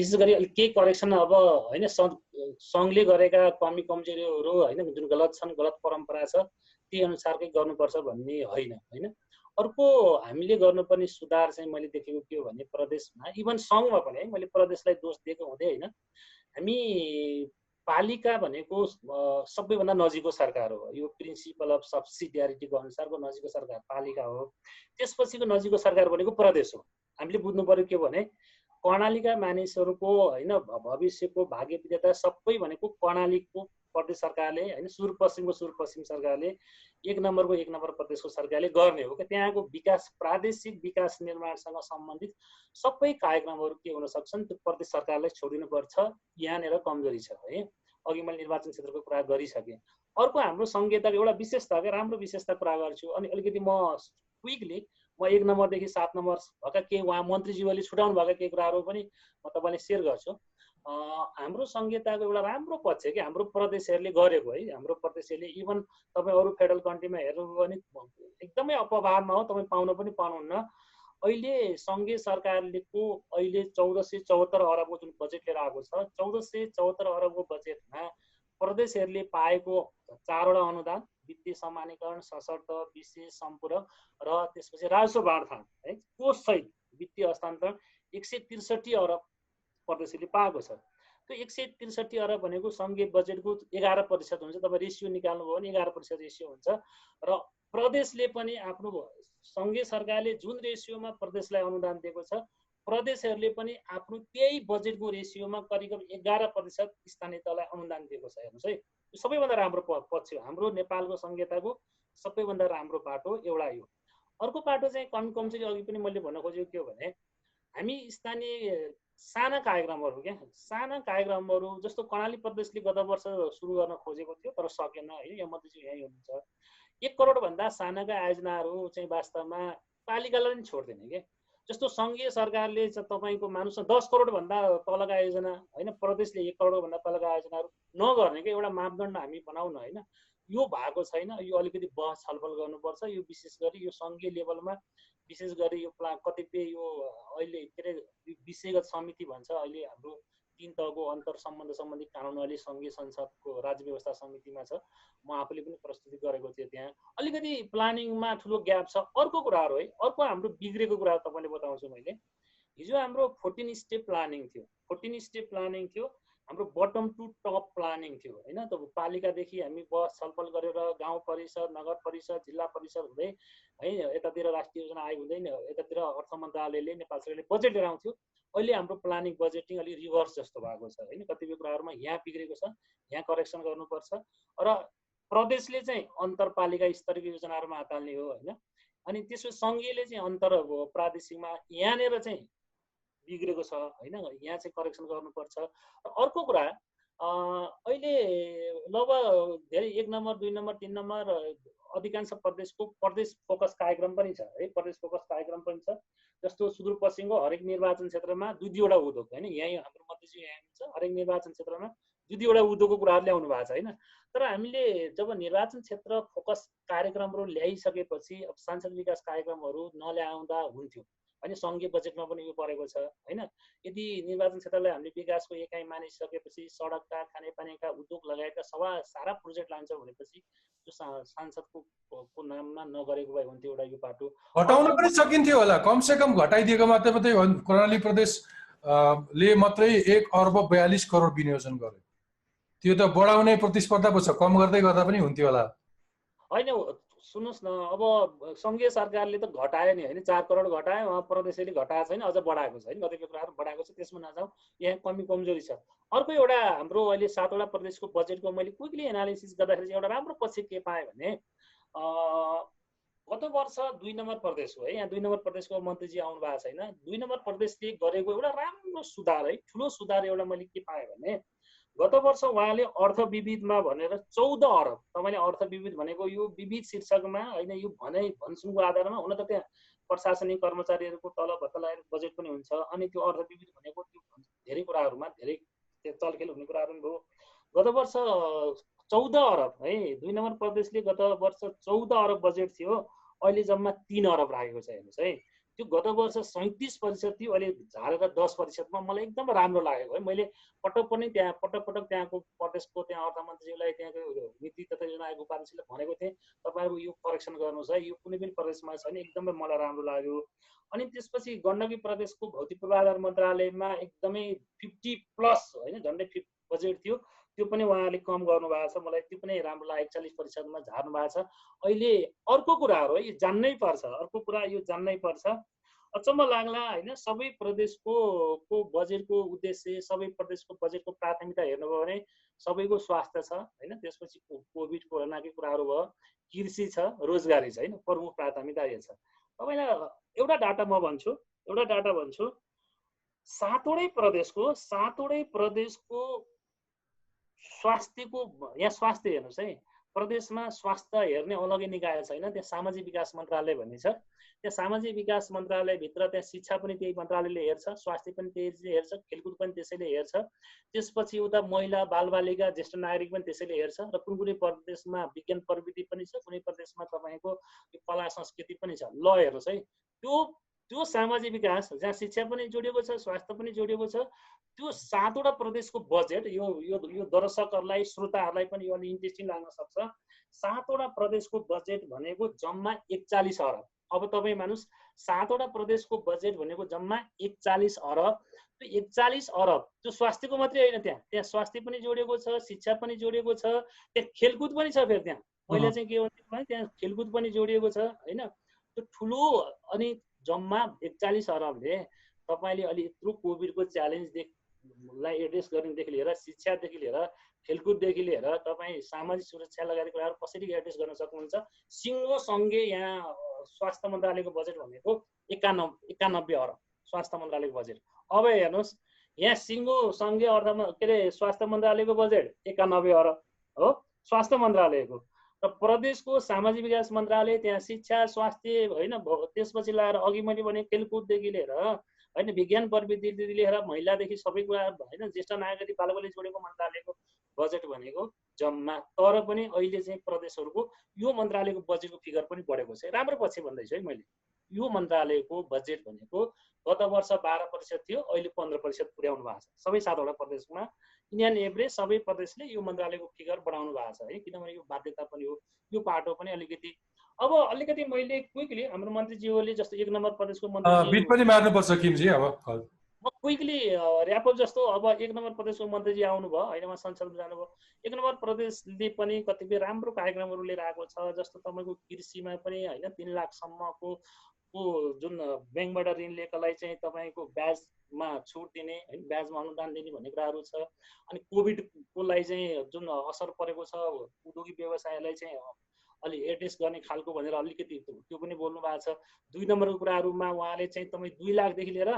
विशेष गरी अलिक केही करेक्सन अब होइन सङ्घले गरेका कमी कमजोरीहरू होइन जुन गलत छन्, गलत परम्परा छ त्यही अनुसारकै गर्नुपर्छ भन्ने होइन होइन। अर्को हामीले गर्नुपर्ने सुधार चाहिँ मैले देखेको के हो भने प्रदेशमा इभन सङ्घमा पनि है, मैले प्रदेशलाई दोष दिएको हुँदै होइन, हामी पालिका भनेको सबैभन्दा नजिकको सरकार हो, यो प्रिन्सिपल अफ सब्सिडियारिटीको अनुसारको नजिकको सरकार पालिका हो। त्यसपछिको नजिकको सरकार भनेको प्रदेश हो। हामीले बुझ्नु पर्यो के भने कर्णालीका मानिसहरूको होइन भविष्यको भाग्य विधाता सबै भनेको कर्णालीको प्रदेश सरकारले होइन, सुदूरपश्चिमको सुदूरपश्चिम सरकारले, 1 नम्बरको 1 नम्बर प्रदेशको सरकारले गर्ने हो। त्यहाँको विकास प्रादेशिक विकास निर्माणसँग सम्बन्धित सबै कार्यक्रमहरू के हुन सक्छन् त्यो प्रदेश सरकारलाई छोडिनुपर्छ। यहाँनिर कमजोरी छ है। अघि मैले निर्वाचन क्षेत्रको कुरा गरिसकेँ। अर्को हाम्रो संहिताको एउटा विशेषता राम्रो विशेषता कुरा गर्छु अनि अलिकति म क्विकली म 1 नम्बरदेखि 7 नम्बर भएका केही उहाँ मन्त्रीज्यूले छुटाउनु भएका केही कुराहरू पनि म तपाईँलाई सेयर गर्छु। हाम्रो संहिताको एउटा राम्रो पक्ष कि हाम्रो प्रदेशहरूले गरेको है, हाम्रो प्रदेशहरूले इभन तपाईँ अरू फेडरल कन्ट्रीमा हेर्नुभयो भने एकदमै अपवादमा हो, तपाईँ पाउन पनि पाउनुहुन्न। अहिले सङ्घीय सरकारको अहिले 1474 अरबको जुन बजेट लिएर आएको छ, 1474 अरबको बजेटमा प्रदेशहरूले पाएको 4वटा अनुदान, वित्तीय समानीकरण, सशर्त, विशेष, सम्पूरक र त्यसपछि राजस्व बाँडफाँड है कोषसहित वित्तीय हस्तान्तरण 163 अरब प्रदेशहरूले पाएको छ। त्यो 163 अरब भनेको सङ्घीय बजेटको 11% हुन्छ। तपाईँ रेसियो निकाल्नुभयो भने 11% रेसियो हुन्छ र प्रदेशले पनि आफ्नो सङ्घीय सरकारले जुन रेसियोमा प्रदेशलाई अनुदान दिएको छ प्रदेशहरूले पनि आफ्नो त्यही बजेटको रेसियोमा करिब 11% स्थानीय तहलाई अनुदान दिएको छ। हेर्नुहोस् है, यो सबैभन्दा राम्रो पक्ष हो हाम्रो नेपालको संहिताको सबैभन्दा राम्रो पाटो एउटा यो। अर्को पाटो चाहिँ कमी कमजोरी अघि पनि मैले भन्न खोजेको के हो भने हामी स्थानीय साना कार्यक्रमहरू साना कार्यक्रमहरू जस्तो कर्णाली प्रदेशले गत वर्ष सुरु गर्न खोजेको थियो तर सकेन है, यहाँ मन्त्रीज्यू यहीँ हुनुहुन्छ। 1 करोडभन्दा सानाका आयोजनाहरू चाहिँ वास्तवमा पालिकालाई पनि छोड्दैन के। जस्तो सङ्घीय सरकारले तपाईँको मानुस 10 करोडभन्दा तलका आयोजना होइन, प्रदेशले 1 करोडभन्दा तलका आयोजनाहरू नगर्ने के एउटा मापदण्ड हामी बनाउन होइन, यो भएको छैन। यो अलिकति बहस छलफल गर्नुपर्छ। यो विशेष गरी यो सङ्घीय लेभलमा विशेष गरी यो कतिपय यो अहिले के अरे विषयगत समिति भन्छ अहिले हाम्रो 3 तहको अन्तर सम्बन्ध सम्बन्धी कानुन अहिले सङ्घीय संसदको राज्य व्यवस्था समितिमा छ। म आफूले पनि प्रस्तुति गरेको थिएँ। त्यहाँ अलिकति प्लानिङमा ठुलो ग्याप छ। अर्को कुराहरू है, अर्को हाम्रो बिग्रेको कुरा तपाईँले बताउँछु मैले। हिजो हाम्रो 14 स्टेप प्लानिङ थियो, 14 स्टेप प्लानिङ थियो, हाम्रो बटम टु टप प्लानिङ थियो होइन। त पालिकादेखि हामी बहस छलफल गरेर गाउँ परिषद, नगर परिषद, जिल्ला परिषद हुँदै है यतातिर राष्ट्रिय योजना आयोग हुँदैन, यतातिर अर्थ मन्त्रालयले नेपाल सरकारले बजेट लिएर आउँथ्यो। अहिले हाम्रो प्लानिङ बजेटिङ अलिक रिभर्स जस्तो भएको छ होइन। कतिपय कुराहरूमा यहाँ बिग्रेको छ, यहाँ करेक्सन गर्नुपर्छ र प्रदेशले चाहिँ अन्तरपालिका स्तरीय योजनाहरूमा हाताल्ने हो होइन। अनि त्यसो सङ्घीयले चाहिँ अन्तर प्रादेशिकमा यहाँनिर चाहिँ बिग्रेको छ होइन, यहाँ चाहिँ करेक्सन गर्नुपर्छ। अर्को कुरा अहिले लगभग धेरै 1 नम्बर 2 नम्बर 3 नम्बर अधिकांश प्रदेशको प्रदेश फोकस कार्यक्रम पनि छ है, प्रदेश फोकस कार्यक्रम पनि छ। जस्तो सुदूरपश्चिमको हरेक निर्वाचन क्षेत्रमा 2-2वटा उद्योग होइन, यहीँ हाम्रो मन्त्रीज्यू यहाँ हुन्छ, हरेक निर्वाचन क्षेत्रमा 2-2वटा उद्योगको कुराहरू ल्याउनु भएको छ होइन। तर हामीले जब निर्वाचन क्षेत्र फोकस कार्यक्रमहरू ल्याइसकेपछि अब सांसद विकास कार्यक्रमहरू नल्याउँदा हुन्थ्यो। होइन सङ्घीय बजेटमा पनि यो परेको छ होइन। यदि निर्वाचन क्षेत्रलाई हामीले विकासको एकाइ मानिसकेपछि सडकका खानेपानीका उद्योग लगायतका सारा प्रोजेक्ट लान्छ भनेपछि त्यो सांसदको नाममा नगरेको भए हुन्थ्यो एउटा यो बाटो घटाउन पनि सकिन्थ्यो होला, कमसे कम घटाइदिएको मात्रै कर्णाली प्रदेश ले मात्रै 1 अर्ब 42 करोड विनियोजन गर्यो। त्यो त बढाउने प्रतिस्पर्धा पो छ, कम गर्दै गर्दा पनि हुन्थ्यो होला। होइन सुन्नुहोस् न, अब सङ्घीय सरकारले त घटायो नि होइन, 4 करोड घटायो, प्रदेशले घटाएको छैन, अझ बढाएको छ होइन, कतिपय कुराहरू बढाएको छ, त्यसमा नजाउँ, यहाँ कमी कमजोरी छ। अर्को एउटा हाम्रो अहिले 7वटा प्रदेशको बजेटको मैले क्विकली एनालिसिस गर्दाखेरि एउटा राम्रो पक्ष के पाएँ भने गत वर्ष 2 नम्बर प्रदेश हो है, यहाँ 2 नम्बर प्रदेशको मन्त्रीजी आउनु भएको छैन, 2 नम्बर प्रदेशले गरेको एउटा राम्रो सुधार है, ठुलो सुधार एउटा मैले के पाएँ भने गत वर्ष उहाँले अर्थ विविधमा भनेर 14 अरब, तपाईँले अर्थ विविध भनेको यो विविध शीर्षकमा होइन, यो भनसुनको आधारमा हुन त त्यहाँ प्रशासनिक कर्मचारीहरूको तलब भत्ता लगाएर बजेट पनि हुन्छ, अनि त्यो अर्थ विविध भनेको त्यो धेरै कुराहरूमा धेरै चलखेल हुने कुराहरू पनि भयो। गत वर्ष 14 अरब है, 2 नम्बर प्रदेशले गत वर्ष 14 अरब बजेट थियो, अहिले जम्मा 3 अरब राखेको छ हेर्नुहोस् है। त्यो गत वर्ष 37% थियो, अहिले झारेर 10%मा मलाई एकदम राम्रो लागेको है। मैले पटक पटक त्यहाँको प्रदेशको त्यहाँ अर्थमन्त्रीलाई त्यहाँको नीति तथा योजना आयोग उपाध्यक्षले भनेको थिएँ तपाईँहरू यो करेक्सन गर्नुहोस् है, यो कुनै पनि प्रदेशमा छैन, एकदमै मलाई राम्रो लाग्यो। अनि त्यसपछि गण्डकी प्रदेशको भौतिक पूर्वाधार मन्त्रालयमा एकदमै 50+ होइन झन्डै बजेट थियो, त्यो पनि उहाँले कम गर्नुभएको छ, मलाई त्यो पनि राम्रो लाग्यो, 41%मा झार्नु भएको छ। अहिले अर्को कुराहरू है, यो जान्नै पर्छ, अर्को कुरा यो जान्नै पर्छ, अचम्म लाग्ला होइन, सबै प्रदेशको बजेटको उद्देश्य, सबै प्रदेशको बजेटको प्राथमिकता हेर्नुभयो भने सबैको स्वास्थ्य छ होइन, त्यसपछि कोभिड कोरोनाकै कुराहरू भयो, कृषि छ, रोजगारी छ होइन, प्रमुख प्राथमिकता यो छ। तपाईँलाई एउटा डाटा म भन्छु, 7वटै प्रदेशको स्वास्थ्यको, यहाँ स्वास्थ्य हेर्नुहोस् है, प्रदेशमा स्वास्थ्य हेर्ने अलग्गै निकाय छैन, त्यहाँ सामाजिक विकास मन्त्रालय भन्ने छ, त्यहाँ सामाजिक विकास मन्त्रालयभित्र त्यहाँ शिक्षा पनि त्यही मन्त्रालयले हेर्छ, स्वास्थ्य पनि त्यसले हेर्छ, खेलकुद पनि त्यसैले हेर्छ, त्यसपछि उता महिला बालबालिका ज्येष्ठ नागरिक पनि त्यसैले हेर्छ, र कुनै प्रदेशमा विज्ञान प्रविधि पनि छ, कुनै प्रदेशमा तपाईँको कला संस्कृति पनि छ। ल हेर्नुहोस् है, त्यो सामाजिक विकास जहाँ शिक्षा पनि जोडिएको छ, स्वास्थ्य पनि जोडिएको छ, त्यो 7वटा प्रदेशको बजेट यो दर्शकहरूलाई श्रोताहरूलाई पनि यो अलि इन्ट्रेस्टिङ लाग्न सक्छ। 7वटा प्रदेशको बजेट भनेको जम्मा 41 अरब। अब तपाईँ मानुस् 7वटा प्रदेशको बजेट भनेको जम्मा 41 अरब। त्यो 41 अरब त्यो स्वास्थ्यको मात्रै होइन, त्यहाँ स्वास्थ्य पनि जोडिएको छ, शिक्षा पनि जोडिएको छ, त्यहाँ खेलकुद पनि छ। फेरि त्यहाँ पहिला चाहिँ के हुन्छ भने त्यहाँ खेलकुद पनि जोडिएको छ होइन, त्यो ठुलो। अनि जम्मा 41 अरबले तपाईँले अलि यत्रो कोभिडको च्यालेन्जलाई एड्रेस गर्नेदेखि लिएर, शिक्षादेखि लिएर, खेलकुददेखि लिएर तपाईँ सामाजिक सुरक्षा लगायत कुराहरू कसरी एड्रेस गर्न सक्नुहुन्छ। सिङ्गो सँगै यहाँ स्वास्थ्य मन्त्रालयको बजेट भनेको 91 अरब स्वास्थ्य मन्त्रालयको बजेट। अब हेर्नुहोस् यहाँ सिङ्गो सँगै स्वास्थ्य मन्त्रालयको बजेट 91 अरब हो स्वास्थ्य मन्त्रालयको, र प्रदेशको सामाजिक विकास मन्त्रालय त्यहाँ शिक्षा स्वास्थ्य होइन, त्यसपछि लगाएर अघि मैले भने खेलकुददेखि लिएर होइन, विज्ञान प्रविधिदेखि लिएर महिलादेखि सबै कुरा होइन, ज्येष्ठ नागरिक बालबालिका जोडेको मन्त्रालयको बजेट भनेको जम्मा। तर पनि अहिले चाहिँ प्रदेशहरूको यो मन्त्रालयको बजेटको फिगर पनि बढेको छ। राम्रो पक्ष भन्दैछु है मैले, यो मन्त्रालयको बजेट भनेको गत वर्ष 12% थियो, अहिले 15% पुर्याउनु भएको छ सबै 7वटा प्रदेशमा। इन्डियन एभरेज सबै प्रदेशले यो मन्त्रालयको फिगर बढाउनु भएको छ है, किनभने यो बाध्यता पनि हो, यो पाटो पनि अलिकति। अब अलिकति मैले क्विकली हाम्रो मन्त्रीज्यूले जस्तो 1 नम्बर प्रदेशको मन्त्री बिट पनि मार्नुपर्छ किमजी। अब म क्विकली ऱ्यापअप जस्तो अब 1 नम्बर प्रदेशको मन्त्रीजी आउनुभयो होइन, उहाँ संसदमा जानुभयो। 1 नम्बर प्रदेशले पनि कतिपय राम्रो कार्यक्रमहरू लिएर आएको छ, जस्तो तपाईँको कृषिमा पनि होइन 3 लाखसम्मको जुन ब्याङ्कबाट ऋण लिएकालाई चाहिँ तपाईँको ब्याजमा छुट दिने होइन, ब्याजमा अनुदान दिने भन्ने कुराहरू छ। अनि कोभिडको लागि चाहिँ जुन असर परेको छ उद्योगिक व्यवसायलाई चाहिँ अलि एड्रेस गर्ने खालको भनेर अलिकति त्यो पनि बोल्नु भएको छ। 2 नम्बरको कुराहरूमा उहाँले चाहिँ तपाईँ 2 लाखदेखि लिएर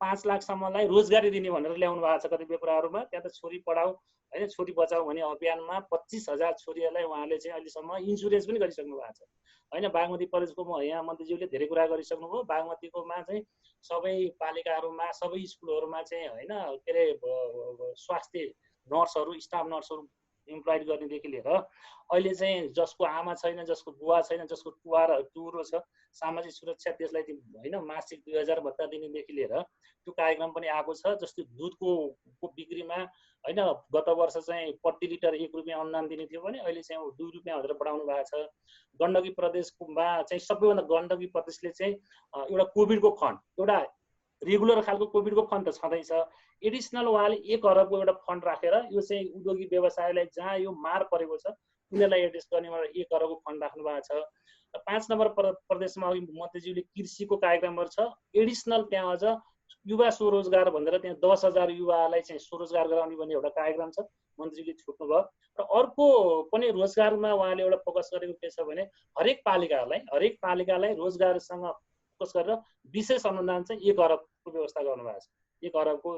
5 लाखसम्मलाई रोजगारी दिने भनेर ल्याउनु भएको छ कतिपय कुराहरूमा। त्यहाँ त छोरी पढाऊ होइन, छोरी बचाऊ भन्ने अभियानमा 25,000 छोरीहरूलाई उहाँले चाहिँ अहिलेसम्म इन्सुरेन्स पनि गरिसक्नु भएको छ होइन। बागमती प्रदेशको यहाँ मन्त्रीज्यूले धेरै कुरा गरिसक्नुभयो। बागमतीकोमा चाहिँ सबै पालिकाहरूमा सबै स्कुलहरूमा चाहिँ होइन के अरे स्वास्थ्य नर्सहरू, स्टाफ नर्सहरू इम्प्लोइड गर्नेदेखि लिएर अहिले चाहिँ जसको आमा छैन, जसको बुवा छैन, जसको टुरो छ, सामाजिक सुरक्षा त्यसलाई होइन मासिक 2000 भत्ता दिनेदेखि लिएर त्यो कार्यक्रम पनि आएको छ। जस्तै दुधको बिक्रीमा होइन गत वर्ष चाहिँ प्रति लिटर 1 रुपियाँ अनुदान दिने थियो भने अहिले चाहिँ 2 रुपियाँ भनेर बढाउनु भएको छ। गण्डकी प्रदेशमा चाहिँ सबैभन्दा गण्डकी प्रदेशले चाहिँ एउटा कोभिडको फन्ड, एउटा रेगुलर खालको कोभिडको फन्ड त छँदैछ, एडिसनल उहाँले 1 अरबको एउटा फन्ड राखेर यो चाहिँ उद्योगी व्यवसायलाई जहाँ यो मार परेको छ उनीहरूलाई एड्रेस गर्ने 1 अरबको फन्ड राख्नु भएको छ। 5 नम्बर प्रदेशमा अघि मन्त्रीज्यूले कृषिको कार्यक्रमहरू छ, एडिसनल त्यहाँ अझ युवा स्वरोजगार भनेर त्यहाँ 10,000 युवालाई चाहिँ स्वरोजगार गराउने भन्ने एउटा कार्यक्रम छ, मन्त्रीले छुट्नुभयो। र अर्को पनि रोजगारमा उहाँले एउटा फोकस गरेको के छ भने हरेक पालिकालाई रोजगारसँग फोकस गरेर विशेष अनुदान चाहिँ 1 अरबको व्यवस्था गर्नुभएको छ। 1 अरबको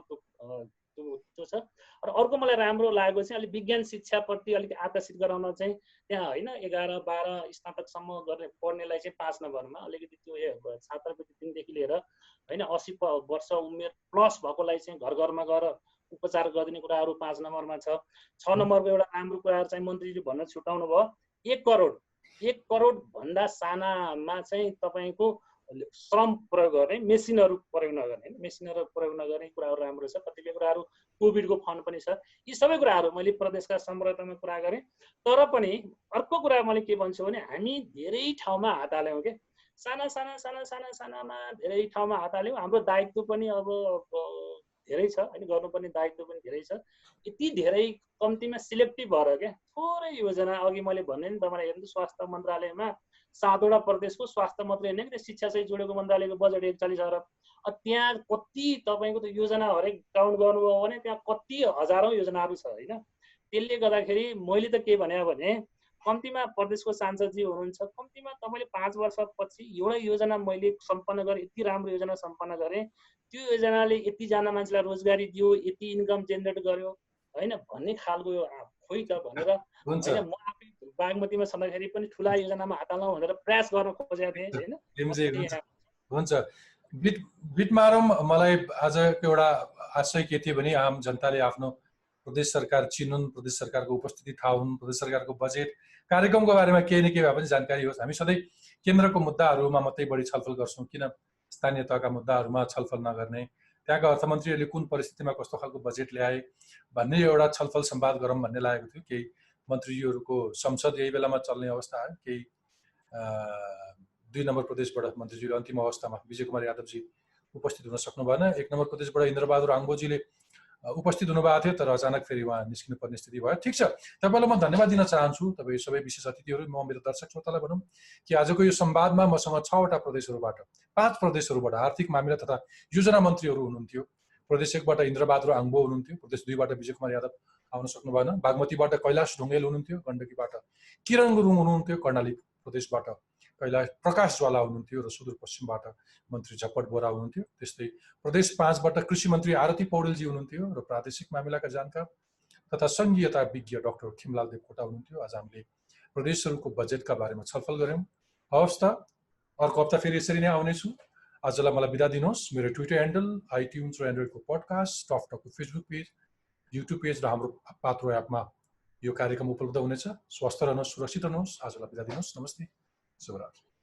त्यो छ। र अर्को मलाई राम्रो लागेको चाहिँ अलिक विज्ञान शिक्षाप्रति अलिक आकर्षित गराउन चाहिँ त्यहाँ होइन 11, 12 स्नातकसम्म गर्ने पढ्नेलाई चाहिँ 5 नम्बरमा अलिकति त्यो छात्रवृत्ति दिनदेखि लिएर होइन 80 वर्ष उमेर प्लस भएकोलाई चाहिँ घर घरमा गएर उपचार गरिदिने कुराहरू 5 नम्बरमा छ। 6 नम्बरको एउटा राम्रो कुराहरू चाहिँ मन्त्रीले भन्न छुटाउनु भयो, 1 करोड भन्दा सानामा चाहिँ तपाईँको श्रम प्रयोग गर्ने, मेसिनहरू प्रयोग नगर्ने कुराहरू राम्रो छ। कतिपय कुराहरू कोभिडको फन्ड पनि छ। यी सबै कुराहरू मैले प्रदेशका समग्रतामा कुरा गरेँ। तर पनि अर्को कुरा मैले के भन्छु भने हामी धेरै ठाउँमा हात हाल्यौँ के, सानामा धेरै ठाउँमा हात हाल्यौँ। हाम्रो दायित्व पनि अब धेरै छ, होइन गर्नुपर्ने दायित्व पनि धेरै छ। यति धेरै कम्तीमा सिलेक्टिभ भएर क्या थोरै योजना अघि मैले भने नि तपाईँलाई हेर्नु स्वास्थ्य मन्त्रालयमा 7वटा प्रदेशको स्वास्थ्य मात्रै होइन कि शिक्षा सहित जोडेको मन्त्रालयको बजेट 41 अरब। त्यहाँ कति तपाईँको त योजना हरेक काउन्ट गर्नुभयो भने त्यहाँ कति हजारौँ योजनाहरू छ होइन। त्यसले गर्दाखेरि मैले त के भने कम्तीमा प्रदेशको सांसदजी हुनुहुन्छ, कम्तीमा तपाईँले 5 वर्षपछि एउटा योजना मैले सम्पन्न गरेँ, यति राम्रो योजना सम्पन्न गरेँ, त्यो योजनाले यतिजना मान्छेलाई रोजगारी दियो, यति इन्कम जेनेरेट गर्यो होइन भन्ने खालको खोइ त भनेर होइन म आफै बागमतीमा छँदाखेरि पनि ठुला योजनामा हात हाल्न भनेर प्रयास गर्न खोजेको थिएँ होइन। हुन्छ बिट मारौँ। मलाई आजको एउटा आशय के थियो भने आम जनताले आफ्नो प्रदेश सरकार चिनुन्, प्रदेश सरकारको उपस्थिति थाहा हुन्, प्रदेश सरकारको बजेट कार्यक्रमको बारेमा केही न केही भए पनि जानकारी होस्। हामी सधैँ केन्द्रको मुद्दाहरूमा मात्रै बढी छलफल गर्छौँ, किन स्थानीय तहका मुद्दाहरूमा छलफल नगर्ने, त्यहाँका अर्थमन्त्रीहरूले कुन परिस्थितिमा कस्तो खालको बजेट ल्याए भन्ने एउटा छलफल संवाद गरौँ भन्ने लागेको थियो। केही मन्त्रीज्यूहरूको संसद यही बेलामा चल्ने अवस्था आयो। केही 2 नम्बर प्रदेशबाट मन्त्रीज्यूले अन्तिम अवस्थामा विजय कुमार यादवजी उपस्थित हुन सक्नु भएन। 1 नम्बर प्रदेशबाट इन्द्रबहादुर आङ्बोजीले उपस्थित हुनुभएको थियो, तर अचानक फेरि उहाँ निस्किनु पर्ने स्थिति भयो। ठिक छ, तपाईँलाई म धन्यवाद दिन चाहन्छु। तपाईँ सबै विशेष अतिथिहरू, म मेरो दर्शक श्रोतालाई भनौँ कि आजको यो संवादमा मसँग 6वटा प्रदेशहरूबाट 5 प्रदेशहरूबाट आर्थिक मामिला तथा योजना मन्त्रीहरू हुनुहुन्थ्यो। प्रदेश 1बाट इन्द्रबहादुर आङ्बो हुनुहुन्थ्यो, प्रदेश 2बाट विजय कुमार यादव आउन सक्नु भएन, बागमतीबाट कैलाश ढुङ्गेल हुनुहुन्थ्यो, गण्डकीबाट किरण गुरुङ हुनुहुन्थ्यो, कर्णाली प्रदेशबाट प्रकाश ज्वाला हुनुहुन्थ्यो र सुदूरपश्चिमबाट मन्त्री झपट बोरा हुनुहुन्थ्यो। त्यस्तै प्रदेश 5बाट कृषि मन्त्री आरती पौडेलजी हुनुहुन्थ्यो र प्रादेशिक मामिलाका जानकार तथा सङ्घीयता विज्ञ डाक्टर खिमलाल देवकोटा हुनुहुन्थ्यो। आज हामीले प्रदेशहरूको बजेटका बारेमा छलफल गऱ्यौँ। हवस् त, अर्को हप्ता फेरि यसरी नै आउनेछु। आजलाई मलाई बिदा दिनुहोस्। मेरो ट्विटर ह्यान्डल, आइट्युन्स र एन्ड्रोइडको पडकास्ट, टफ टकको फेसबुक पेज, युट्युब पेज र हाम्रो पात्रो एपमा यो कार्यक्रम उपलब्ध हुनेछ। स्वस्थ रहनुहोस्, सुरक्षित रहनुहोस्। आजलाई बिदा दिनुहोस्। नमस्ते, शुभरात्री।